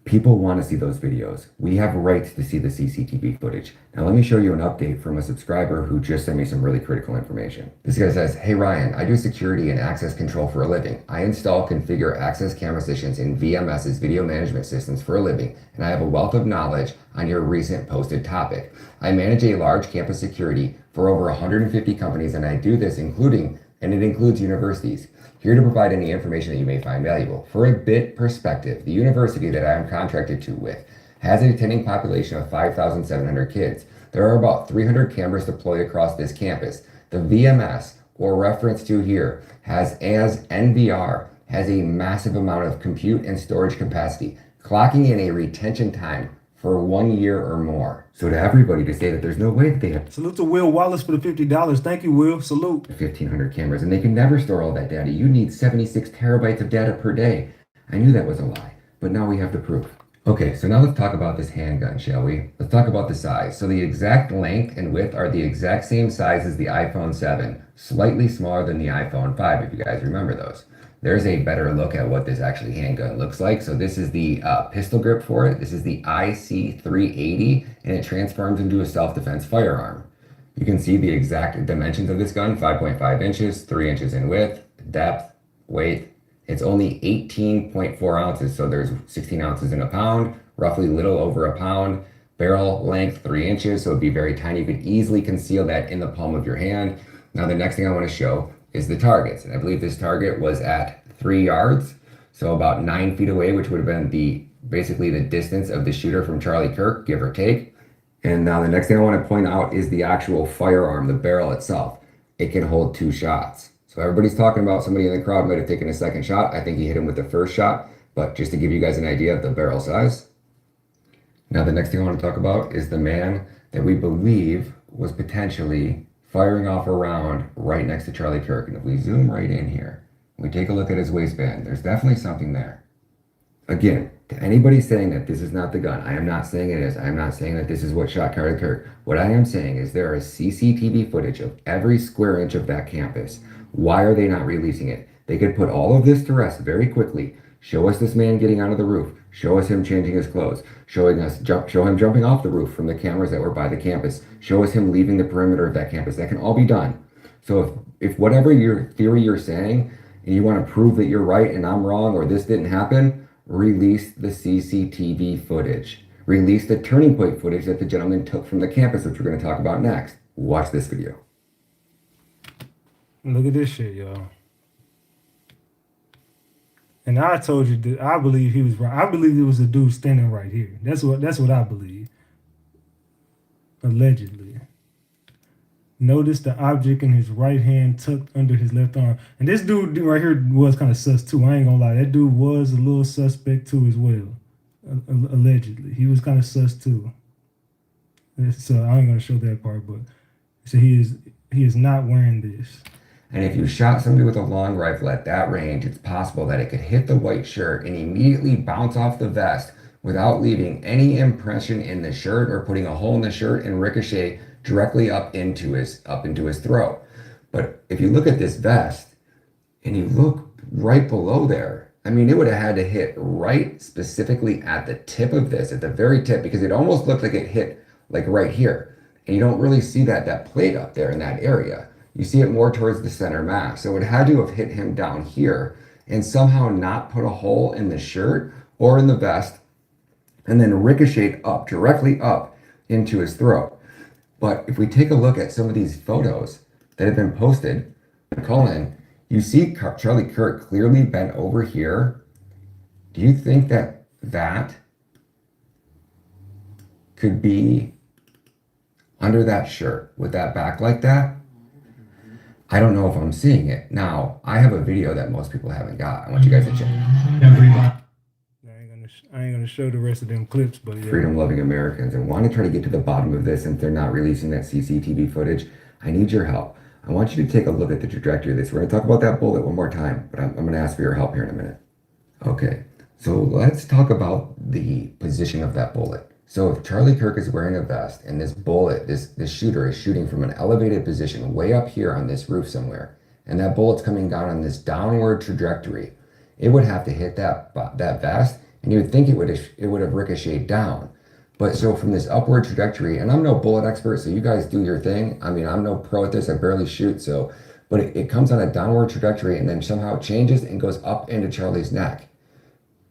People want to see those videos. We have rights to see the CCTV footage. Now let me show you an update from a subscriber who just sent me some really critical information. This guy says, "Hey Ryan, I do security and access control for a living. I install, configure access camera systems in VMS's video management systems for a living, and I have a wealth of knowledge on your recent posted topic. I manage a large campus security for over 150 companies, and I do this it includes universities. Here to provide any information that you may find valuable. For a bit perspective, the university that I am contracted to with has an attending population of 5,700 kids. There are about 300 cameras deployed across this campus. The VMS, or reference to here, as NVR, has a massive amount of compute and storage capacity, clocking in a retention time for 1 year or more. So to everybody to say that there's no way that they have Salute to Will Wallace for the $50. Thank you, Will. Salute. 1,500 cameras and they can never store all that data. You need 76 terabytes of data per day. I knew that was a lie, but now we have the proof. Okay, so now let's talk about this handgun, shall we? Let's talk about the size. So the exact length and width are the exact same size as the iPhone 7, slightly smaller than the iPhone 5, if you guys remember those. There's a better look at what this actually handgun looks like. So this is the pistol grip for it. This is the IC380, and it transforms into a self-defense firearm. You can see the exact dimensions of this gun, 5.5 inches, 3 inches in width, depth, weight. It's only 18.4 ounces, so there's 16 ounces in a pound, roughly little over a pound. Barrel length, 3 inches, so it'd be very tiny. You could easily conceal that in the palm of your hand. Now the next thing I want to show is the targets. And I believe this target was at 3 yards, so about 9 feet away, which would have been basically the distance of the shooter from Charlie Kirk, give or take. And now the next thing I want to point out is the actual firearm, the barrel itself. It can hold 2 shots. So everybody's talking about somebody in the crowd might have taken a second shot. I think he hit him with the first shot, but just to give you guys an idea of the barrel size. Now the next thing I want to talk about is the man that we believe was potentially firing off a round right next to Charlie Kirk. And if we zoom right in here, we take a look at his waistband, there's definitely something there. Again, to anybody saying that this is not the gun, I am not saying it is. I am not saying that this is what shot Charlie Kirk. What I am saying is there is CCTV footage of every square inch of that campus. Why are they not releasing it? They could put all of this to rest very quickly. Show us this man getting onto the roof. Show us him changing his clothes. Show him jumping off the roof from the cameras that were by the campus. Show us him leaving the perimeter of that campus. That can all be done. So if whatever your theory you're saying, and you want to prove that you're right and I'm wrong or this didn't happen, release the CCTV footage. Release the turning point footage that the gentleman took from the campus, which we're going to talk about next. Watch this video. Look at this shit, y'all. And I told you that I believe he was right. I believe it was a dude standing right here. That's what I believe. Allegedly. Notice the object in his right hand tucked under his left arm. And this dude right here was kind of sus too. I ain't gonna lie. That dude was a little suspect too as well. Allegedly. He was kind of sus too. So I ain't gonna show that part, but so he is not wearing this. And if you shot somebody with a long rifle at that range, it's possible that it could hit the white shirt and immediately bounce off the vest without leaving any impression in the shirt or putting a hole in the shirt and ricochet directly up into his throat. But if you look at this vest and you look right below there, I mean, it would have had to hit right specifically at the tip of this, at the very tip, because it almost looked like it hit like right here. And you don't really see that plate up there in that area. You see it more towards the center mass. So it had to have hit him down here and somehow not put a hole in the shirt or in the vest and then ricochet up, directly up into his throat. But if we take a look at some of these photos that have been posted, Colin, you see Charlie Kirk clearly bent over here. Do you think that could be under that shirt with that back like that? I don't know if I'm seeing it. Now, I have a video that most people haven't got. I want you guys to check. I ain't gonna show the rest of them clips, but yeah. Freedom-loving Americans and want to try to get to the bottom of this, and if they're not releasing that CCTV footage, I need your help. I want you to take a look at the trajectory of this. We're going to talk about that bullet one more time, but I'm going to ask for your help here in a minute. Okay, so let's talk about the position of that bullet. So if Charlie Kirk is wearing a vest and this bullet, this shooter is shooting from an elevated position way up here on this roof somewhere, and that bullet's coming down on this downward trajectory, it would have to hit that vest and you would think it would have ricocheted down. But so from this upward trajectory, and I'm no bullet expert, so you guys do your thing. I mean, I'm no pro at this. I barely shoot, so, but it comes on a downward trajectory and then somehow it changes and goes up into Charlie's neck.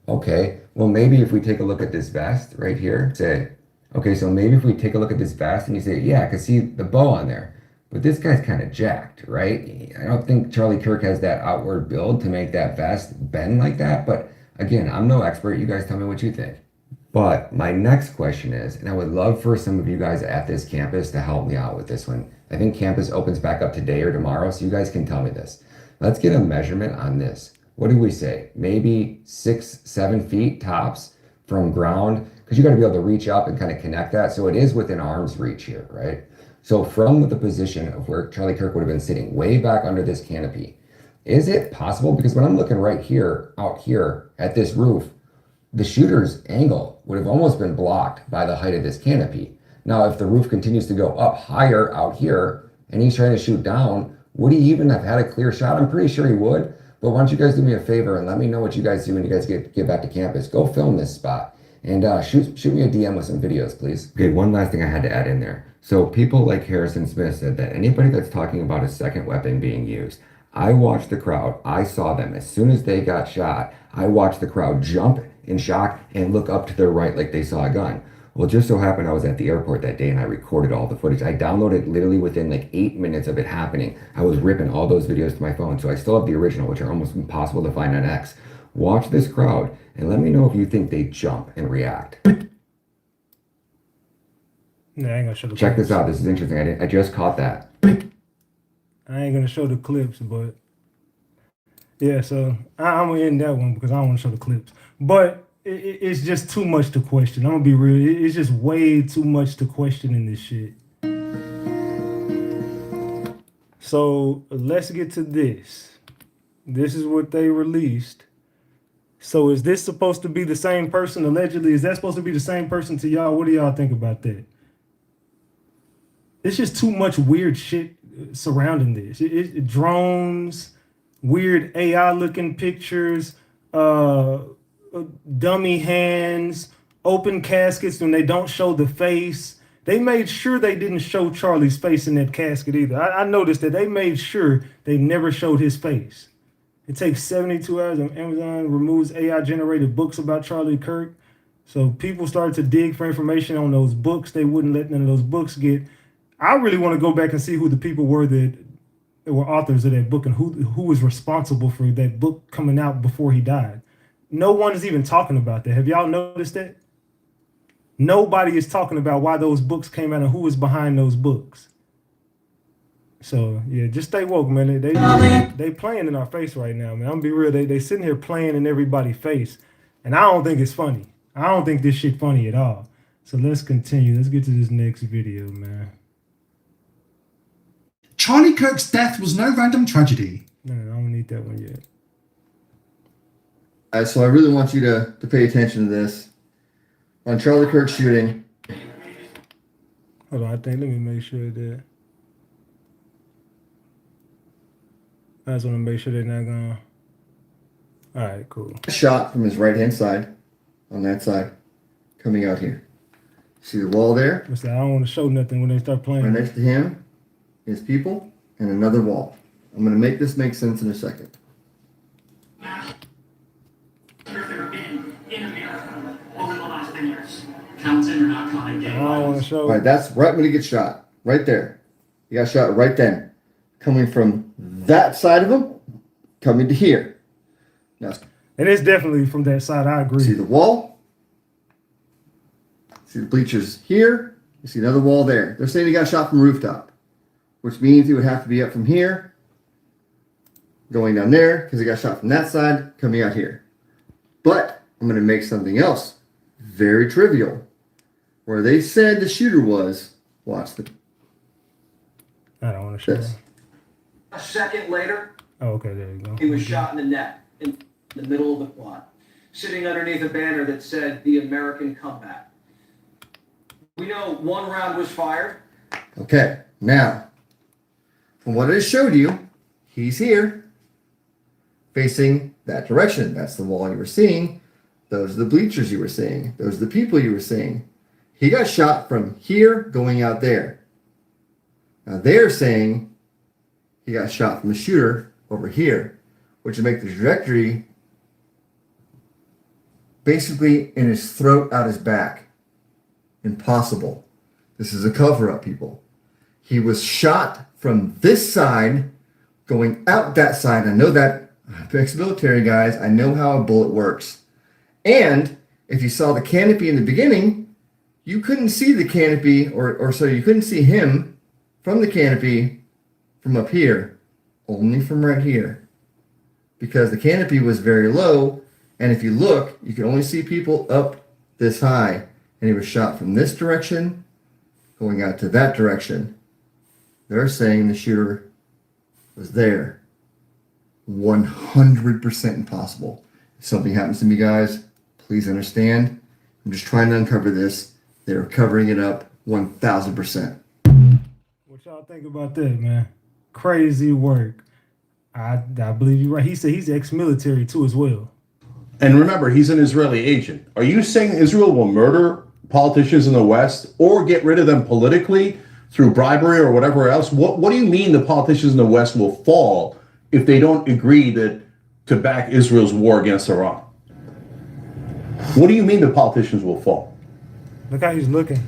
Okay, well, maybe if we take a look at this vest right here, say, okay, so maybe if we take a look at this vest and you say, yeah, I can see the bow on there, but this guy's kind of jacked, right? I don't think Charlie Kirk has that outward build to make that vest bend like that, but again, I'm no expert. You guys tell me what you think. But my next question is, and I would love for some of you guys at this campus to help me out with this one. I think campus opens back up today or tomorrow, so you guys can tell me this. Let's get a measurement on this. What do we say? Maybe 6-7 feet tops from ground, because you got to be able to reach up and kind of connect that. So it is within arm's reach here, right? So from the position of where Charlie Kirk would have been sitting way back under this canopy, is it possible? Because when I'm looking right here, out here at this roof, the shooter's angle would have almost been blocked by the height of this canopy. Now, if the roof continues to go up higher out here and he's trying to shoot down, would he even have had a clear shot? I'm pretty sure he would. But why don't you guys do me a favor and let me know what you guys do when you guys get back to campus. Go film this spot and shoot me a DM with some videos, please. Okay, one last thing I had to add in there. So people like Harrison Smith said that anybody that's talking about a second weapon being used, I watched the crowd. I saw them. As soon as they got shot, I watched the crowd jump in shock and look up to their right like they saw a gun. Well, it just so happened I was at the airport that day and I recorded all the footage. I downloaded literally within like 8 minutes of it happening. I was ripping all those videos to my phone. So I still have the original, which are almost impossible to find on X. Watch this crowd and let me know if you think they jump and react. No, I ain't gonna show the Check clips. this out. This is interesting. I just caught that. I ain't gonna show the clips, but yeah, so I'm gonna end that one because I don't want to show the clips. But it's just too much to question. I'm gonna be real. It's just way too much to question in this shit. So let's get to this. This is what they released. So is this supposed to be the same person allegedly? Is that supposed to be the same person to y'all? What do y'all think about that? It's just too much weird shit surrounding this. Drones, weird AI looking pictures, dummy hands, open caskets when they don't show the face. They made sure they didn't show Charlie's face in that casket either. I noticed that they made sure they never showed his face. It takes 72 hours and Amazon removes AI generated books about Charlie Kirk. So people started to dig for information on those books. They wouldn't let none of those books get. I really want to go back and see who the people were that were authors of that book and who was responsible for that book coming out before he died. No one is even talking about that. Have y'all noticed that? Nobody is talking about why those books came out and who was behind those books. So yeah, just stay woke, man. They playing in our face right now, man. I'm gonna be real. They sitting here playing in everybody's face, and I don't think it's funny. I don't think this shit funny at all. So let's continue. Let's get to this next video, man. Charlie Kirk's death was no random tragedy. No, I don't need that one yet. All right, so I really want you to pay attention to this. On Charlie Kirk's shooting. Hold on, let me make sure that. I just want to make sure they're not going. All right, cool. Shot from his right-hand side, on that side, coming out here. See the wall there? Listen, I don't want to show nothing when they start playing. Right next to him, his people, and another wall. I'm going to make this make sense in a second. I want to show. All right, that's right when he gets shot. Right there. He got shot right then. Coming from that side of him, coming to here. Now, and it's definitely from that side. I agree. See the wall? See the bleachers here? You see another wall there. They're saying he got shot from rooftop, which means he would have to be up from here, going down there, because he got shot from that side, coming out here. But I'm going to make something else very trivial. Where they said the shooter was, watch the. I don't want to show this. A second later, oh, okay, there you go. he was shot in the neck in the middle of the quad, sitting underneath a banner that said the American comeback. We know one round was fired. Okay, now, from what I showed you, he's here, facing that direction. That's the wall you were seeing. Those are the bleachers you were seeing. Those are the people you were seeing. He got shot from here going out there. Now they're saying he got shot from the shooter over here, which would make the trajectory basically in his throat, out his back. Impossible. This is a cover-up, people. He was shot from this side going out that side. I know that. I'm ex-military, guys. I know how a bullet works. And if you saw the canopy in the beginning, you couldn't see the canopy, or so you couldn't see him from the canopy from up here, only from right here. Because the canopy was very low, and if you look, you can only see people up this high. And he was shot from this direction, going out to that direction. They're saying the shooter was there. 100% impossible. If something happens to me, guys, please understand. I'm just trying to uncover this. They're covering it up 1,000%. What y'all think about that, man? Crazy work. I believe you're right. He said he's ex-military too as well. And remember, he's an Israeli agent. Are you saying Israel will murder politicians in the West or get rid of them politically through bribery or whatever else? What do you mean the politicians in the West will fall if they don't agree to back Israel's war against Iran? What do you mean the politicians will fall? Look how he's looking.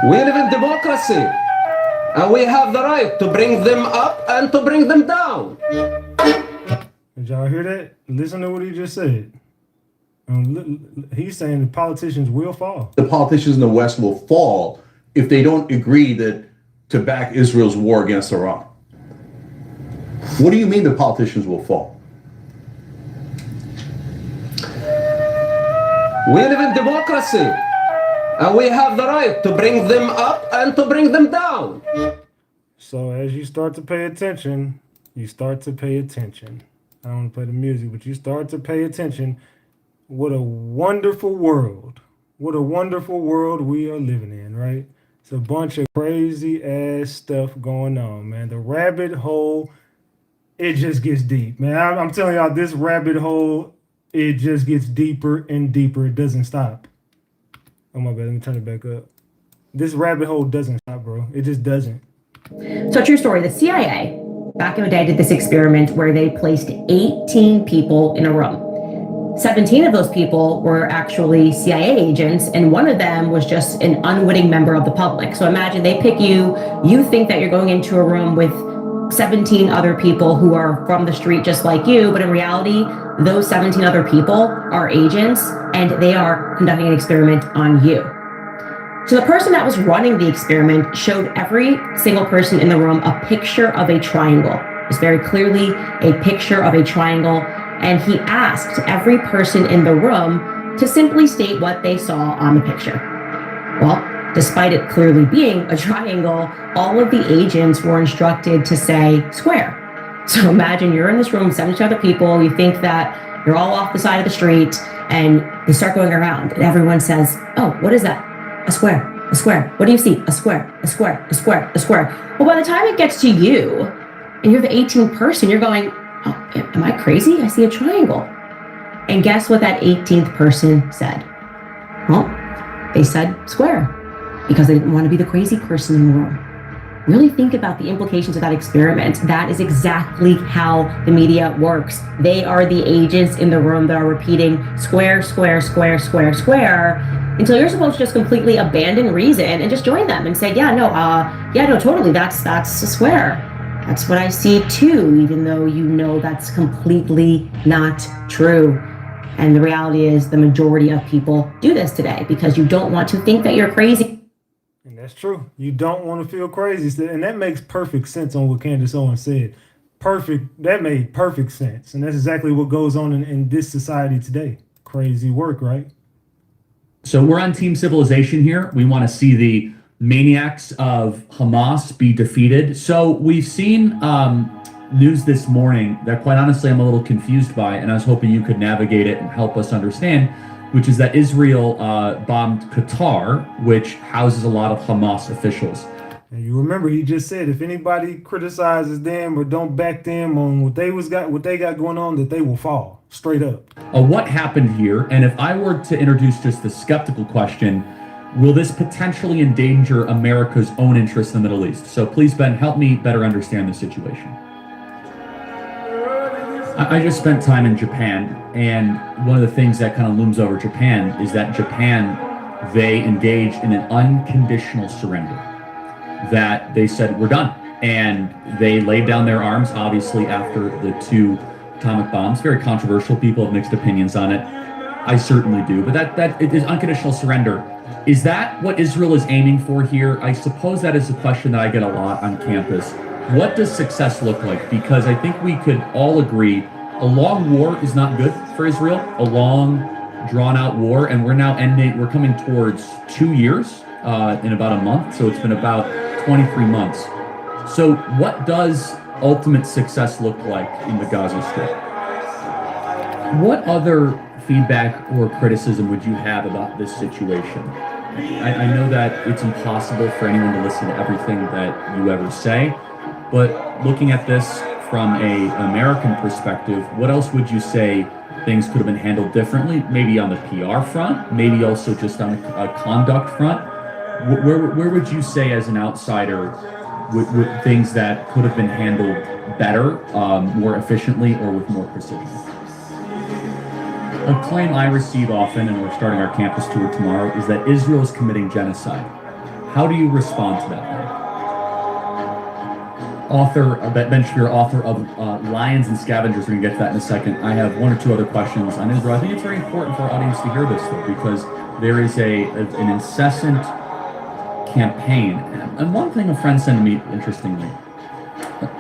We live in democracy, and we have the right to bring them up and to bring them down. Did y'all hear that? Listen to what he just said. He's saying the politicians will fall. The politicians in the West will fall if they don't agree to back Israel's war against Iran. What do you mean the politicians will fall? We live in democracy, and we have the right to bring them up and to bring them down. So as you start to pay attention, you start to pay attention. I don't want to play the music, but you start to pay attention. What a wonderful world. What a wonderful world we are living in, right? It's a bunch of crazy ass stuff going on, man. The rabbit hole, it just gets deep, man. I'm telling y'all, this rabbit hole, it just gets deeper and deeper. It doesn't stop. Oh my bad, let me turn it back up. This rabbit hole doesn't stop, bro. It just doesn't. So true story, the CIA back in the day did this experiment where they placed 18 people in a room. 17 of those people were actually CIA agents, and one of them was just an unwitting member of the public. So imagine they pick you, you think that you're going into a room with 17 other people who are from the street just like you, but in reality, those 17 other people are agents, and they are conducting an experiment on you. So the person that was running the experiment showed every single person in the room a picture of a triangle. It's very clearly a picture of a triangle. And he asked every person in the room to simply state what they saw on the picture. Well, despite it clearly being a triangle, all of the agents were instructed to say square. So imagine you're in this room with 70 other people, you think that you're all off the side of the street, and you start going around, and everyone says, oh, what is that? A square, a square. What do you see? A square, a square, a square, a square. Well, by the time it gets to you, and you're the 18th person, you're going, oh, am I crazy? I see a triangle. And guess what that 18th person said? Well, they said square, because they didn't want to be the crazy person in the room. Really think about the implications of that experiment. That is exactly how the media works. They are the agents in the room that are repeating square, square, square, square, square, until you're supposed to just completely abandon reason and just join them and say, yeah, no, totally, that's a square. That's what I see too, even though you know that's completely not true. And the reality is the majority of people do this today because you don't want to think that you're crazy. And that's true. You don't want to feel crazy. And that makes perfect sense on what Candace Owens said. That made perfect sense. And that's exactly what goes on in this society today. Crazy work, right? So we're on Team Civilization here. We want to see the maniacs of Hamas be defeated. So we've seen news this morning that quite honestly I'm a little confused by, and I was hoping you could navigate it and help us understand, which is that Israel bombed Qatar, which houses a lot of Hamas officials. And you remember he just said if anybody criticizes them or don't back them on what they got going on, that they will fall straight up. What happened here? And if I were to introduce just the skeptical question, will this potentially endanger America's own interests in the Middle East? So please, Ben, help me better understand the situation. I just spent time in Japan, and one of the things that kind of looms over Japan is that Japan, they engaged in an unconditional surrender. That they said, we're done. And they laid down their arms, obviously, after the 2 atomic bombs. Very controversial. People have mixed opinions on it. I certainly do. But that it is unconditional surrender. Is that what Israel is aiming for here? I suppose that is a question that I get a lot on campus. What does success look like? Because I think we could all agree a long war is not good for Israel. A long, drawn-out war. And we're coming towards 2 years in about a month. So it's been about 23 months. So what does ultimate success look like in the Gaza Strip? What other feedback or criticism would you have about this situation? I know that it's impossible for anyone to listen to everything that you ever say, but looking at this from an American perspective, what else would you say things could have been handled differently? Maybe on the PR front, maybe also just on a conduct front. Where would you say, as an outsider, with things that could have been handled better, more efficiently, or with more precision? A claim I receive often, and we're starting our campus tour tomorrow, is that Israel is committing genocide. How do you respond to that? Ben Shapiro, author of Lions and Scavengers. We're going to get to that in a second. I have 1 or 2 other questions on Israel. I think it's very important for our audience to hear this, though, because there is an incessant campaign. And one thing a friend said to me, interestingly,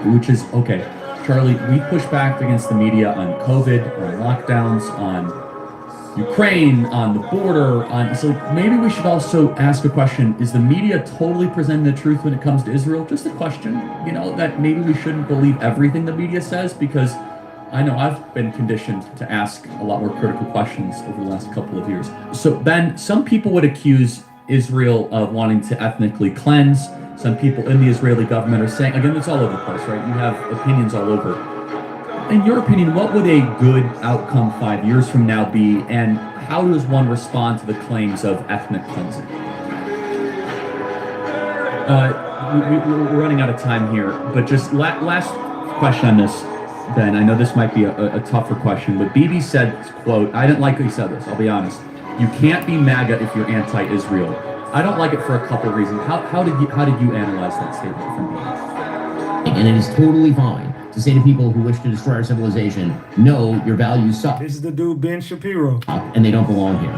which is, okay, Charlie, we push back against the media on COVID, on lockdowns, on Ukraine, on the border, so maybe we should also ask a question. Is the media totally presenting the truth when it comes to Israel? Just a question, that maybe we shouldn't believe everything the media says, because I know I've been conditioned to ask a lot more critical questions over the last couple of years. So Ben, some people would accuse Israel of wanting to ethnically cleanse. Some people in the Israeli government are saying, again, it's all over the place, right? You have opinions all over. In your opinion, what would a good outcome 5 years from now be, and how does one respond to the claims of ethnic cleansing? We're running out of time here, but just last question on this, Ben. I know this might be a tougher question, but Bibi said, quote, I didn't like how he said this, I'll be honest. You can't be MAGA if you're anti-Israel. I don't like it for a couple of reasons. How did you analyze that statement from Bibi? And it is totally fine to say to people who wish to destroy our civilization, no, your values suck. This is the dude, Ben Shapiro. And they don't belong here.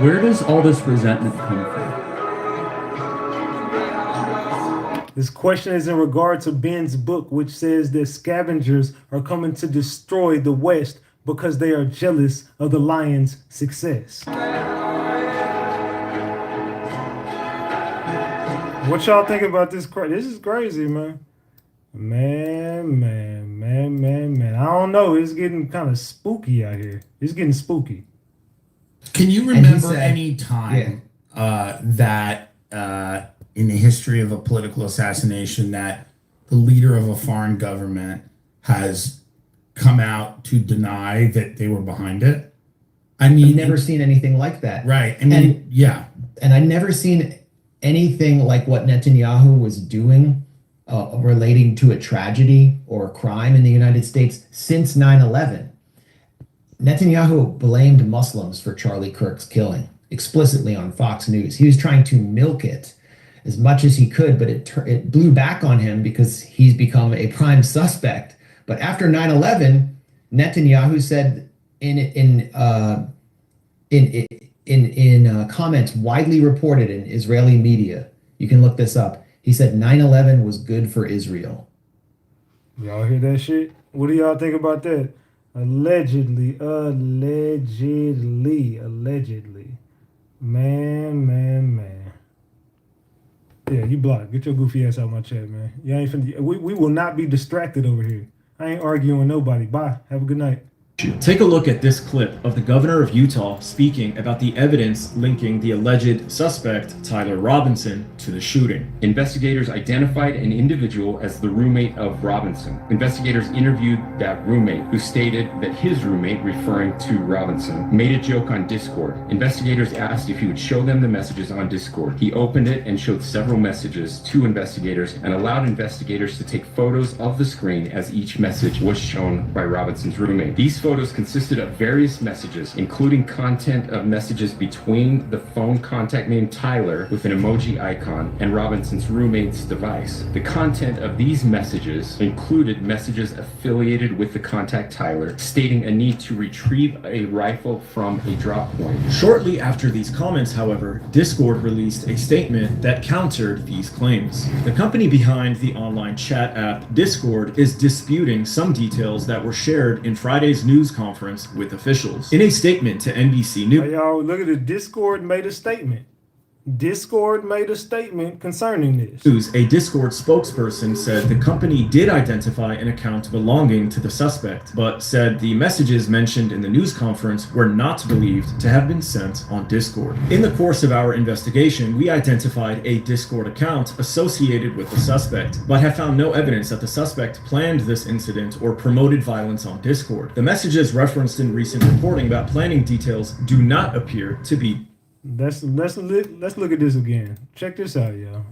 Where does all this resentment come from? This question is in regard to Ben's book, which says that scavengers are coming to destroy the West because they are jealous of the Lions' success. What y'all think about this? This is crazy, man. Man. I don't know. It's getting kind of spooky out here. It's getting spooky. Can you remember any time that in the history of a political assassination that the leader of a foreign government has come out to deny that they were behind it? I mean, I've never seen anything like that. Right. I mean, and I've never seen anything like what Netanyahu was doing relating to a tragedy or a crime in the United States since 9/11. Netanyahu blamed Muslims for Charlie Kirk's killing explicitly on Fox News. He was trying to milk it as much as he could, but it blew back on him because he's become a prime suspect. But after 9/11, Netanyahu said in comments widely reported in Israeli media, you can look this up, he said 9/11 was good for Israel. Y'all hear that shit? What do y'all think about that? Allegedly. Man. Yeah, you blocked. Get your goofy ass out of my chat, man. You ain't finna, we will not be distracted over here. I ain't arguing with nobody. Bye. Have a good night. Take a look at this clip of the governor of Utah speaking about the evidence linking the alleged suspect, Tyler Robinson, to the shooting. Investigators identified an individual as the roommate of Robinson. Investigators interviewed that roommate, who stated that his roommate, referring to Robinson, made a joke on Discord. Investigators asked if he would show them the messages on Discord. He opened it and showed several messages to investigators and allowed investigators to take photos of the screen as each message was shown by Robinson's roommate. These photos consisted of various messages, including content of messages between the phone contact named Tyler with an emoji icon and Robinson's roommate's device. The content of these messages included messages affiliated with the contact Tyler, stating a need to retrieve a rifle from a drop point. Shortly after these comments, however, Discord released a statement that countered these claims. The company behind the online chat app Discord is disputing some details that were shared in Friday's news conference with officials. In a statement to NBC News, hey, y'all, look at it. Discord made a statement. Discord made a statement concerning this. A Discord spokesperson said the company did identify an account belonging to the suspect, but said the messages mentioned in the news conference were not believed to have been sent on Discord. In the course of our investigation, we identified a Discord account associated with the suspect, but have found no evidence that the suspect planned this incident or promoted violence on Discord. The messages referenced in recent reporting about planning details do not appear to be. Let's look at this again. Check this out, y'all.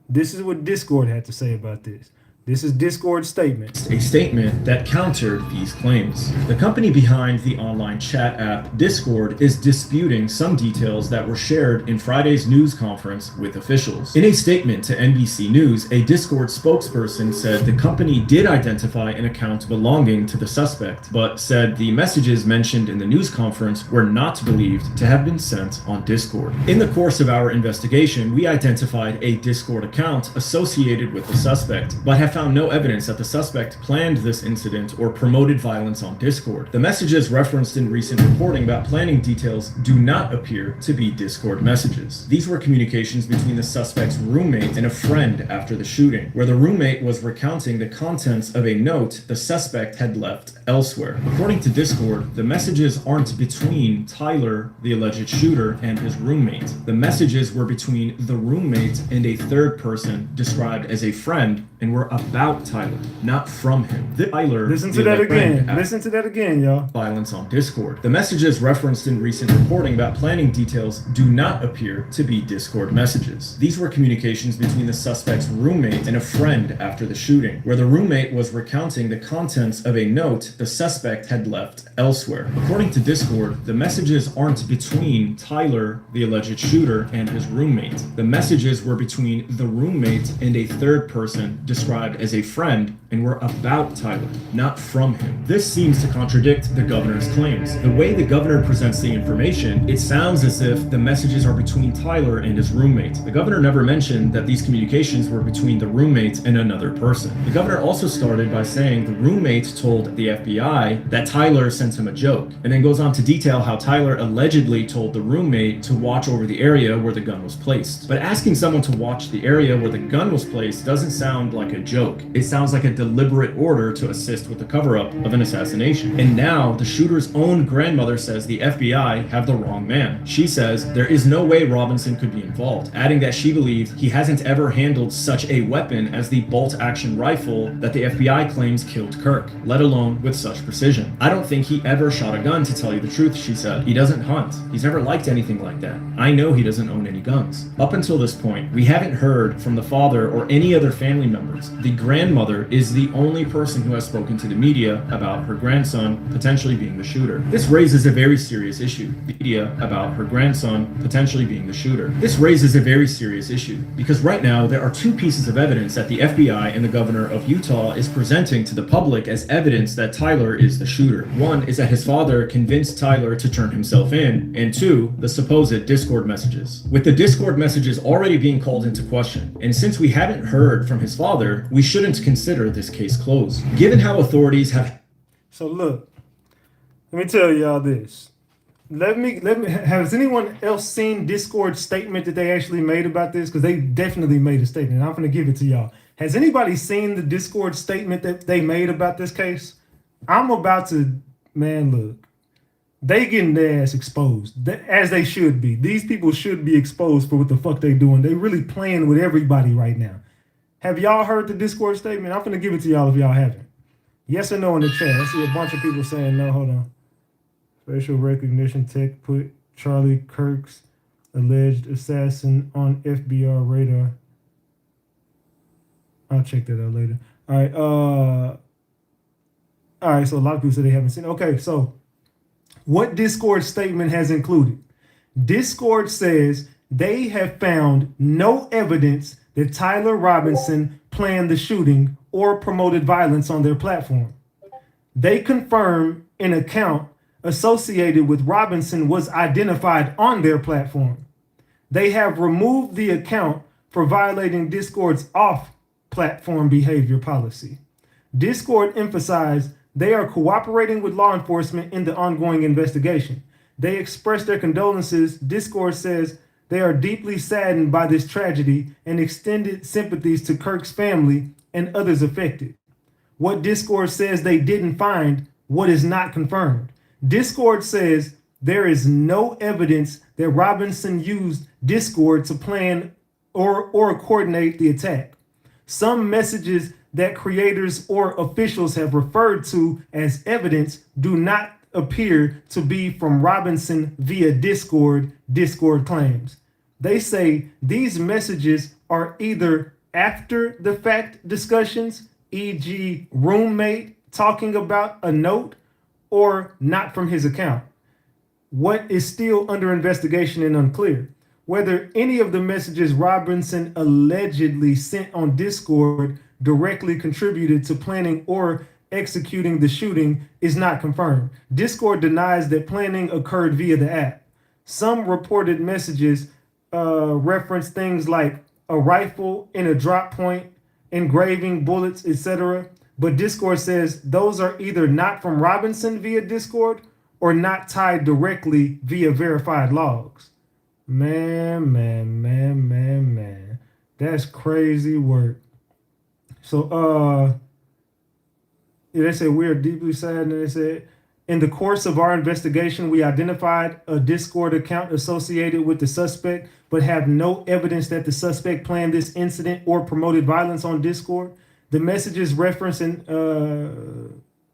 This is what Discord had to say about this. This is Discord's statement. A statement that countered these claims. The company behind the online chat app Discord is disputing some details that were shared in Friday's news conference with officials. In a statement to NBC News, a Discord spokesperson said the company did identify an account belonging to the suspect, but said the messages mentioned in the news conference were not believed to have been sent on Discord. In the course of our investigation, we identified a Discord account associated with the suspect, but have found no evidence that the suspect planned this incident or promoted violence on Discord. The messages referenced in recent reporting about planning details do not appear to be Discord messages. These were communications between the suspect's roommate and a friend after the shooting, where the roommate was recounting the contents of a note the suspect had left elsewhere. According to Discord, the messages aren't between Tyler, the alleged shooter, and his roommate. The messages were between the roommate and a third person described as a friend and were about Tyler, not from him. Tyler, listen to that again. Listen to that again, y'all. Violence on Discord. The messages referenced in recent reporting about planning details do not appear to be Discord messages. These were communications between the suspect's roommate and a friend after the shooting, where the roommate was recounting the contents of a note the suspect had left elsewhere. According to Discord, the messages aren't between Tyler, the alleged shooter, and his roommate. The messages were between the roommate and a third person described as a friend and were about Tyler, not from him. This seems to contradict the governor's claims. The way the governor presents the information, it sounds as if the messages are between Tyler and his roommate. The governor never mentioned that these communications were between the roommate and another person. The governor also started by saying the roommate told the FBI that Tyler sent him a joke, and then goes on to detail how Tyler allegedly told the roommate to watch over the area where the gun was placed. But asking someone to watch the area where the gun was placed doesn't sound like a joke. It sounds like a deliberate order to assist with the cover-up of an assassination. And now the shooter's own grandmother says the FBI have the wrong man. She says there is no way Robinson could be involved, adding that she believes he hasn't ever handled such a weapon as the bolt-action rifle that the FBI claims killed Kirk, let alone with such precision. I don't think he ever shot a gun, to tell you the truth, she said. He doesn't hunt. He's never liked anything like that. I know he doesn't own any guns. Up until this point, we haven't heard from the father or any other family members. The grandmother is the only person who has spoken to the media about her grandson potentially being the shooter. This raises a very serious issue. Media about her grandson potentially being the shooter. This raises a very serious issue because right now there are two pieces of evidence that the FBI and the governor of Utah is presenting to the public as evidence that Tyler is the shooter. One is that his father convinced Tyler to turn himself in, and two, the supposed Discord messages. With the Discord messages already being called into question, and since we haven't heard from his father, we shouldn't consider this case closed. Given how authorities have... So look, let me tell y'all this. Let me has anyone else seen Discord's statement that they actually made about this? Because they definitely made a statement. I'm going to give it to y'all. Has anybody seen the Discord statement that they made about this case? I'm about to, man, look. They getting their ass exposed, as they should be. These people should be exposed for what the fuck they doing. They really playing with everybody right now. Have y'all heard the Discord statement? I'm gonna give it to y'all if y'all haven't. Yes or no in the chat. I see a bunch of people saying no. Hold on. Facial recognition tech put Charlie Kirk's alleged assassin on FBI radar. I'll check that out later. All right. So a lot of people say they haven't seen it. Okay, so what Discord statement has included? Discord says they have found no evidence that Tyler Robinson planned the shooting or promoted violence on their platform. They confirm an account associated with Robinson was identified on their platform. They have removed the account for violating Discord's off-platform behavior policy. Discord emphasized they are cooperating with law enforcement in the ongoing investigation. They expressed their condolences. Discord says they are deeply saddened by this tragedy and extended sympathies to Kirk's family and others affected. What Discord says they didn't find, what is not confirmed. Discord says there is no evidence that Robinson used Discord to plan or coordinate the attack. Some messages that creators or officials have referred to as evidence do not appear to be from Robinson via Discord, Discord claims. They say these messages are either after the fact discussions, e.g. roommate talking about a note, or not from his account. What is still under investigation and unclear. Whether any of the messages Robinson allegedly sent on Discord directly contributed to planning or executing the shooting is not confirmed. Discord denies that planning occurred via the app. Some reported messages reference things like a rifle in a drop point, engraving bullets, etc. But Discord says those are either not from Robinson via Discord or not tied directly via verified logs. Man. That's crazy work. So, they say we are deeply saddened. They said, in the course of our investigation, we identified a Discord account associated with the suspect, but have no evidence that the suspect planned this incident or promoted violence on Discord. The messages referencing,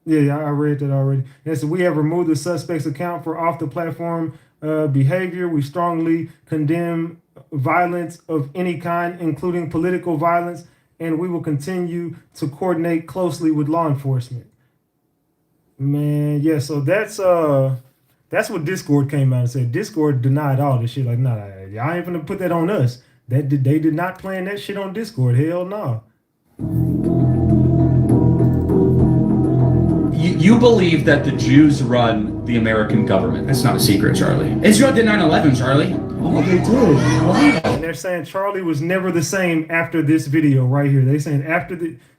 I read that already. They said, we have removed the suspect's account for off the platform behavior. We strongly condemn violence of any kind, including political violence, and we will continue to coordinate closely with law enforcement. Man, yeah, so that's what Discord came out and said. Discord denied all this shit. Like, nah, y'all ain't gonna put that on us. They did not plan that shit on Discord. Hell no. You believe that the Jews run the American government. That's not a secret, Charlie. Israel did 9/11, Charlie. Oh, they did. Wow. And they're saying Charlie was never the same after this video right here. They saying after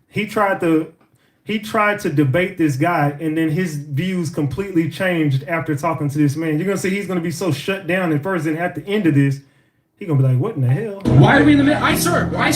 he tried to debate this guy, and then his views completely changed after talking to this man. You're gonna see he's gonna be so shut down at first, and at the end of this, he's gonna be like, "What in the hell? Why are we in the middle? I serve. Why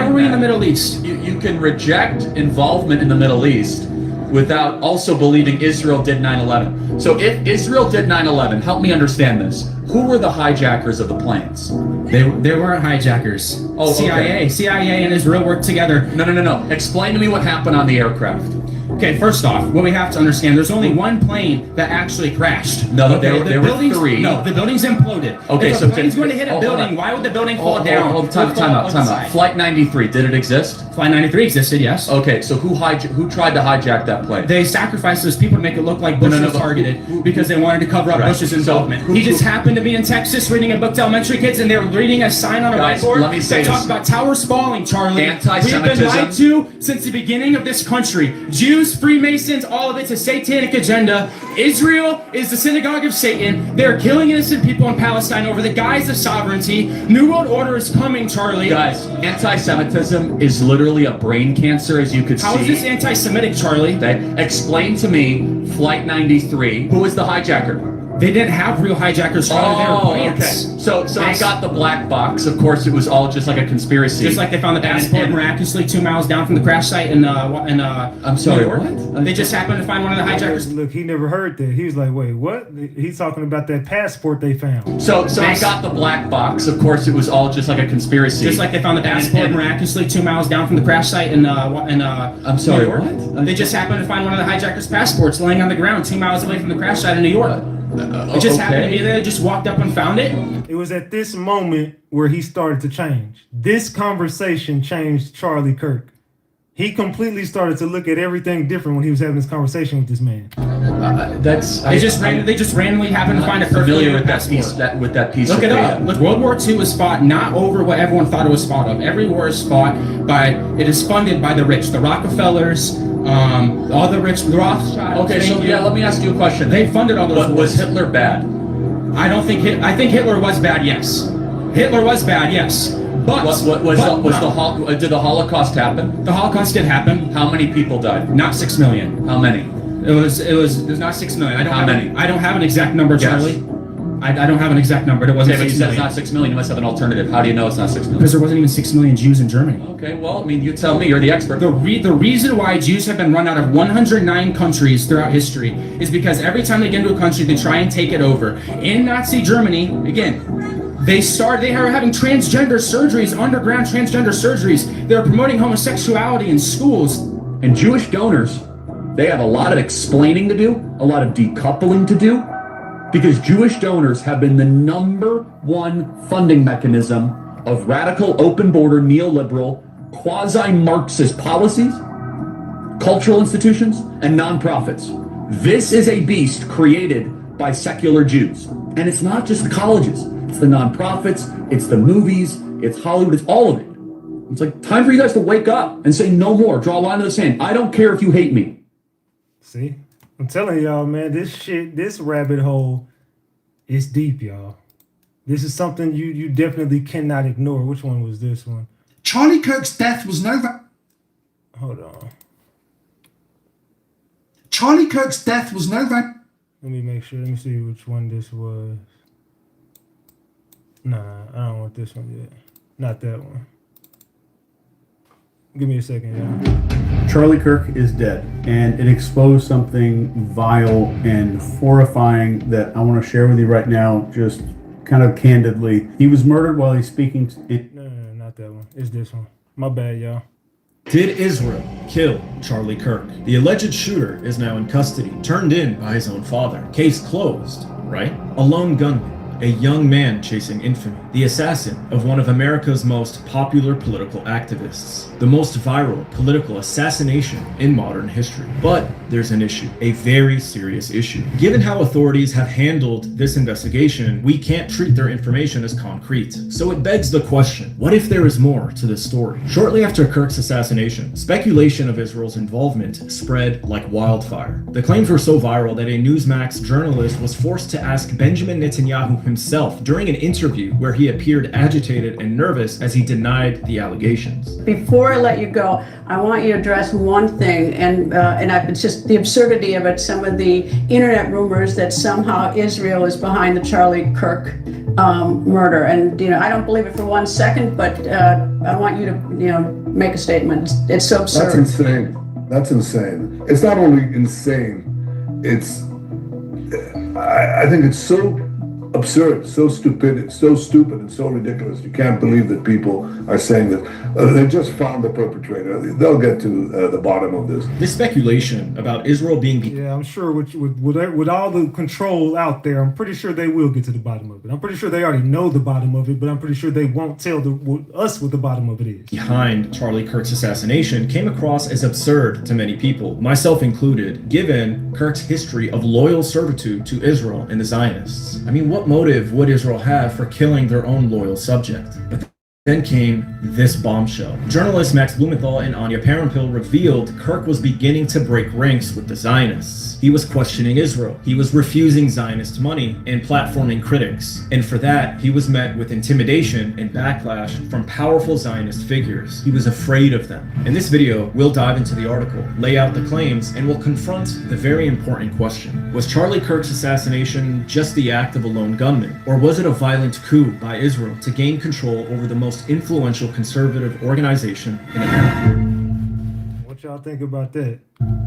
are we in the Middle East? You can reject involvement in the Middle East without also believing Israel did 9/11. So if Israel did 9/11, help me understand this. Who were the hijackers of the planes? They weren't hijackers. Oh, okay. CIA and Israel worked together. No. Explain to me what happened on the aircraft. Okay, first off, what we have to understand, there's only one plane that actually crashed. No, there were three. No, the building's imploded. Okay, if so a plane's going to hit a building, why would the building fall down? Time out. Flight 93, did it exist? Flight 93 existed, yes. Okay, so who tried to hijack that plane? They sacrificed those people to make it look like Bush was targeted because they wanted to cover up Bush's involvement. So he just happened to be in Texas reading a book to elementary kids, and they were reading a sign on a whiteboard. Let me say this. Talk about tower spalling, Charlie. Anti-Semitism. We've been lied to since the beginning of this country. Jews, Freemasons, all of it's a satanic agenda. Israel is the synagogue of Satan. They're killing innocent people in Palestine over the guise of sovereignty. New World Order is coming, Charlie. Guys, anti-Semitism is literally a brain cancer, as you could see. How is this anti-Semitic, Charlie? Explain to me Flight 93. Who was the hijacker? They didn't have real hijackers flying their planes. Okay. So they got the black box. Of course, it was all just like a conspiracy. Just like they found the passport miraculously 2 miles down from the crash site in I'm sorry, New York. what? They just happened to find one of the hijackers. Look, he never heard that. He was like, wait, what? He's talking about that passport they found. So they got the black box. Of course, it was all just like a conspiracy. Just like they found the passport miraculously 2 miles down from the crash site in I'm sorry, New York. what? They just happened to find one of the hijackers' passports laying on the ground 2 miles away from the crash site in New York. It just happened to be there. Just walked up and found it. It was at this moment where he started to change. This conversation changed Charlie Kirk. He completely started to look at everything different when he was having this conversation with this man. They just randomly happened to find a familiar with that piece. With that piece. Look it up. Look, World War II was fought not over what everyone thought it was fought of. Every war is fought by. It is funded by the rich, the Rockefellers, all the rich, the Rothschilds. Okay, so let me ask you a question. They funded all those. Was Hitler bad? I think Hitler was bad. Yes, Hitler was bad. Yes. But did the Holocaust happen? The Holocaust did happen. How many people died? Not 6 million. How many? It was not 6 million. How many? I don't have an exact number, Charlie. I don't have an exact number. It wasn't. Okay, but 6 you said million. it's not 6 million. You must have an alternative. How do you know it's not 6 million? Because there wasn't even 6 million Jews in Germany. Okay, well, I mean, you tell me. You're the expert. The reason why Jews have been run out of 109 countries throughout history is because every time they get into a country, they try and take it over. In Nazi Germany, again. They are having transgender surgeries, underground transgender surgeries. They're promoting homosexuality in schools. And Jewish donors, they have a lot of explaining to do, a lot of decoupling to do, because Jewish donors have been the #1 funding mechanism of radical, open border, neoliberal, quasi-Marxist policies, cultural institutions, and nonprofits. This is a beast created by secular Jews. And it's not just the colleges. It's the nonprofits, it's the movies, it's Hollywood, it's all of it. It's like time for you guys to wake up and say no more. Draw a line in the sand. I don't care if you hate me. See? I'm telling y'all, man, this rabbit hole is deep, y'all. This is something you definitely cannot ignore. Which one was this one? Charlie Kirk's death was no... Hold on. Charlie Kirk's death was no... Let me make sure. Let me see which one this was. Nah, I don't want this one yet. Not that one. Give me a second, y'all. Charlie Kirk is dead, and it exposed something vile and horrifying that I want to share with you right now, just kind of candidly. He was murdered while he's speaking. No, not that one. It's this one. My bad, y'all. Did Israel kill Charlie Kirk? The alleged shooter is now in custody, turned in by his own father. Case closed, right? A lone gunman. A young man chasing infamy, the assassin of one of America's most popular political activists, the most viral political assassination in modern history. But there's an issue, a very serious issue. Given how authorities have handled this investigation, we can't treat their information as concrete. So it begs the question, what if there is more to this story? Shortly after Kirk's assassination, speculation of Israel's involvement spread like wildfire. The claims were so viral that a Newsmax journalist was forced to ask Benjamin Netanyahu himself during an interview where he appeared agitated and nervous as he denied the allegations. Before I let you go, I want you to address one thing, and it's just the absurdity of it. Some of the internet rumors that somehow Israel is behind the Charlie Kirk murder, and I don't believe it for 1 second, but I want you to make a statement. It's so absurd. That's insane. That's insane. It's not only insane. It's I think it's so absurd, so stupid, and so ridiculous. You can't believe that people are saying that they just found the perpetrator. They'll get to the bottom of this. This speculation about Israel being... Yeah, I'm sure with all the control out there, I'm pretty sure they will get to the bottom of it. I'm pretty sure they already know the bottom of it, but I'm pretty sure they won't tell us what the bottom of it is. Behind Charlie Kirk's assassination came across as absurd to many people, myself included, given Kirk's history of loyal servitude to Israel and the Zionists. I mean, what motive would Israel have for killing their own loyal subject? But Then came this bombshell. Journalists Max Blumenthal and Anya Parampil revealed Kirk was beginning to break ranks with the Zionists. He was questioning Israel. He was refusing Zionist money and platforming critics. And for that, he was met with intimidation and backlash from powerful Zionist figures. He was afraid of them. In this video, we'll dive into the article, lay out the claims, and we'll confront the very important question. Was Charlie Kirk's assassination just the act of a lone gunman? Or was it a violent coup by Israel to gain control over the most influential conservative organization in America? What y'all think about that?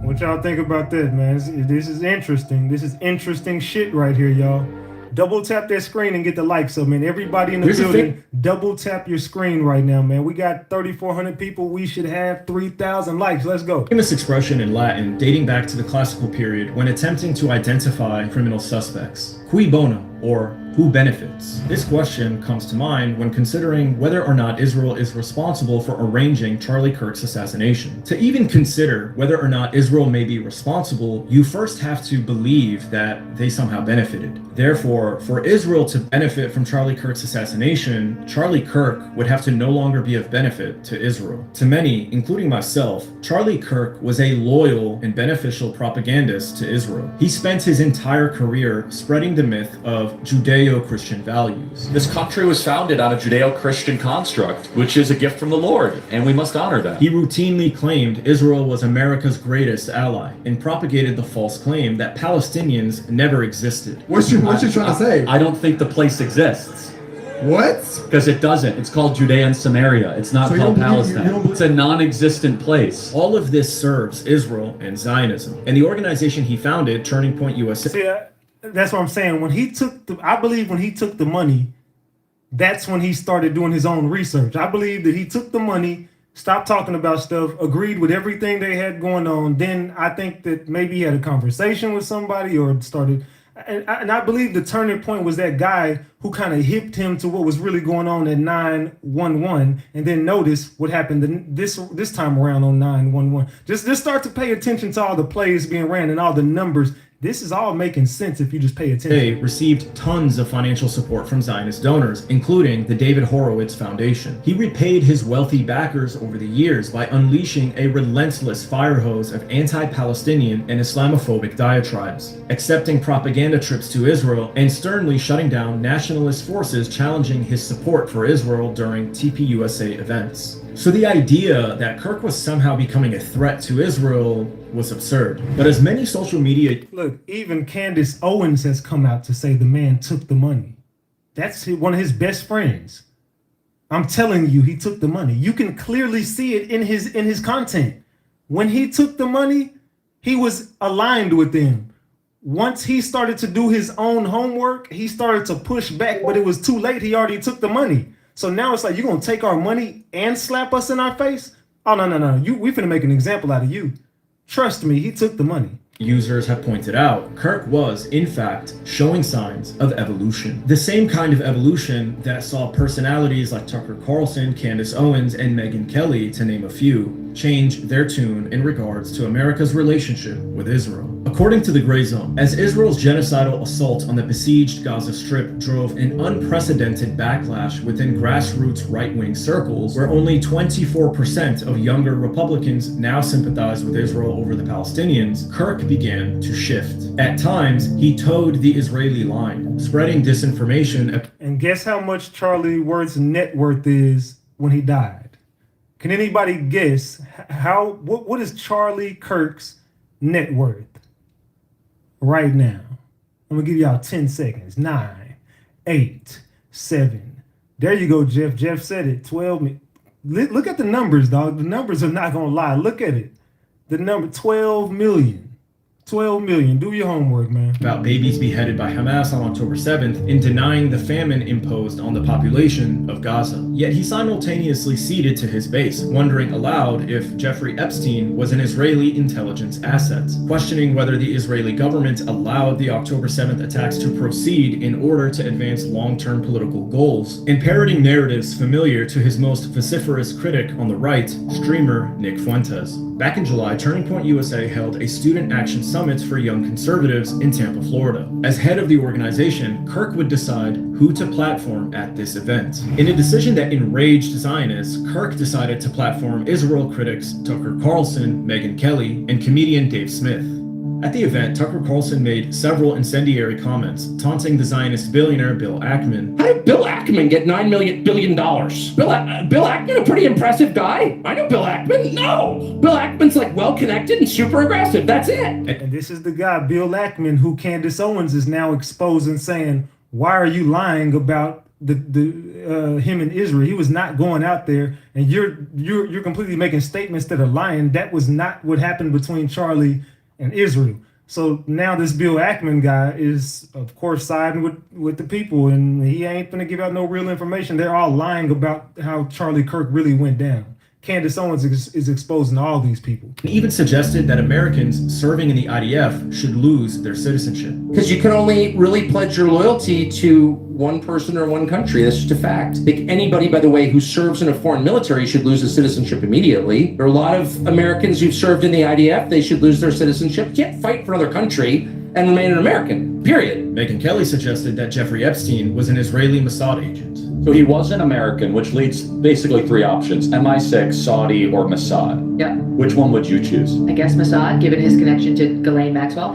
What y'all think about that, man? This is interesting. This is interesting shit right here, y'all. Double tap that screen and get the likes up, man. Everybody in the building, double tap your screen right now, man. We got 3,400 people. We should have 3,000 likes. Let's go. Famous expression in Latin dating back to the classical period when attempting to identify criminal suspects. Cui bono, or who benefits? This question comes to mind when considering whether or not Israel is responsible for arranging Charlie Kirk's assassination. To even consider whether or not Israel may be responsible, you first have to believe that they somehow benefited. Therefore, for Israel to benefit from Charlie Kirk's assassination, Charlie Kirk would have to no longer be of benefit to Israel. To many, including myself, Charlie Kirk was a loyal and beneficial propagandist to Israel. He spent his entire career spreading the myth of Judeo-Christian values. This country was founded on a Judeo-Christian construct, which is a gift from the Lord, and we must honor that. He routinely claimed Israel was America's greatest ally and propagated the false claim that Palestinians never existed. What you trying to say? I don't think the place exists. What? Because it doesn't. It's called Judea and Samaria. It's not called Palestine. It's a non-existent place. All of this serves Israel and Zionism. And the organization he founded, Turning Point USA. See, that's what I'm saying. When he took I believe when he took the money, that's when he started doing his own research. I believe that he took the money, stopped talking about stuff, agreed with everything they had going on. Then I think that maybe he had a conversation with somebody or started. And I believe the turning point was that guy who kind of hipped him to what was really going on at 911, and then notice what happened this time around on 911. Just start to pay attention to all the plays being ran and all the numbers. This is all making sense if you just pay attention. They received tons of financial support from Zionist donors, including the David Horowitz Foundation. He repaid his wealthy backers over the years by unleashing a relentless fire hose of anti-Palestinian and Islamophobic diatribes, accepting propaganda trips to Israel, and sternly shutting down nationalist forces challenging his support for Israel during TPUSA events. So the idea that Kirk was somehow becoming a threat to Israel was absurd. But as many social media... Look, even Candace Owens has come out to say the man took the money. That's one of his best friends. I'm telling you, he took the money. You can clearly see it in his content. When he took the money, he was aligned with them. Once he started to do his own homework, he started to push back, but it was too late. He already took the money. So now it's like, you're going to take our money and slap us in our face? Oh, no. We finna make an example out of you. Trust me, he took the money. Users have pointed out, Kirk was, in fact, showing signs of evolution. The same kind of evolution that saw personalities like Tucker Carlson, Candace Owens, and Megyn Kelly, to name a few, change their tune in regards to America's relationship with Israel. According to the Gray Zone, as Israel's genocidal assault on the besieged Gaza Strip drove an unprecedented backlash within grassroots right-wing circles, where only 24% of younger Republicans now sympathize with Israel over the Palestinians, Kirk began to shift. At times, he towed the Israeli line, spreading disinformation. And guess how much Charlie Worth's net worth is when he died? Can anybody guess what is Charlie Kirk's net worth right now? I'm gonna give y'all 10 seconds. 9, 8, 7. There you go, Jeff. Jeff said it. 12. Look at the numbers, dog. The numbers are not gonna lie. Look at it. The number 12 million. 12 million. Do your homework, man. About babies beheaded by Hamas on October 7th in denying the famine imposed on the population of Gaza. Yet he simultaneously ceded to his base, wondering aloud if Jeffrey Epstein was an Israeli intelligence asset, questioning whether the Israeli government allowed the October 7th attacks to proceed in order to advance long-term political goals, and parroting narratives familiar to his most vociferous critic on the right, streamer Nick Fuentes. Back in July, Turning Point USA held a student action summit for young conservatives in Tampa, Florida. As head of the organization, Kirk would decide who to platform at this event. In a decision that enraged Zionists, Kirk decided to platform Israel critics Tucker Carlson, Megyn Kelly, and comedian Dave Smith. At the event, Tucker Carlson made several incendiary comments, taunting the Zionist billionaire Bill Ackman. How did Bill Ackman get $9 billion? Bill Ackman, a pretty impressive guy. I know Bill Ackman. No, Bill Ackman's like well-connected and super aggressive. That's it. And this is the guy, Bill Ackman, who Candace Owens is now exposing, saying, why are you lying about him in Israel? He was not going out there, and you're completely making statements that are lying. That was not what happened between Charlie and Israel. So now this Bill Ackman guy is, of course, siding with the people, and he ain't gonna give out no real information. They're all lying about how Charlie Kirk really went down. Candace Owens is exposing all these people. He even suggested that Americans serving in the IDF should lose their citizenship. Because you can only really pledge your loyalty to one person or one country. That's just a fact. Like anybody, by the way, who serves in a foreign military should lose his citizenship immediately. There are a lot of Americans who've served in the IDF. They should lose their citizenship. You can't fight for another country and remain an American, period. Megyn Kelly suggested that Jeffrey Epstein was an Israeli Mossad agent. So he was an American, which leads basically three options: MI6, Saudi, or Mossad. Yep. Which one would you choose? I guess Mossad, given his connection to Ghislaine Maxwell.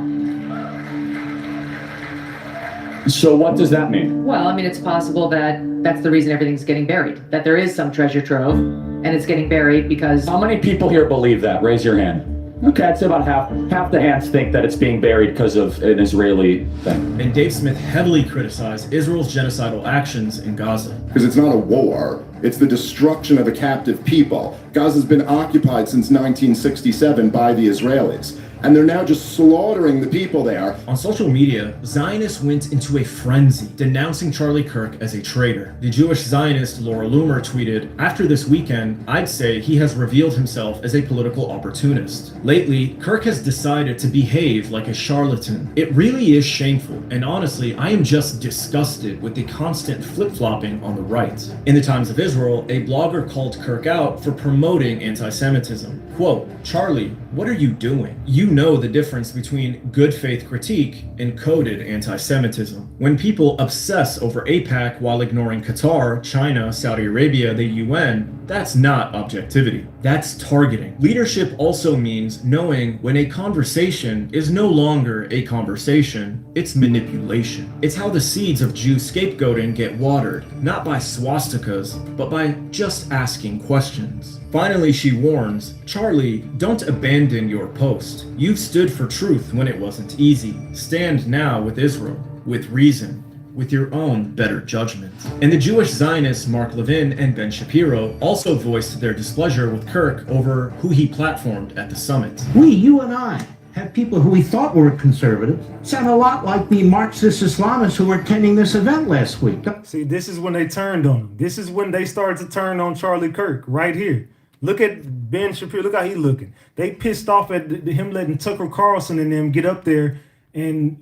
So what does that mean? Well, I mean, it's possible that that's the reason everything's getting buried. That there is some treasure trove, and it's getting buried because... How many people here believe that? Raise your hand. Okay, I'd say about half the hands think that it's being buried because of an Israeli thing. And Dave Smith heavily criticized Israel's genocidal actions in Gaza. Because it's not a war, it's the destruction of a captive people. Gaza's been occupied since 1967 by the Israelis, and they're now just slaughtering the people there. On social media, Zionists went into a frenzy, denouncing Charlie Kirk as a traitor. The Jewish Zionist Laura Loomer tweeted, "After this weekend, I'd say he has revealed himself as a political opportunist. Lately, Kirk has decided to behave like a charlatan. It really is shameful, and honestly, I am just disgusted with the constant flip-flopping on the right." In the Times of Israel, a blogger called Kirk out for promoting anti-Semitism. Quote, "Charlie, what are you doing? You know the difference between good faith critique and coded anti-Semitism. When people obsess over AIPAC while ignoring Qatar, China, Saudi Arabia, the UN, that's not objectivity. That's targeting. Leadership also means knowing when a conversation is no longer a conversation, it's manipulation. It's how the seeds of Jew scapegoating get watered, not by swastikas, but by just asking questions." Finally, she warns, "Charlie, don't abandon your post. You've stood for truth when it wasn't easy. Stand now with Israel, with reason, with your own better judgment." And the Jewish Zionists Mark Levin and Ben Shapiro also voiced their displeasure with Kirk over who he platformed at the summit. You and I, have people who we thought were conservative sound a lot like the Marxist Islamists who were attending this event last week. See, this is when they turned on him. This is when they started to turn on Charlie Kirk, right here. Look at Ben Shapiro. Look how he looking. They pissed off at him letting Tucker Carlson and them get up there and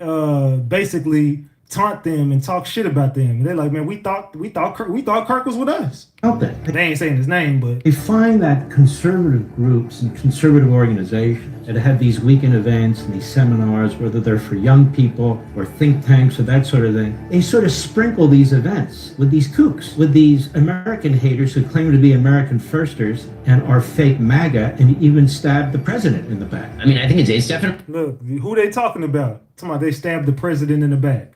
basically taunt them and talk shit about them. And they're like, man, we thought Kirk was with us. They ain't saying his name, but We find that conservative groups and conservative organizations that have these weekend events and these seminars, whether they're for young people or think tanks or that sort of thing, they sort of sprinkle these events with these kooks, with these American haters who claim to be American firsters and are fake MAGA and even stab the president in the back. I mean, I think it's definitely... Look, who they talking about? Talking about they stabbed the president in the back.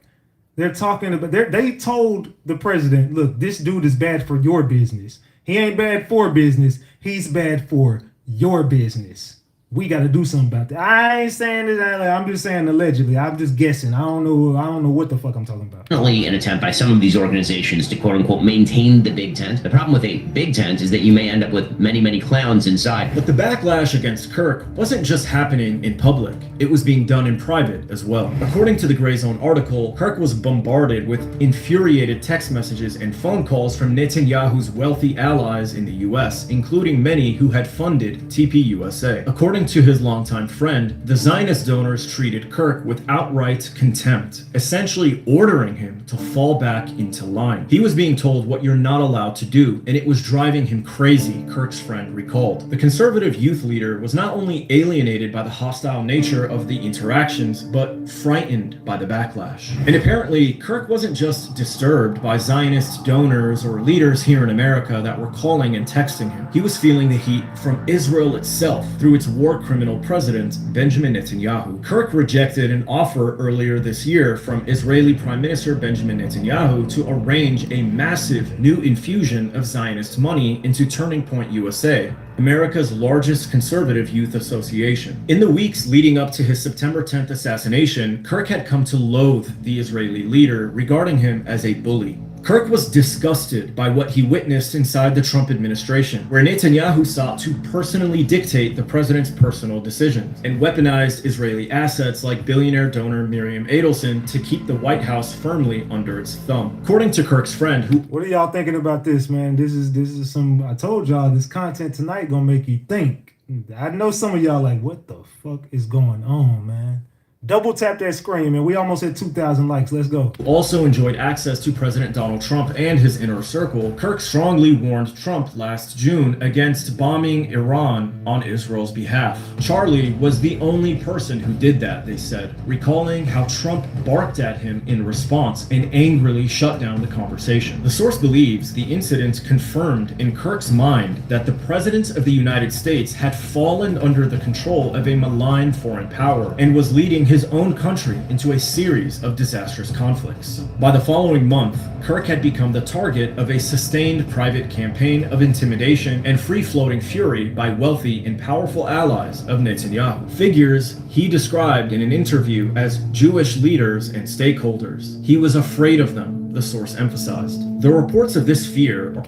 They're talking about, they told the president, look, this dude is bad for your business. He ain't bad for business. He's bad for your business. We got to do something about that. I ain't saying that. I'm just saying allegedly. I'm just guessing. I don't know what the fuck I'm talking about. Definitely an attempt by some of these organizations to quote unquote maintain the big tent. The problem with a big tent is that you may end up with many, many clowns inside. But the backlash against Kirk wasn't just happening in public. It was being done in private as well. According to the Gray Zone article, Kirk was bombarded with infuriated text messages and phone calls from Netanyahu's wealthy allies in the US, including many who had funded TPUSA. According According to his longtime friend, the Zionist donors treated Kirk with outright contempt, essentially ordering him to fall back into line. He was being told what you're not allowed to do, and it was driving him crazy, Kirk's friend recalled. The conservative youth leader was not only alienated by the hostile nature of the interactions, but frightened by the backlash. And apparently, Kirk wasn't just disturbed by Zionist donors or leaders here in America that were calling and texting him. He was feeling the heat from Israel itself through its war criminal president, Benjamin Netanyahu. Kirk rejected an offer earlier this year from Israeli Prime Minister Benjamin Netanyahu to arrange a massive new infusion of Zionist money into Turning Point USA, America's largest conservative youth association. In the weeks leading up to his September 10th assassination, Kirk had come to loathe the Israeli leader, regarding him as a bully. Kirk was disgusted by what he witnessed inside the Trump administration, where Netanyahu sought to personally dictate the president's personal decisions and weaponized Israeli assets like billionaire donor Miriam Adelson to keep the White House firmly under its thumb. According to Kirk's friend, who— What are y'all thinking about this, man? This is some, I told y'all, this content tonight gonna make you think. I know some of y'all like, what the fuck is going on, man? Double tap that screen, man. We almost hit 2,000 likes. Let's go. Also enjoyed access to President Donald Trump and his inner circle. Kirk strongly warned Trump last June against bombing Iran on Israel's behalf. Charlie was the only person who did that, they said, recalling how Trump barked at him in response and angrily shut down the conversation. The source believes the incident confirmed in Kirk's mind that the President of the United States had fallen under the control of a malign foreign power and was leading his own country into a series of disastrous conflicts. By the following month, Kirk had become the target of a sustained private campaign of intimidation and free-floating fury by wealthy and powerful allies of Netanyahu. Figures he described in an interview as Jewish leaders and stakeholders. He was afraid of them, the source emphasized. The reports of this fear—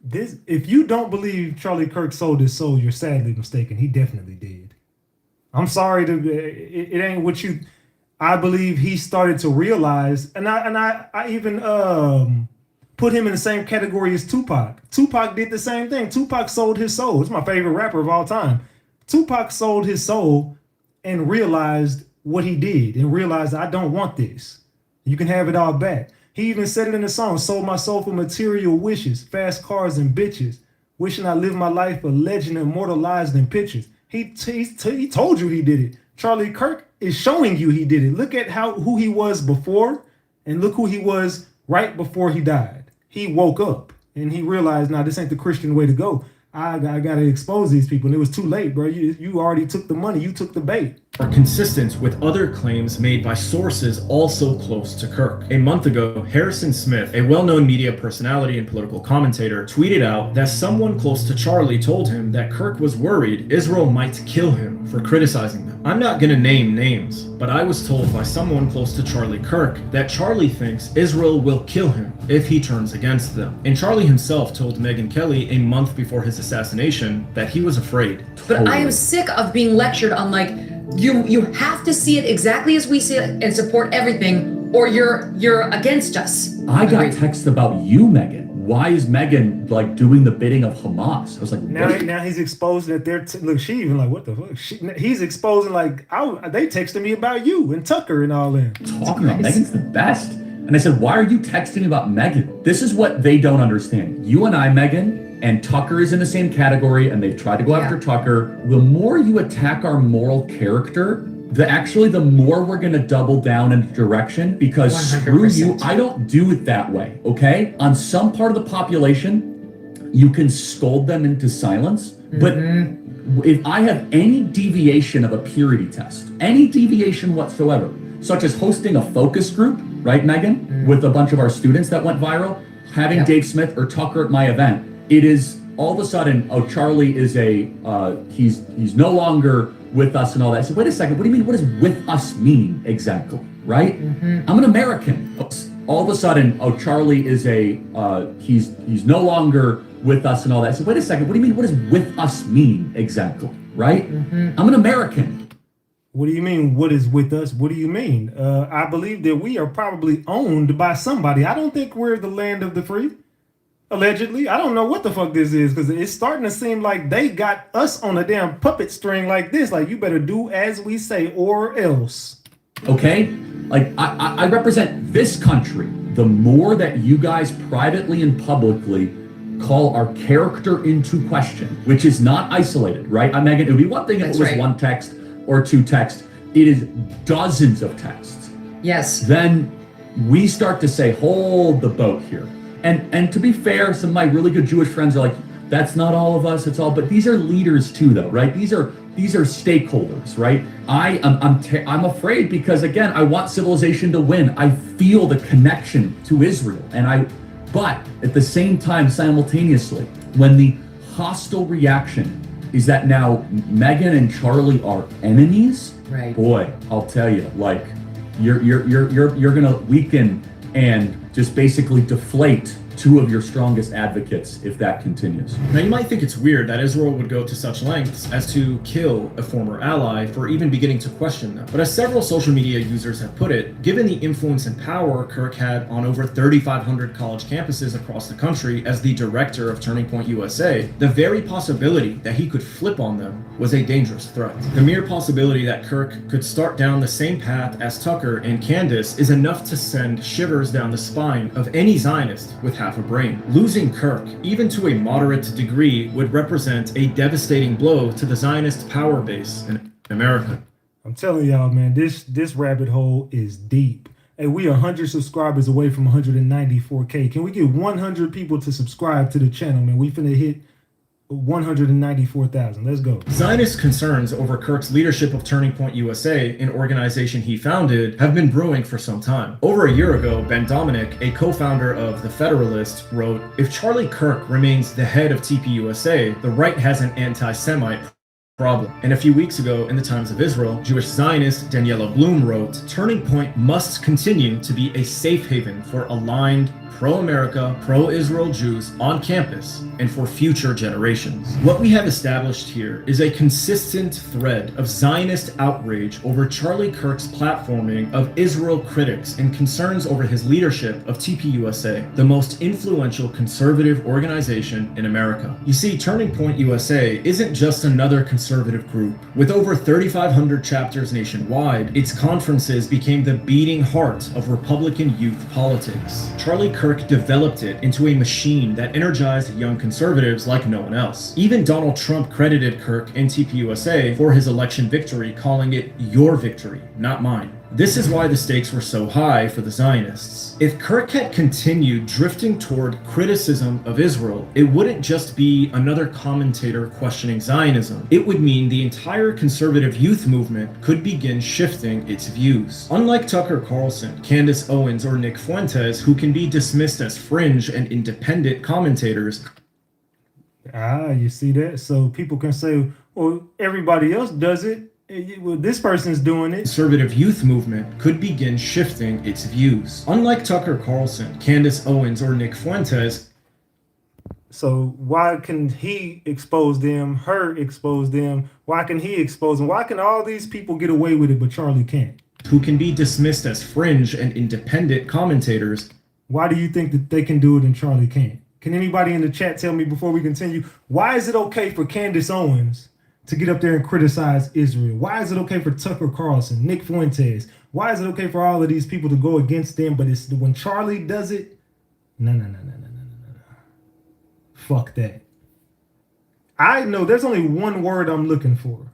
If you don't believe Charlie Kirk sold his soul, you're sadly mistaken. He definitely did. I'm sorry it ain't what you. I believe he started to realize, and I even put him in the same category as Tupac. Tupac did the same thing. Tupac sold his soul. It's my favorite rapper of all time. Tupac sold his soul and realized what he did and realized, I don't want this. You can have it all back. He even said it in the song, sold my soul for material wishes, fast cars and bitches, wishing I lived my life a legend immortalized in pictures. He told you he did it. Charlie Kirk is showing you he did it. Look at who he was before and look who he was right before he died. He woke up and he realized, now this ain't the Christian way to go. I got to expose these people. And it was too late, bro. You already took the money. You took the bait. Are consistent with other claims made by sources also close to Kirk. A month ago, Harrison Smith, a well-known media personality and political commentator, tweeted out that someone close to Charlie told him that Kirk was worried Israel might kill him for criticizing them. I'm not gonna name names, but I was told by someone close to Charlie Kirk that Charlie thinks Israel will kill him if he turns against them. And Charlie himself told Megyn Kelly a month before his assassination that he was afraid. But I am sick of being lectured on, like, you have to see it exactly as we see it and support everything, or you're against us. I got text about you, Megyn. Why is Megyn like doing the bidding of Hamas? I was like, now he's exposing that they're look. She even like, what the fuck? He's exposing like, they texted me about you and Tucker and all that. Talking about Megyn's the best. And I said, why are you texting me about Megyn? This is what they don't understand. You and I, Megyn, and Tucker is in the same category, and they've tried to go after Tucker. The more you attack our moral character, the more we're going to double down in a direction, because 100%. Screw you, I don't do it that way, okay? On some part of the population, you can scold them into silence, but if I have any deviation of a purity test, any deviation whatsoever, such as hosting a focus group, right, Megyn, with a bunch of our students that went viral, having Dave Smith or Tucker at my event, it is all of a sudden, oh, Charlie is he's no longer with us and all that. I said, wait a second, what do you mean? What does with us mean exactly, right? I'm an American. All of a sudden, oh, Charlie is he's no longer with us and all that. I said, wait a second, what do you mean? What does with us mean exactly, right? I'm an American. What do you mean, what is with us? What do you mean? I believe that we are probably owned by somebody. I don't think we're the land of the free. Allegedly. I don't know what the fuck this is because it's starting to seem like they got us on a damn puppet string like this. Like, you better do as we say or else. Okay? Like, I represent this country. The more that you guys privately and publicly call our character into question, which is not isolated, right? Megan, it would be one thing if it was one text or two texts. It is dozens of texts. Yes. Then we start to say, hold the boat here. And to be fair, some of my really good Jewish friends are like, that's not all of us, it's all, but these are leaders too, though, right? These are stakeholders, right? I'm afraid because, again, I want civilization to win. I feel the connection to Israel, but at the same time, simultaneously, when the hostile reaction is that now Meghan and Charlie are enemies, right? Boy, I'll tell you, like, you're gonna weaken and just basically deflate two of your strongest advocates if that continues. Now, you might think it's weird that Israel would go to such lengths as to kill a former ally for even beginning to question them. But as several social media users have put it, given the influence and power Kirk had on over 3,500 college campuses across the country as the director of Turning Point USA, the very possibility that he could flip on them was a dangerous threat. The mere possibility that Kirk could start down the same path as Tucker and Candace is enough to send shivers down the spine of any Zionist with half a brain. Losing Kirk, even to a moderate degree, would represent a devastating blow to the Zionist power base in America. I'm telling y'all, man, this rabbit hole is deep. And we are 100 subscribers away from 194K. Can we get 100 people to subscribe to the channel, man? We finna hit 194,000. Let's go. Zionist concerns over Kirk's leadership of Turning Point USA, an organization he founded, have been brewing for some time. Over a year ago, Ben Dominic, a co-founder of The Federalist, wrote, "If Charlie Kirk remains the head of TPUSA, the right has an anti-Semite problem." And a few weeks ago, in the Times of Israel, Jewish Zionist Daniela Bloom wrote, "Turning Point must continue to be a safe haven for aligned, pro-America, pro-Israel Jews on campus and for future generations." What we have established here is a consistent thread of Zionist outrage over Charlie Kirk's platforming of Israel critics and concerns over his leadership of TPUSA, the most influential conservative organization in America. You see, Turning Point USA isn't just another conservative group. With over 3,500 chapters nationwide, its conferences became the beating heart of Republican youth politics. Charlie Kirk developed it into a machine that energized young conservatives like no one else. Even Donald Trump credited Kirk and TPUSA for his election victory, calling it "your victory, not mine." This is why the stakes were so high for the Zionists. If Kirk had continued drifting toward criticism of Israel, it wouldn't just be another commentator questioning Zionism. It would mean the entire conservative youth movement could begin shifting its views. Unlike Tucker Carlson, Candace Owens, or Nick Fuentes, who can be dismissed as fringe and independent commentators. You see that? So people can say, well, everybody else does it. Well, this person's doing it. Conservative youth movement could begin shifting its views. Unlike Tucker Carlson, Candace Owens, or Nick Fuentes. So why can he expose them, her expose them? Why can he expose them? Why can all these people get away with it, but Charlie can't? Who can be dismissed as fringe and independent commentators. Why do you think that they can do it and Charlie can't? Can anybody in the chat tell me before we continue, why is it okay for Candace Owens to get up there and criticize Israel? Why is it okay for Tucker Carlson, Nick Fuentes? Why is it okay for all of these people to go against them? But it's when Charlie does it, no. Fuck that. I know there's only one word I'm looking for.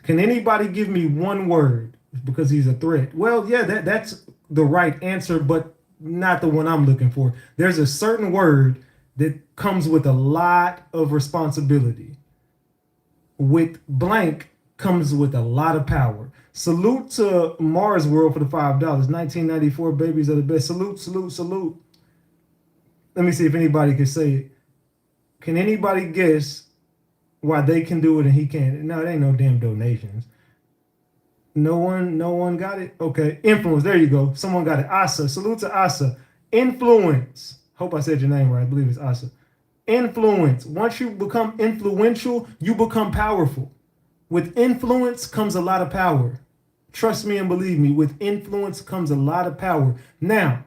Can anybody give me one word? Because he's a threat. Well, yeah, that's the right answer, but not the one I'm looking for. There's a certain word that comes with a lot of responsibility. With blank comes with a lot of power. Salute to Mars World for the $5. 1994 babies are the best. Salute. Let me see if anybody can say it. Can anybody guess why they can do it and he can't? No, it ain't no damn donations. No one got it? Okay. Influence. There you go. Someone got it. Asa. Salute to Asa. Influence. Hope I said your name right. I believe it's Asa. Influence. Once you become influential, you become powerful. With influence comes a lot of power. Trust me and believe me, with influence comes a lot of power. Now,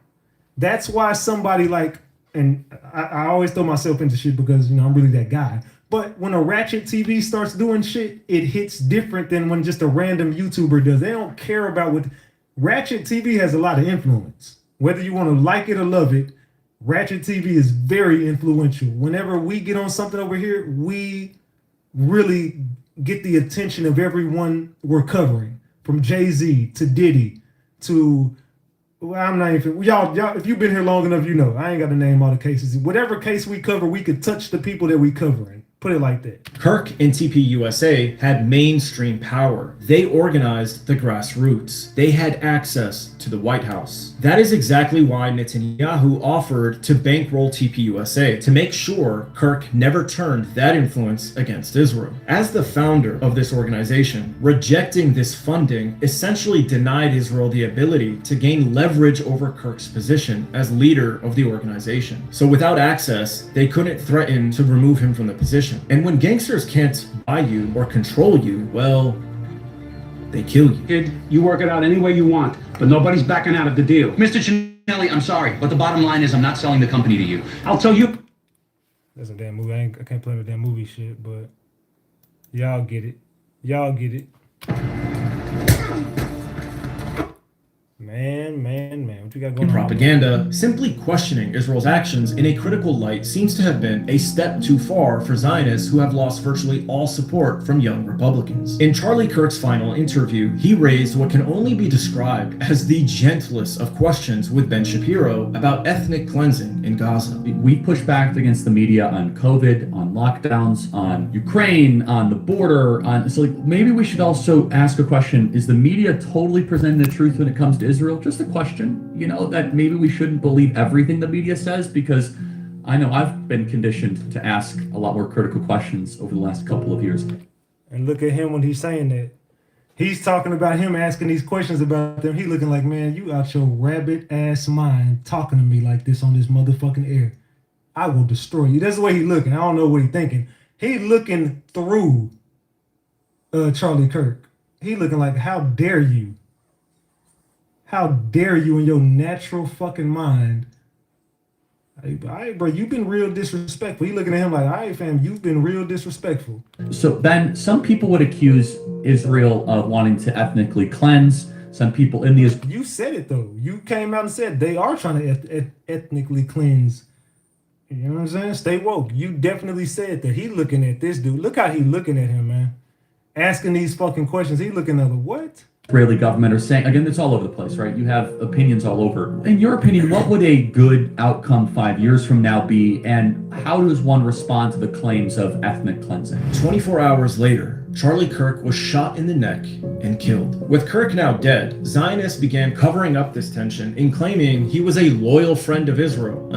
that's why somebody like and I always throw myself into shit because I'm really that guy. But when a Ratchet TV starts doing shit, it hits different than when just a random YouTuber does. They don't care about what Ratchet TV has a lot of influence. Whether you want to like it or love it, Ratchet TV is very influential. Whenever we get on something over here, we really get the attention of everyone we're covering, from Jay-Z to Diddy to I'm not even y'all. If you've been here long enough, I ain't got to name all the cases. Whatever case we cover, we could touch the people that we covering. Put it like that. Kirk and TPUSA had mainstream power. They organized the grassroots. They had access to the White House. That is exactly why Netanyahu offered to bankroll TPUSA, to make sure Kirk never turned that influence against Israel. As the founder of this organization, rejecting this funding essentially denied Israel the ability to gain leverage over Kirk's position as leader of the organization. So without access, they couldn't threaten to remove him from the position. And when gangsters can't buy you or control you, well, they kill you. Kid, you work it out any way you want, but nobody's backing out of the deal. Mr. Cinelli, I'm sorry, but the bottom line is I'm not selling the company to you. I'll tell you. That's a damn movie. I can't play with that movie shit, but y'all get it. Y'all get it. Man, what you got going on? Propaganda, simply questioning Israel's actions in a critical light seems to have been a step too far for Zionists who have lost virtually all support from young Republicans. In Charlie Kirk's final interview, he raised what can only be described as the gentlest of questions with Ben Shapiro about ethnic cleansing in Gaza. We push back against the media on COVID, on lockdowns, on Ukraine, on the border. So maybe we should also ask a question: is the media totally presenting the truth when it comes to Israel? Just a question, that maybe we shouldn't believe everything the media says, because I know I've been conditioned to ask a lot more critical questions over the last couple of years. And look at him when he's saying that. He's talking about him asking these questions about them. He looking like, man, you out your rabbit ass mind talking to me like this on this motherfucking air. I will destroy you. That's the way he looking. I don't know what he thinking. He looking through Charlie Kirk. He looking like, how dare you? How dare you in your natural fucking mind? All right, bro, you've been real disrespectful. He looking at him like, all right, fam, you've been real disrespectful. So Ben, some people would accuse Israel of wanting to ethnically cleanse. Some people in the... You said it, though. You came out and said they are trying to ethnically cleanse. You know what I'm saying? Stay woke. You definitely said that. He looking at this dude. Look how he looking at him, man. Asking these fucking questions. He looking at the what? Israeli government are saying, again, it's all over the place, right? You have opinions all over. In your opinion, what would a good outcome 5 years from now be, and how does one respond to the claims of ethnic cleansing? 24 hours later, Charlie Kirk was shot in the neck and killed. With Kirk now dead, Zionists began covering up this tension in claiming he was a loyal friend of Israel.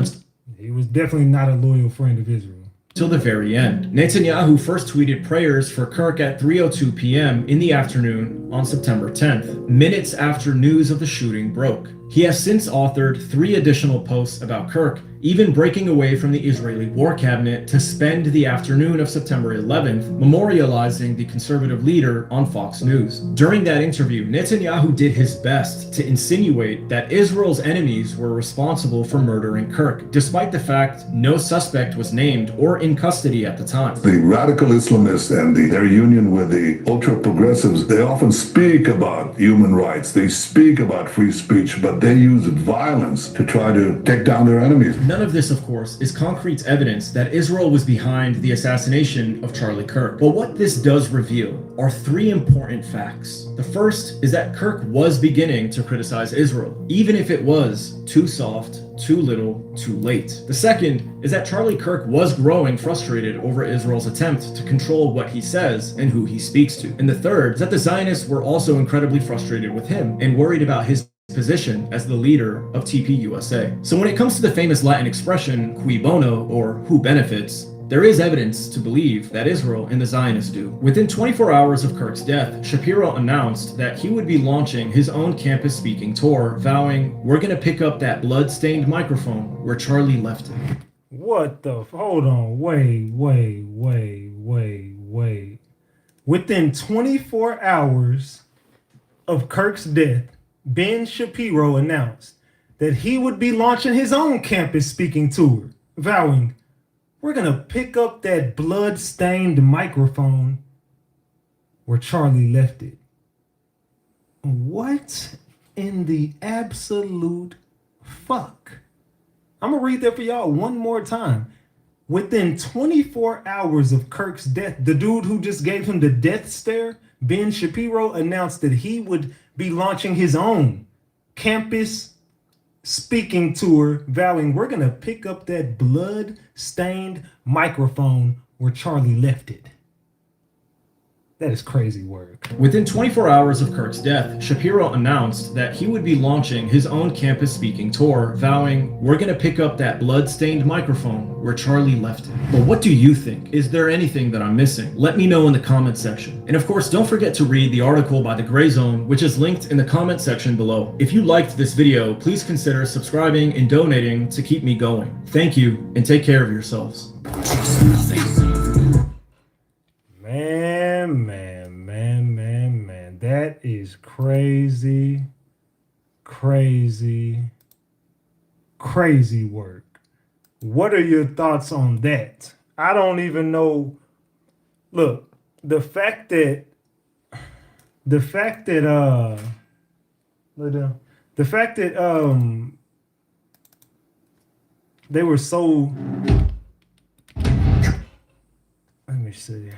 He was definitely not a loyal friend of Israel. Till the very end. Netanyahu first tweeted prayers for Kirk at 3:02 p.m. in the afternoon on September 10th, minutes after news of the shooting broke. He has since authored 3 additional posts about Kirk, even breaking away from the Israeli war cabinet to spend the afternoon of September 11th memorializing the conservative leader on Fox News. During that interview, Netanyahu did his best to insinuate that Israel's enemies were responsible for murdering Kirk, despite the fact no suspect was named or in custody at the time. The radical Islamists and their union with the ultra-progressives, they often speak about human rights, they speak about free speech, but they use violence to try to take down their enemies. None of this, of course, is concrete evidence that Israel was behind the assassination of Charlie Kirk. But what this does reveal are 3 important facts. The first is that Kirk was beginning to criticize Israel, even if it was too soft, too little, too late. The second is that Charlie Kirk was growing frustrated over Israel's attempt to control what he says and who he speaks to. And the third is that the Zionists were also incredibly frustrated with him and worried about his position as the leader of TPUSA. So when it comes to the famous Latin expression cui bono, or who benefits, there is evidence to believe that Israel and the Zionists do. Within 24 hours of Kirk's death, Shapiro announced that he would be launching his own campus speaking tour, vowing, "We're gonna pick up that blood-stained microphone where Charlie left it." What the? Hold on. Wait. Within 24 hours of Kirk's death, Ben Shapiro announced that he would be launching his own campus speaking tour, vowing, "We're going to pick up that blood-stained microphone where Charlie left it." What in the absolute fuck? I'm going to read that for y'all one more time. Within 24 hours of Kirk's death, the dude who just gave him the death stare, Ben Shapiro, announced that he would be launching his own campus speaking tour, vowing, "We're going to pick up that blood-stained microphone where Charlie left it." That is crazy work. Within 24 hours of Kirk's death, Shapiro announced that he would be launching his own campus speaking tour, vowing, "We're going to pick up that blood-stained microphone where Charlie left it." But what do you think? Is there anything that I'm missing? Let me know in the comment section. And of course, don't forget to read the article by The Gray Zone, which is linked in the comment section below. If you liked this video, please consider subscribing and donating to keep me going. Thank you, and take care of yourselves. Man. That is crazy work. What are your thoughts on that? I don't even know. Look, the fact that they were so, let me see.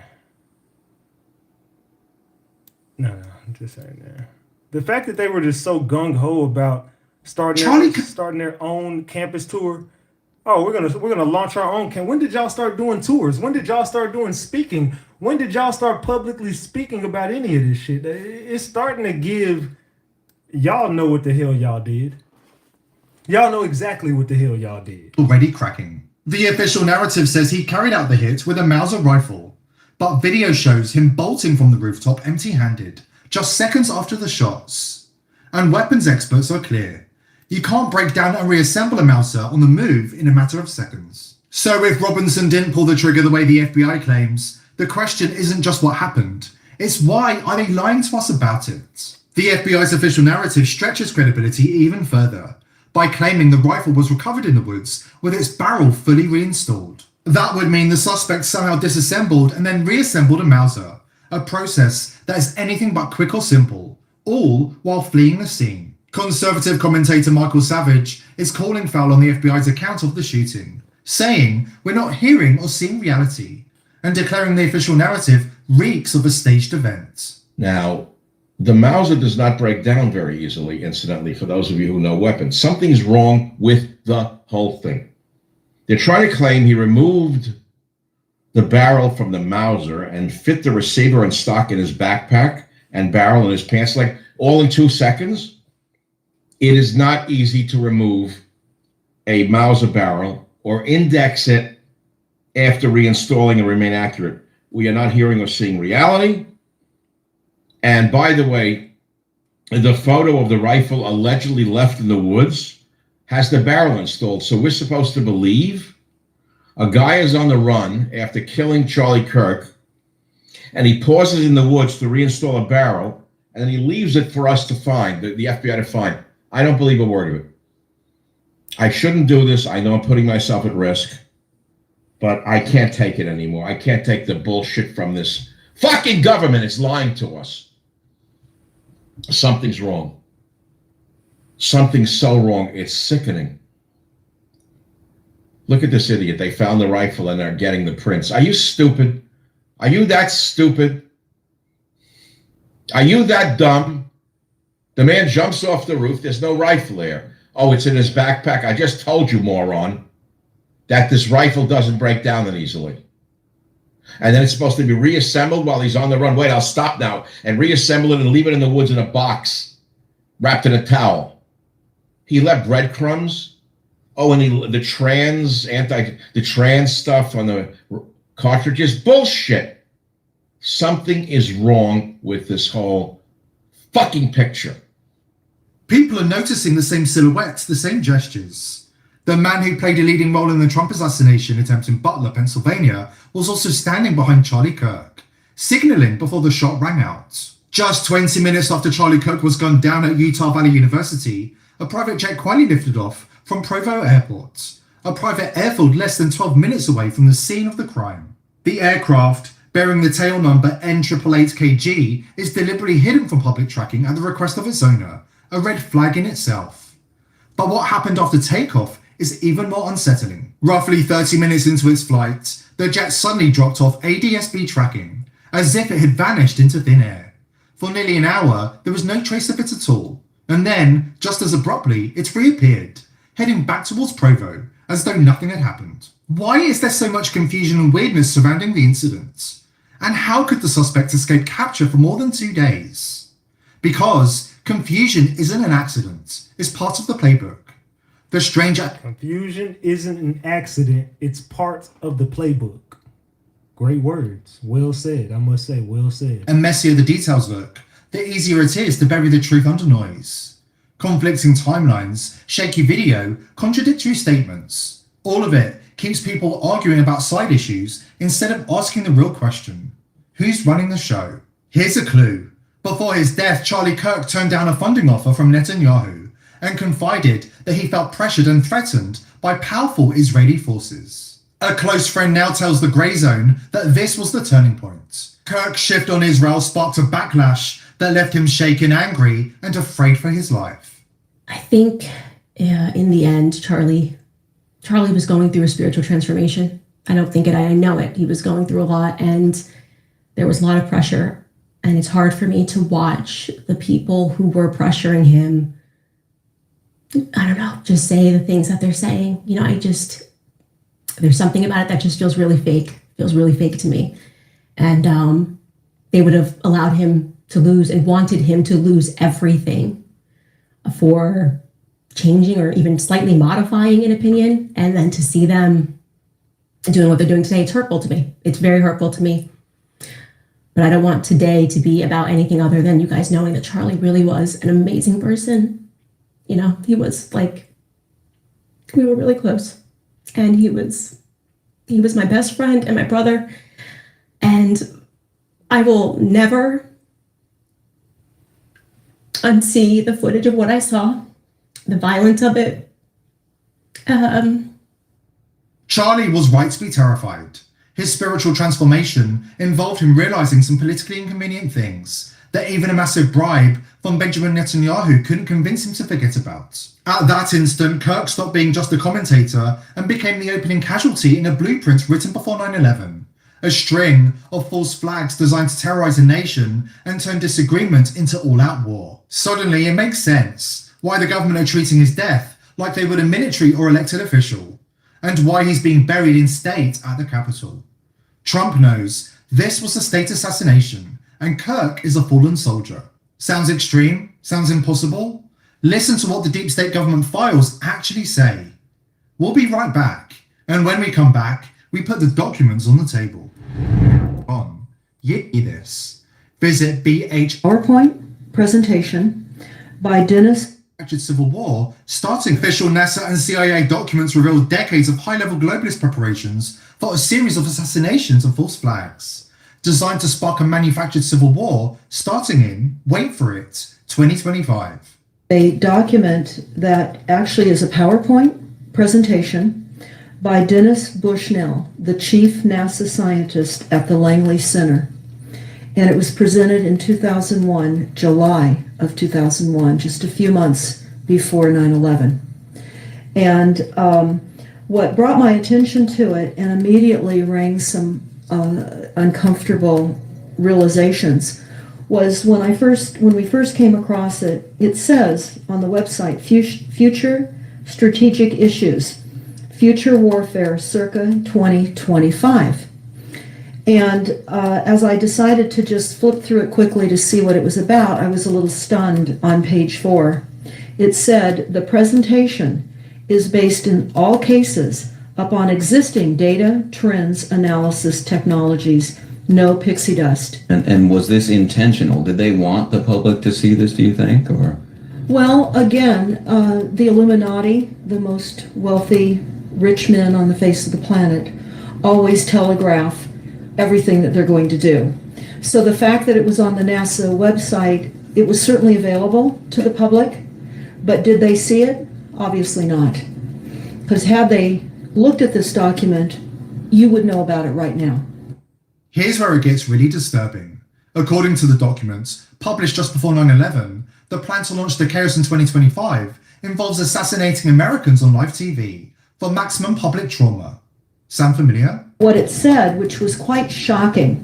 No, I'm just saying that. The fact that they were just so gung-ho about starting their own campus tour. Oh, we're gonna launch our own camp. When did y'all start doing tours? When did y'all start doing speaking? When did y'all start publicly speaking about any of this shit? It's starting to give. Y'all know what the hell y'all did. Y'all know exactly what the hell y'all did. Already cracking. The official narrative says he carried out the hit with a Mauser rifle, but video shows him bolting from the rooftop empty-handed, just seconds after the shots. And weapons experts are clear. You can't break down and reassemble a Mauser on the move in a matter of seconds. So if Robinson didn't pull the trigger the way the FBI claims, the question isn't just what happened, it's why are they lying to us about it? The FBI's official narrative stretches credibility even further by claiming the rifle was recovered in the woods with its barrel fully reinstalled. That would mean the suspect somehow disassembled and then reassembled a Mauser, a process that is anything but quick or simple, all while fleeing the scene. Conservative commentator Michael Savage is calling foul on the FBI's account of the shooting, saying we're not hearing or seeing reality, and declaring the official narrative reeks of a staged event. Now, the Mauser does not break down very easily, incidentally, for those of you who know weapons. Something's wrong with the whole thing. They're trying to claim he removed the barrel from the Mauser and fit the receiver and stock in his backpack and barrel in his pants leg all in 2 seconds. It is not easy to remove a Mauser barrel or index it after reinstalling and remain accurate. We are not hearing or seeing reality. And by the way, the photo of the rifle allegedly left in the woods has the barrel installed. So we're supposed to believe a guy is on the run after killing Charlie Kirk, and he pauses in the woods to reinstall a barrel, and then he leaves it for us to find, the FBI to find. I don't believe a word of it. I shouldn't do this. I know I'm putting myself at risk, but I can't take it anymore. I can't take the bullshit from this fucking government. It's lying to us. Something's wrong. Something's so wrong, it's sickening. Look at this idiot. They found the rifle and they're getting the prints. Are you stupid? Are you that stupid? Are you that dumb? The man jumps off the roof. There's no rifle there. Oh, it's in his backpack. I just told you, moron, that this rifle doesn't break down that easily. And then it's supposed to be reassembled while he's on the run. Wait, I'll stop now and reassemble it and leave it in the woods in a box, wrapped in a towel. He left breadcrumbs. Oh, and the trans stuff on the cartridges. Bullshit. Something is wrong with this whole fucking picture. People are noticing the same silhouettes, the same gestures. The man who played a leading role in the Trump assassination attempt in Butler, Pennsylvania, was also standing behind Charlie Kirk, signaling before the shot rang out. Just 20 minutes after Charlie Kirk was gunned down at Utah Valley University, a private jet quietly lifted off from Provo Airport, a private airfield less than 12 minutes away from the scene of the crime. The aircraft, bearing the tail number N888KG, is deliberately hidden from public tracking at the request of its owner, a red flag in itself. But what happened after takeoff is even more unsettling. Roughly 30 minutes into its flight, the jet suddenly dropped off ADS-B tracking, as if it had vanished into thin air. For nearly an hour, there was no trace of it at all, and then, just as abruptly, it reappeared, heading back towards Provo, as though nothing had happened. Why is there so much confusion and weirdness surrounding the incident? And how could the suspect escape capture for more than 2 days? Because confusion isn't an accident, it's part of the playbook. The stranger... Confusion isn't an accident, it's part of the playbook. Great words. Well said, I must say, well said. And messier the details look, the easier it is to bury the truth under noise. Conflicting timelines, shaky video, contradictory statements. All of it keeps people arguing about side issues instead of asking the real question. Who's running the show? Here's a clue. Before his death, Charlie Kirk turned down a funding offer from Netanyahu and confided that he felt pressured and threatened by powerful Israeli forces. A close friend now tells the Grey Zone that this was the turning point. Kirk's shift on Israel sparked a backlash that left him shaken, angry, and afraid for his life. I think in the end, Charlie was going through a spiritual transformation. I don't think it, I know it. He was going through a lot, and there was a lot of pressure. And it's hard for me to watch the people who were pressuring him, I don't know, just say the things that they're saying. You know, there's something about it that just feels really fake to me. And they would have allowed him to lose and wanted him to lose everything for changing or even slightly modifying an opinion. And then to see them doing what they're doing today, it's hurtful to me. It's very hurtful to me. But I don't want today to be about anything other than you guys knowing that Charlie really was an amazing person. You know, he was like, we were really close. And he was my best friend and my brother. And I will never unsee the footage of what I saw, the violence of it. Charlie was right to be terrified. His spiritual transformation involved him realizing some politically inconvenient things that even a massive bribe from Benjamin Netanyahu couldn't convince him to forget about. At that instant, Kirk stopped being just a commentator and became the opening casualty in a blueprint written before 9/11. A string of false flags designed to terrorize a nation and turn disagreement into all-out war. Suddenly, it makes sense why the government are treating his death like they would a military or elected official, and why he's being buried in state at the Capitol. Trump knows this was a state assassination, and Kirk is a fallen soldier. Sounds extreme? Sounds impossible? Listen to what the deep state government files actually say. We'll be right back, and when we come back, we put the documents on the table. On this, visit BH PowerPoint presentation by Dennis. Civil War, starting official NASA and CIA documents reveal decades of high-level globalist preparations for a series of assassinations and false flags, designed to spark a manufactured civil war starting in, wait for it, 2025. A document that actually is a PowerPoint presentation by Dennis Bushnell, the chief NASA scientist at the Langley Center. And it was presented in 2001, July of 2001, just a few months before 9/11. And what brought my attention to it and immediately rang some uncomfortable realizations was when we first came across it. It says on the website, future strategic issues, future warfare circa 2025. And as I decided to just flip through it quickly to see what it was about, I was a little stunned on page 4. It said, the presentation is based in all cases upon existing data, trends, analysis, technologies, no pixie dust. And was this intentional? Did they want the public to see this, do you think? Or? Well, again, the Illuminati, the most wealthy, rich men on the face of the planet, always telegraph everything that they're going to do. So the fact that it was on the NASA website, it was certainly available to the public, But did they see it? Obviously not. Because had they looked at this document, you would know about it right now. Here's where it gets really disturbing. According to the documents, published just before 9/11, the plan to launch the chaos in 2025 involves assassinating Americans on live TV for maximum public trauma. Sound familiar? What it said, which was quite shocking,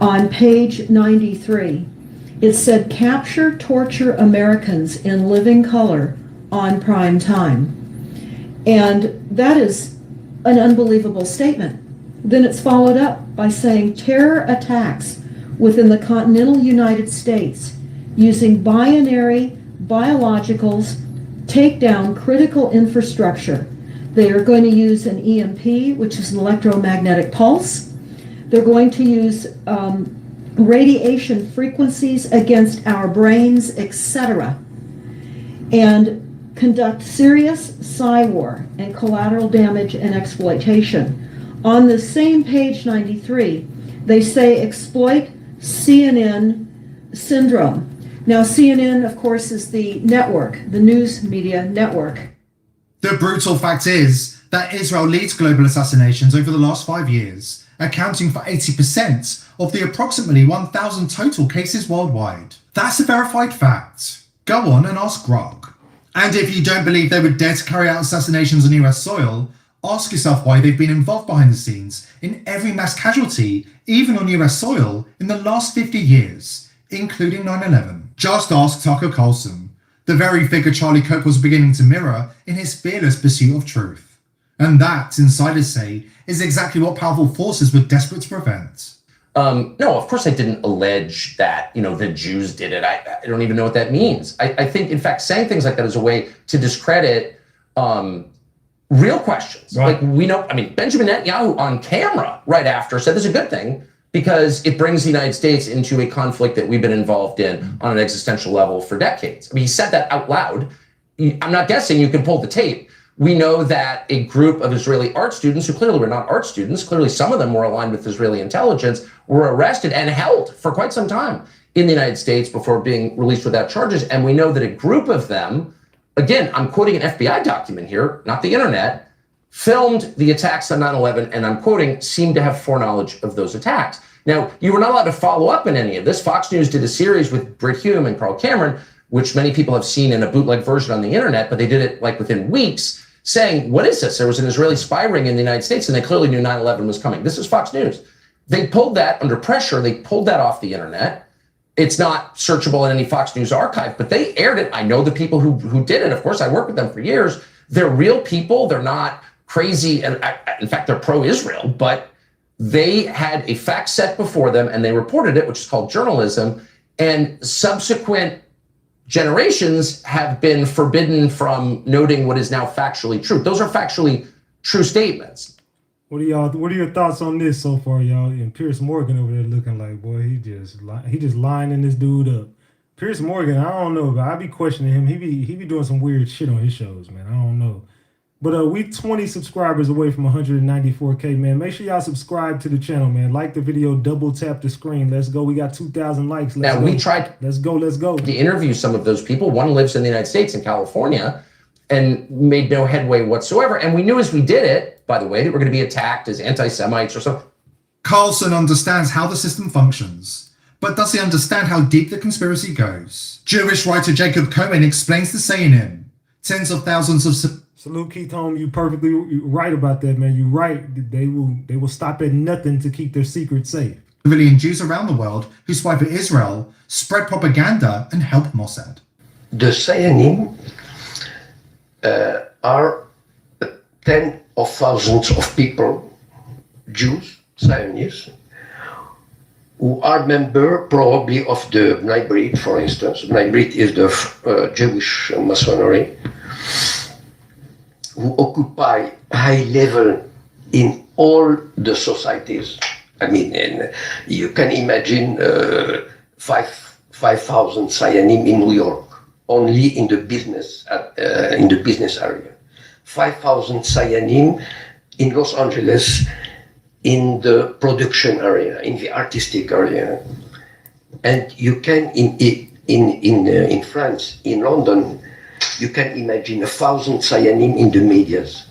on page 93, it said, capture, torture Americans in living color on prime time. And that is an unbelievable statement. Then it's followed up by saying terror attacks within the continental United States using binary biologicals take down critical infrastructure. They are going to use an EMP, which is an electromagnetic pulse. They're going to use radiation frequencies against our brains, etc. And conduct serious psy-war and collateral damage and exploitation. On the same page 93, they say exploit CNN syndrome. Now, CNN, of course, is the network, the news media network. The brutal fact is that Israel leads global assassinations over the last 5 years, accounting for 80% of the approximately 1,000 total cases worldwide. That's a verified fact. Go on and ask Grog. And if you don't believe they would dare to carry out assassinations on US soil, ask yourself why they've been involved behind the scenes in every mass casualty, even on US soil, in the last 50 years, including 9/11. Just ask Tucker Carlson, the very figure Charlie Kirk was beginning to mirror in his fearless pursuit of truth. And that, insiders say, is exactly what powerful forces were desperate to prevent. No, of course I didn't allege that, the Jews did it. I don't even know what that means. I think, in fact, saying things like that is a way to discredit real questions. Right. Like we know, Benjamin Netanyahu on camera right after said this is a good thing because it brings the United States into a conflict that we've been involved in on an existential level for decades. He said that out loud. I'm not guessing, you can pull the tape. We know that a group of Israeli art students, who clearly were not art students, clearly some of them were aligned with Israeli intelligence, were arrested and held for quite some time in the United States before being released without charges. And we know that a group of them, again, I'm quoting an FBI document here, not the internet, filmed the attacks on 9/11, and I'm quoting, seemed to have foreknowledge of those attacks. Now, you were not allowed to follow up in any of this. Fox News did a series with Britt Hume and Carl Cameron, which many people have seen in a bootleg version on the internet, but they did it like within weeks, saying, what is this? There was an Israeli spy ring in the United States, and they clearly knew 9/11 was coming. This is Fox News. They pulled that under pressure. They pulled that off the internet. It's not searchable in any Fox News archive, but they aired it. I know the people who did it. Of course, I worked with them for years. They're real people. They're not crazy. And in fact, they're pro-Israel, but they had a fact set before them and they reported it, which is called journalism. And subsequent generations have been forbidden from noting what is now factually true. Those are factually true statements. What are your thoughts on this so far, y'all? And Piers Morgan over there looking like, boy, he just lining this dude up. Piers Morgan, I don't know, but I be questioning him. He be doing some weird shit on his shows, man. I don't know. But we 20 subscribers away from 194K, man. Make sure y'all subscribe to the channel, man. Like the video, double tap the screen. Let's go. We got 2,000 likes. Let's go. We tried Let's go. to interview some of those people. One lives in the United States, in California, and made no headway whatsoever. And we knew as we did it, by the way, that we're going to be attacked as anti-Semites or something. Carlson understands how the system functions, but does he understand how deep the conspiracy goes? Jewish writer Jacob Cohen explains the saying in tens of thousands of... Salute Keith Home, you perfectly right about that, man. You're right. They will stop at nothing to keep their secrets safe. Civilian Jews around the world who spy for Israel, spread propaganda, and help Mossad. The Zionism are tens of thousands of people, Jews, Zionists, who are members probably of the Bnei Brit, for instance. Bnei Brit is the Jewish Masonry, who occupy high level in all the societies. You can imagine 5,000 Zionim in New York, only in the business area. 5,000 Zionim in Los Angeles, in the production area, in the artistic area, and you can in France, in London, You can imagine 1,000 Zionim in the medias.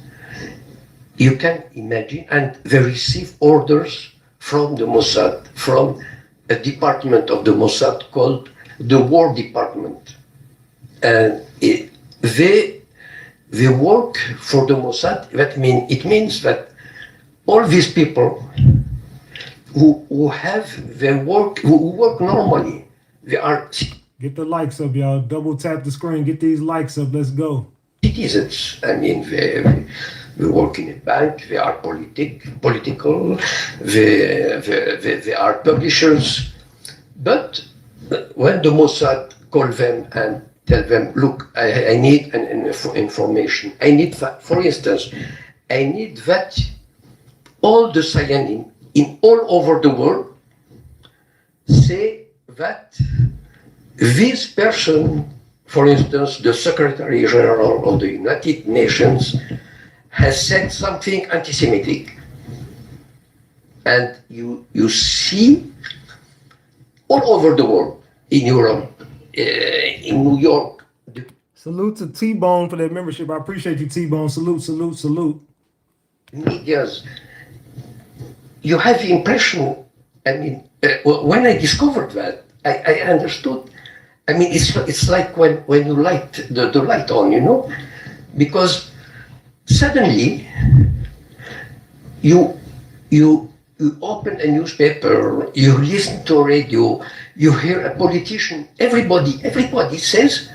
You can imagine, and they receive orders from the Mossad, from a department of the Mossad called the War Department. And they work for the Mossad. It means that all these people who have their work, who work normally, they are Get the likes up, y'all. Double tap the screen. Get these likes up. Let's go. citizens. They work in a bank, they are political, they are publishers. But when the Mossad call them and tell them, look, I need an information. I need, for instance, I need that all the Zionim in all over the world say that this person, for instance, the Secretary General of the United Nations, has said something anti-Semitic. And you see all over the world, in Europe, in New York. Salute to T-Bone for that membership. I appreciate you, T-Bone. Salute, salute, salute. Medias, you have the impression, when I discovered that, I understood. It's like when you light the light on, because suddenly you open a newspaper, you listen to a radio, you hear a politician, everybody says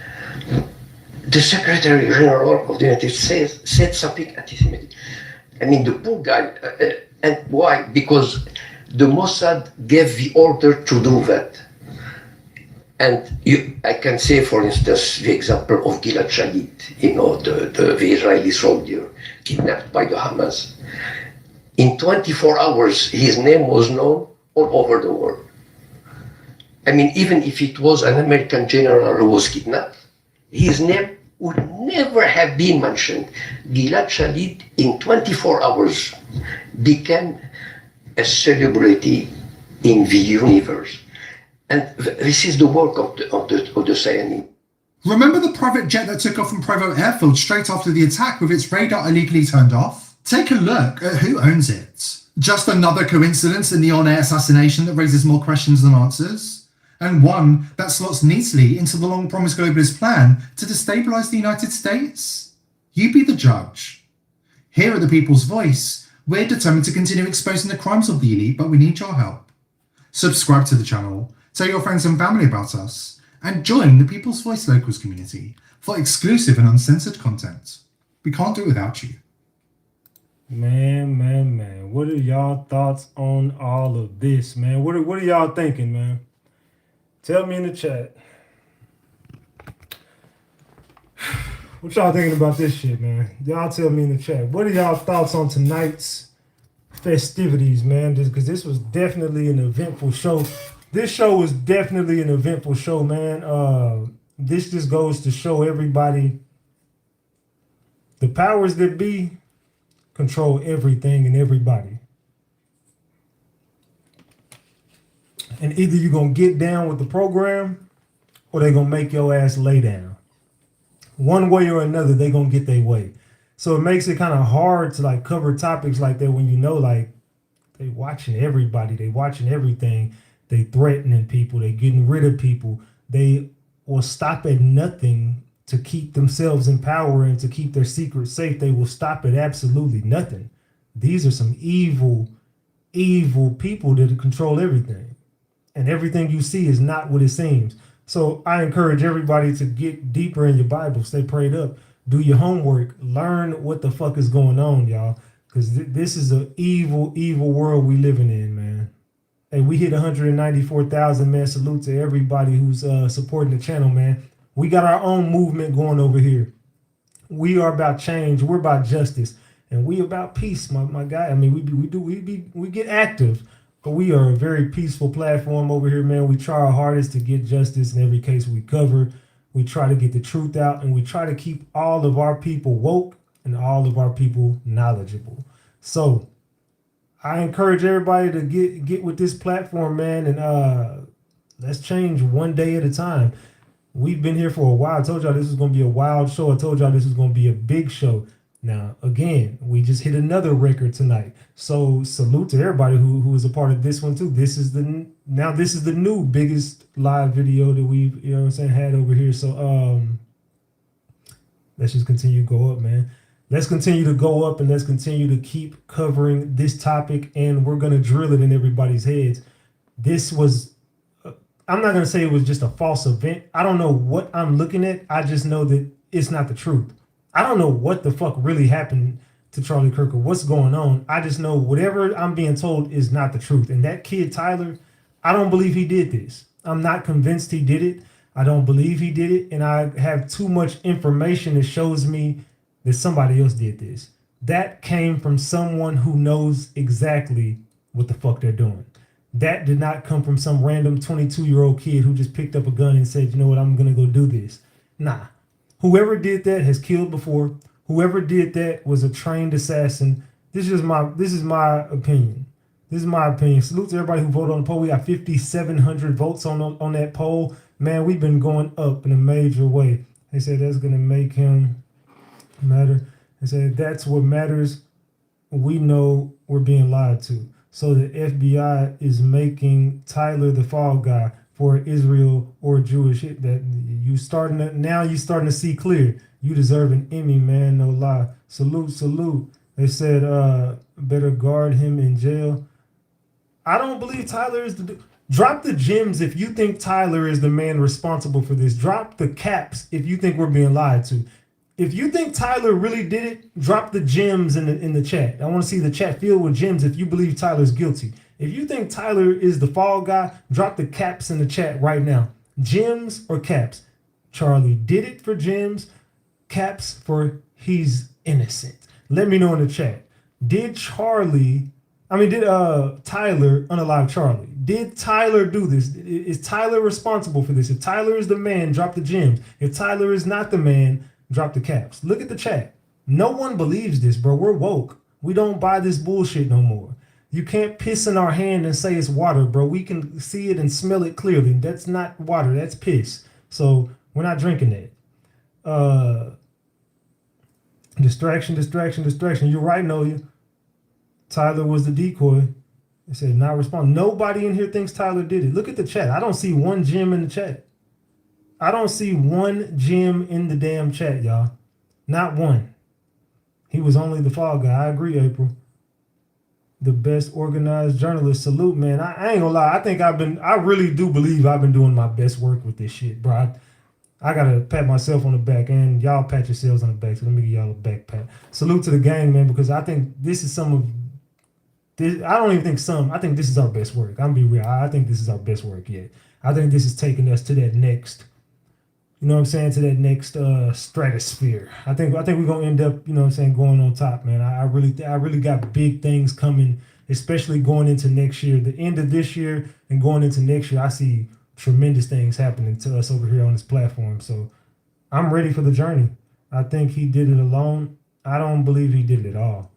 the Secretary General of the United States said something anti-Semitic. The poor guy, and why? Because the Mossad gave the order to do that. And I can say, for instance, the example of Gilad Shalit, the Israeli soldier kidnapped by the Hamas. In 24 hours, his name was known all over the world. Even if it was an American general who was kidnapped, his name would never have been mentioned. Gilad Shalit, in 24 hours, became a celebrity in the universe. And this is the work of the Zionim. Remember the private jet that took off from Provo Airfield straight after the attack with its radar illegally turned off? Take a look at who owns it. Just another coincidence in the on-air assassination that raises more questions than answers? And one that slots neatly into the long-promised globalist plan to destabilize the United States? You be the judge. Here at The People's Voice, we're determined to continue exposing the crimes of the elite, but we need your help. Subscribe to the channel, tell your friends and family about us, and join the People's Voice Locals community for exclusive and uncensored content. We can't do it without you. Man. What are y'all thoughts on all of this, man? What are y'all thinking, man? Tell me in the chat. What y'all thinking about this shit, man? Y'all tell me in the chat. What are y'all thoughts on tonight's festivities, man? Because this was definitely an eventful show. This show was definitely an eventful show, man. This just goes to show everybody the powers that be control everything and everybody. And either you're going to get down with the program or they're going to make your ass lay down. One way or another, they're going to get their way. So it makes it kind of hard to cover topics like that when they watching everybody, they watching everything. They threatening people, they getting rid of people. They will stop at nothing to keep themselves in power and to keep their secrets safe. They will stop at absolutely nothing. These are some evil people that control everything. And everything you see is not what it seems. So I encourage everybody to get deeper in your Bible, stay prayed up, do your homework, learn what the fuck is going on, y'all. Because this is an evil world we living in, man. Hey, we hit 194,000, man. Salute to everybody who's supporting the channel, man. We got our own movement going over here. We are about change. We're about justice, and we about peace, my guy. We get active, but we are a very peaceful platform over here, man. We try our hardest to get justice in every case we cover. We try to get the truth out, and we try to keep all of our people woke and all of our people knowledgeable. So I encourage everybody to get with this platform, man, and let's change one day at a time. We've been here for a while. I told y'all this was going to be a wild show. I told y'all this was going to be a big show. Now, again, we just hit another record tonight. So salute to everybody who was a part of this one too. This is the new biggest live video that we've, you know what I'm saying, had over here. So let's just continue to go up, man. Let's continue to go up and let's continue to keep covering this topic, and we're going to drill it in everybody's heads. This was, I'm not going to say it was just a false event. I don't know what I'm looking at. I just know that it's not the truth. I don't know what the fuck really happened to Charlie Kirk or what's going on. I just know whatever I'm being told is not the truth. And that kid, Tyler, I don't believe he did this. I'm not convinced he did it. I don't believe he did it. And I have too much information that shows me that somebody else did this. That came from someone who knows exactly what the fuck they're doing. That did not come from some random 22-year-old kid who just picked up a gun and said, you know what, I'm going to go do this. Nah. Whoever did that has killed before. Whoever did that was a trained assassin. This is my opinion. This is my opinion. Salute to everybody who voted on the poll. We got 5,700 votes on that poll. Man, we've been going up in a major way. They said that's going to make him matter. They said that's what matters. We know we're being lied to. So the FBI is making Tyler the fall guy for Israel or Jewish hit. That you starting to see clear. You deserve an Emmy, man, no lie. Salute. They said better guard him in jail. I don't believe Tyler is the drop the gems if you think Tyler is the man responsible for this. Drop the caps if you think we're being lied to. If you think Tyler really did it, drop the gems in the chat. I want to see the chat filled with gems if you believe Tyler's guilty. If you think Tyler is the fall guy, drop the caps in the chat right now. Gems or caps? Charlie did it for gems, caps for he's innocent. Let me know in the chat. Did Tyler unalive Charlie? Did Tyler do this? Is Tyler responsible for this? If Tyler is the man, drop the gems. If Tyler is not the man, drop the caps. Look at the chat. No one believes this, bro. We're woke. We don't buy this bullshit no more. You can't piss in our hand and say it's water, bro. We can see it and smell it clearly. That's not water. That's piss. So we're not drinking that. Distraction. You're right, Noya. Tyler was the decoy. They said not respond. Nobody in here thinks Tyler did it. Look at the chat. I don't see one gem in the chat. I don't see one gem in the damn chat, y'all. Not one. He was only the fall guy. I agree, April. The best organized journalist. Salute, man. I ain't gonna lie. I really do believe I've been doing my best work with this shit, bro. I gotta pat myself on the back, and y'all pat yourselves on the back. So let me give y'all a back pat. Salute to the gang, man, because I think this is some of this. I don't even think some. I think this is our best work. I'm gonna be real. I think this is our best work yet. I think this is taking us to that next. You know what I'm saying? To that next stratosphere. I think we're gonna end up, you know what I'm saying, going on top, man. I really got big things coming, especially going into next year. The end of this year and going into next year, I see tremendous things happening to us over here on this platform. So I'm ready for the journey. I think he did it alone. I don't believe he did it at all.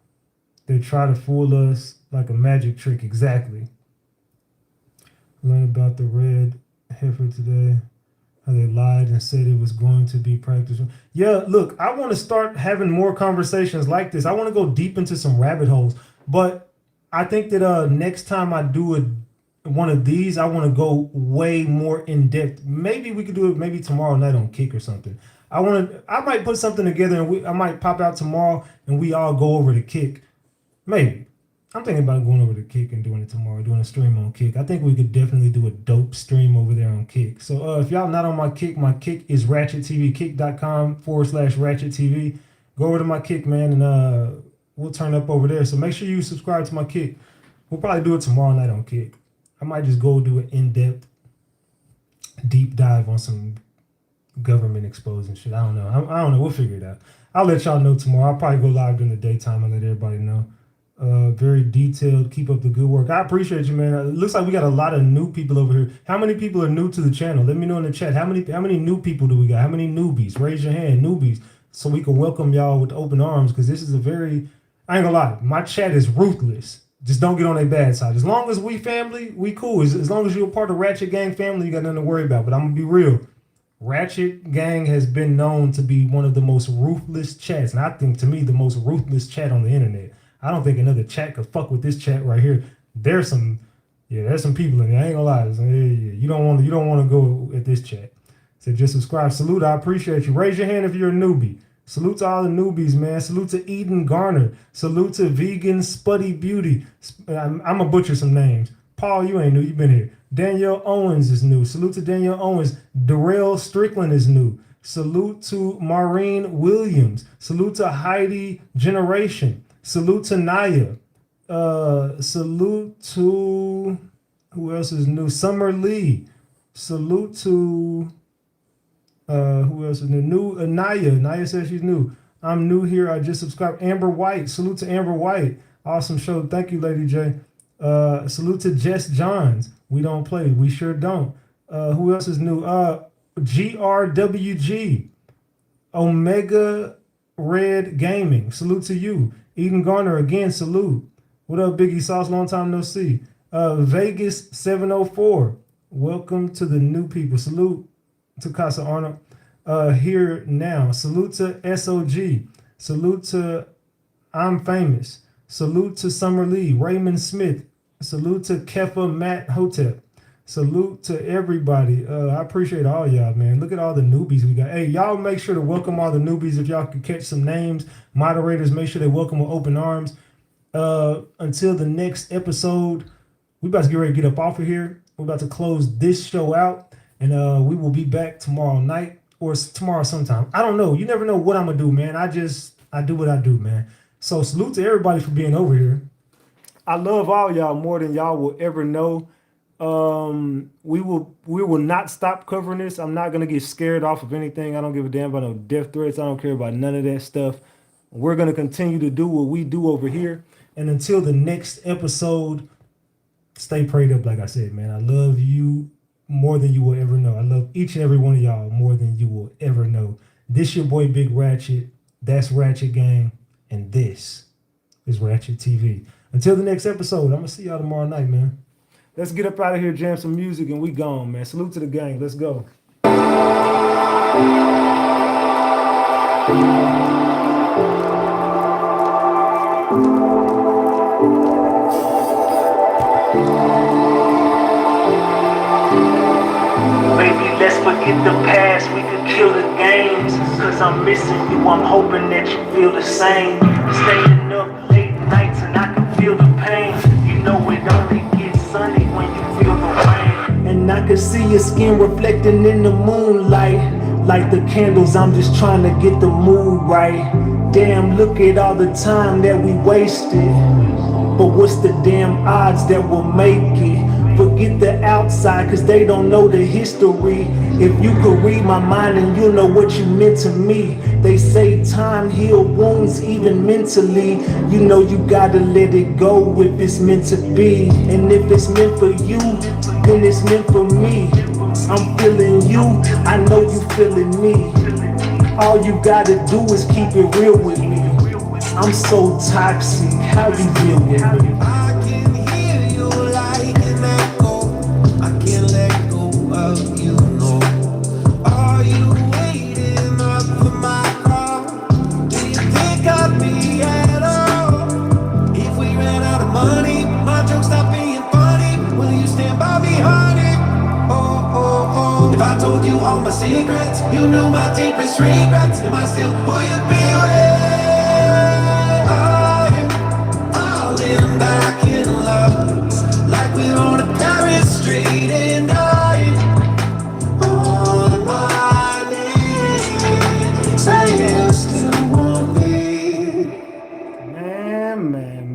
They try to fool us like a magic trick. Exactly. Learn about the red heifer today. How they lied and said it was going to be practiced. Yeah, look, I want to start having more conversations like this. I want to go deep into some rabbit holes. But I think that next time I do one of these, I want to go way more in depth. Maybe we could do it maybe tomorrow night on Kick or something. I might put something together and I might pop out tomorrow and we all go over to Kick. Maybe. I'm thinking about going over to Kick and doing it tomorrow, doing a stream on Kick. I think we could definitely do a dope stream over there on Kick. So if y'all not on my Kick is Ratchet TV, kick.com/Ratchet TV. Go over to my Kick, man, and we'll turn up over there. So make sure you subscribe to my Kick. We'll probably do it tomorrow night on Kick. I might just go do an in-depth, deep dive on some government exposing shit. I don't know. I don't know. We'll figure it out. I'll let y'all know tomorrow. I'll probably go live during the daytime and let everybody know. Very detailed. Keep up the good work. I appreciate you, man. It looks like we got a lot of new people over here. How many people are new to the channel? Let me know in the chat. How many new people do we got? How many newbies? Raise your hand, newbies, so we can welcome y'all with open arms, because this is I ain't gonna lie, my chat is ruthless. Just don't get on their bad side. As long as we family, we cool. As long as you're a part of Ratchet Gang family, you got nothing to worry about. But I'm gonna be real. Ratchet Gang has been known to be one of the most ruthless chats, and I think to me the most ruthless chat on the internet. I don't think another chat could fuck with this chat right here. There's some people in there. I ain't gonna lie. You don't want to go at this chat. So just subscribe. Salute. I appreciate you. Raise your hand if you're a newbie. Salute to all the newbies, man. Salute to Eden Garner. Salute to Vegan Spuddy Beauty. I'm gonna butcher some names. Paul, you ain't new. You've been here. Danielle Owens is new. Salute to Danielle Owens. Darrell Strickland is new. Salute to Maureen Williams. Salute to Heidi Generation. Salute to Naya. Salute to who else is new? Summer Lee. Salute to who else is new? New Naya. Naya says she's new. I'm new here. I just subscribed. Amber White. Salute to Amber White. Awesome show. Thank you, Lady J. Salute to Jess Johns. We don't play. We sure don't. Who else is new? GRWG. Omega Red Gaming. Salute to you. Eden Garner again. Salute. What up, Biggie Sauce? Long time no see. Vegas 704. Welcome to the new people. Salute to Casa Arnold. Here now. Salute to SOG. Salute to I'm Famous. Salute to Summer Lee. Raymond Smith. Salute to Kefa Matt Hotep. Salute to everybody. I appreciate all y'all, man. Look at all the newbies we got. Hey, y'all make sure to welcome all the newbies. If y'all could catch some names, moderators, make sure they welcome with open arms. Until the next episode, we about to get ready to get up off of here. We're about to close this show out, and we will be back tomorrow night or tomorrow sometime. I don't know. You never know what I'm gonna do, man. I do what I do, man. So salute to everybody for being over here. I love all y'all more than y'all will ever know. We will not stop covering this. I'm not gonna get scared off of anything. I don't give a damn about no death threats. I don't care about none of that stuff. We're gonna continue to do what we do over here. And until the next episode, stay prayed up, like I said, man. I love you more than you will ever know. I love each and every one of y'all more than you will ever know. This your boy Big Ratchet. That's Ratchet Gang. And this is Ratchet TV. Until the next episode, I'm gonna see y'all tomorrow night, man. Let's get up out of here, jam some music, and we gone, man. Salute to the gang. Let's go. Baby, let's forget the past, we could kill the games. Cause I'm missing you, I'm hoping that you feel the same. Staying up late nights and I can feel the pain. You know it only gets sunny when you feel the rain. And I can see your skin reflecting in the moonlight. Like the candles, I'm just trying to get the mood right. Damn, look at all the time that we wasted. But what's the damn odds that we'll make it? Forget the outside, cause they don't know the history. If you could read my mind and you'll know what you meant to me. They say time heals wounds even mentally. You know you gotta let it go if it's meant to be. And if it's meant for you, then it's meant for me. I'm feeling you, I know you feeling me. All you gotta do is keep it real with me. I'm so toxic, how you deal with me? If I told you all my secrets, you knew my deepest regrets. Am I still who you'd be with? Falling back in love, like we're on a Paris street and I'm on my knees, saying you still want me.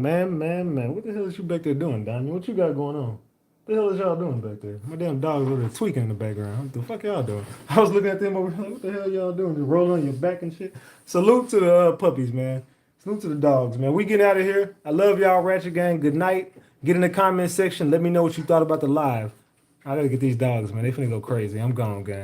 Man. What the hell is you back there doing, Donnie? What you got going on? What the hell is y'all doing back there? My damn dog's over there tweaking in the background. What the fuck y'all doing? I was looking at them over here. What the hell y'all doing? Just rolling on your back and shit. Salute to the puppies, man. Salute to the dogs, man. We get out of here. I love y'all, Ratchet Gang. Good night. Get in the comment section. Let me know what you thought about the live. I gotta get these dogs, man. They finna go crazy. I'm gone, gang.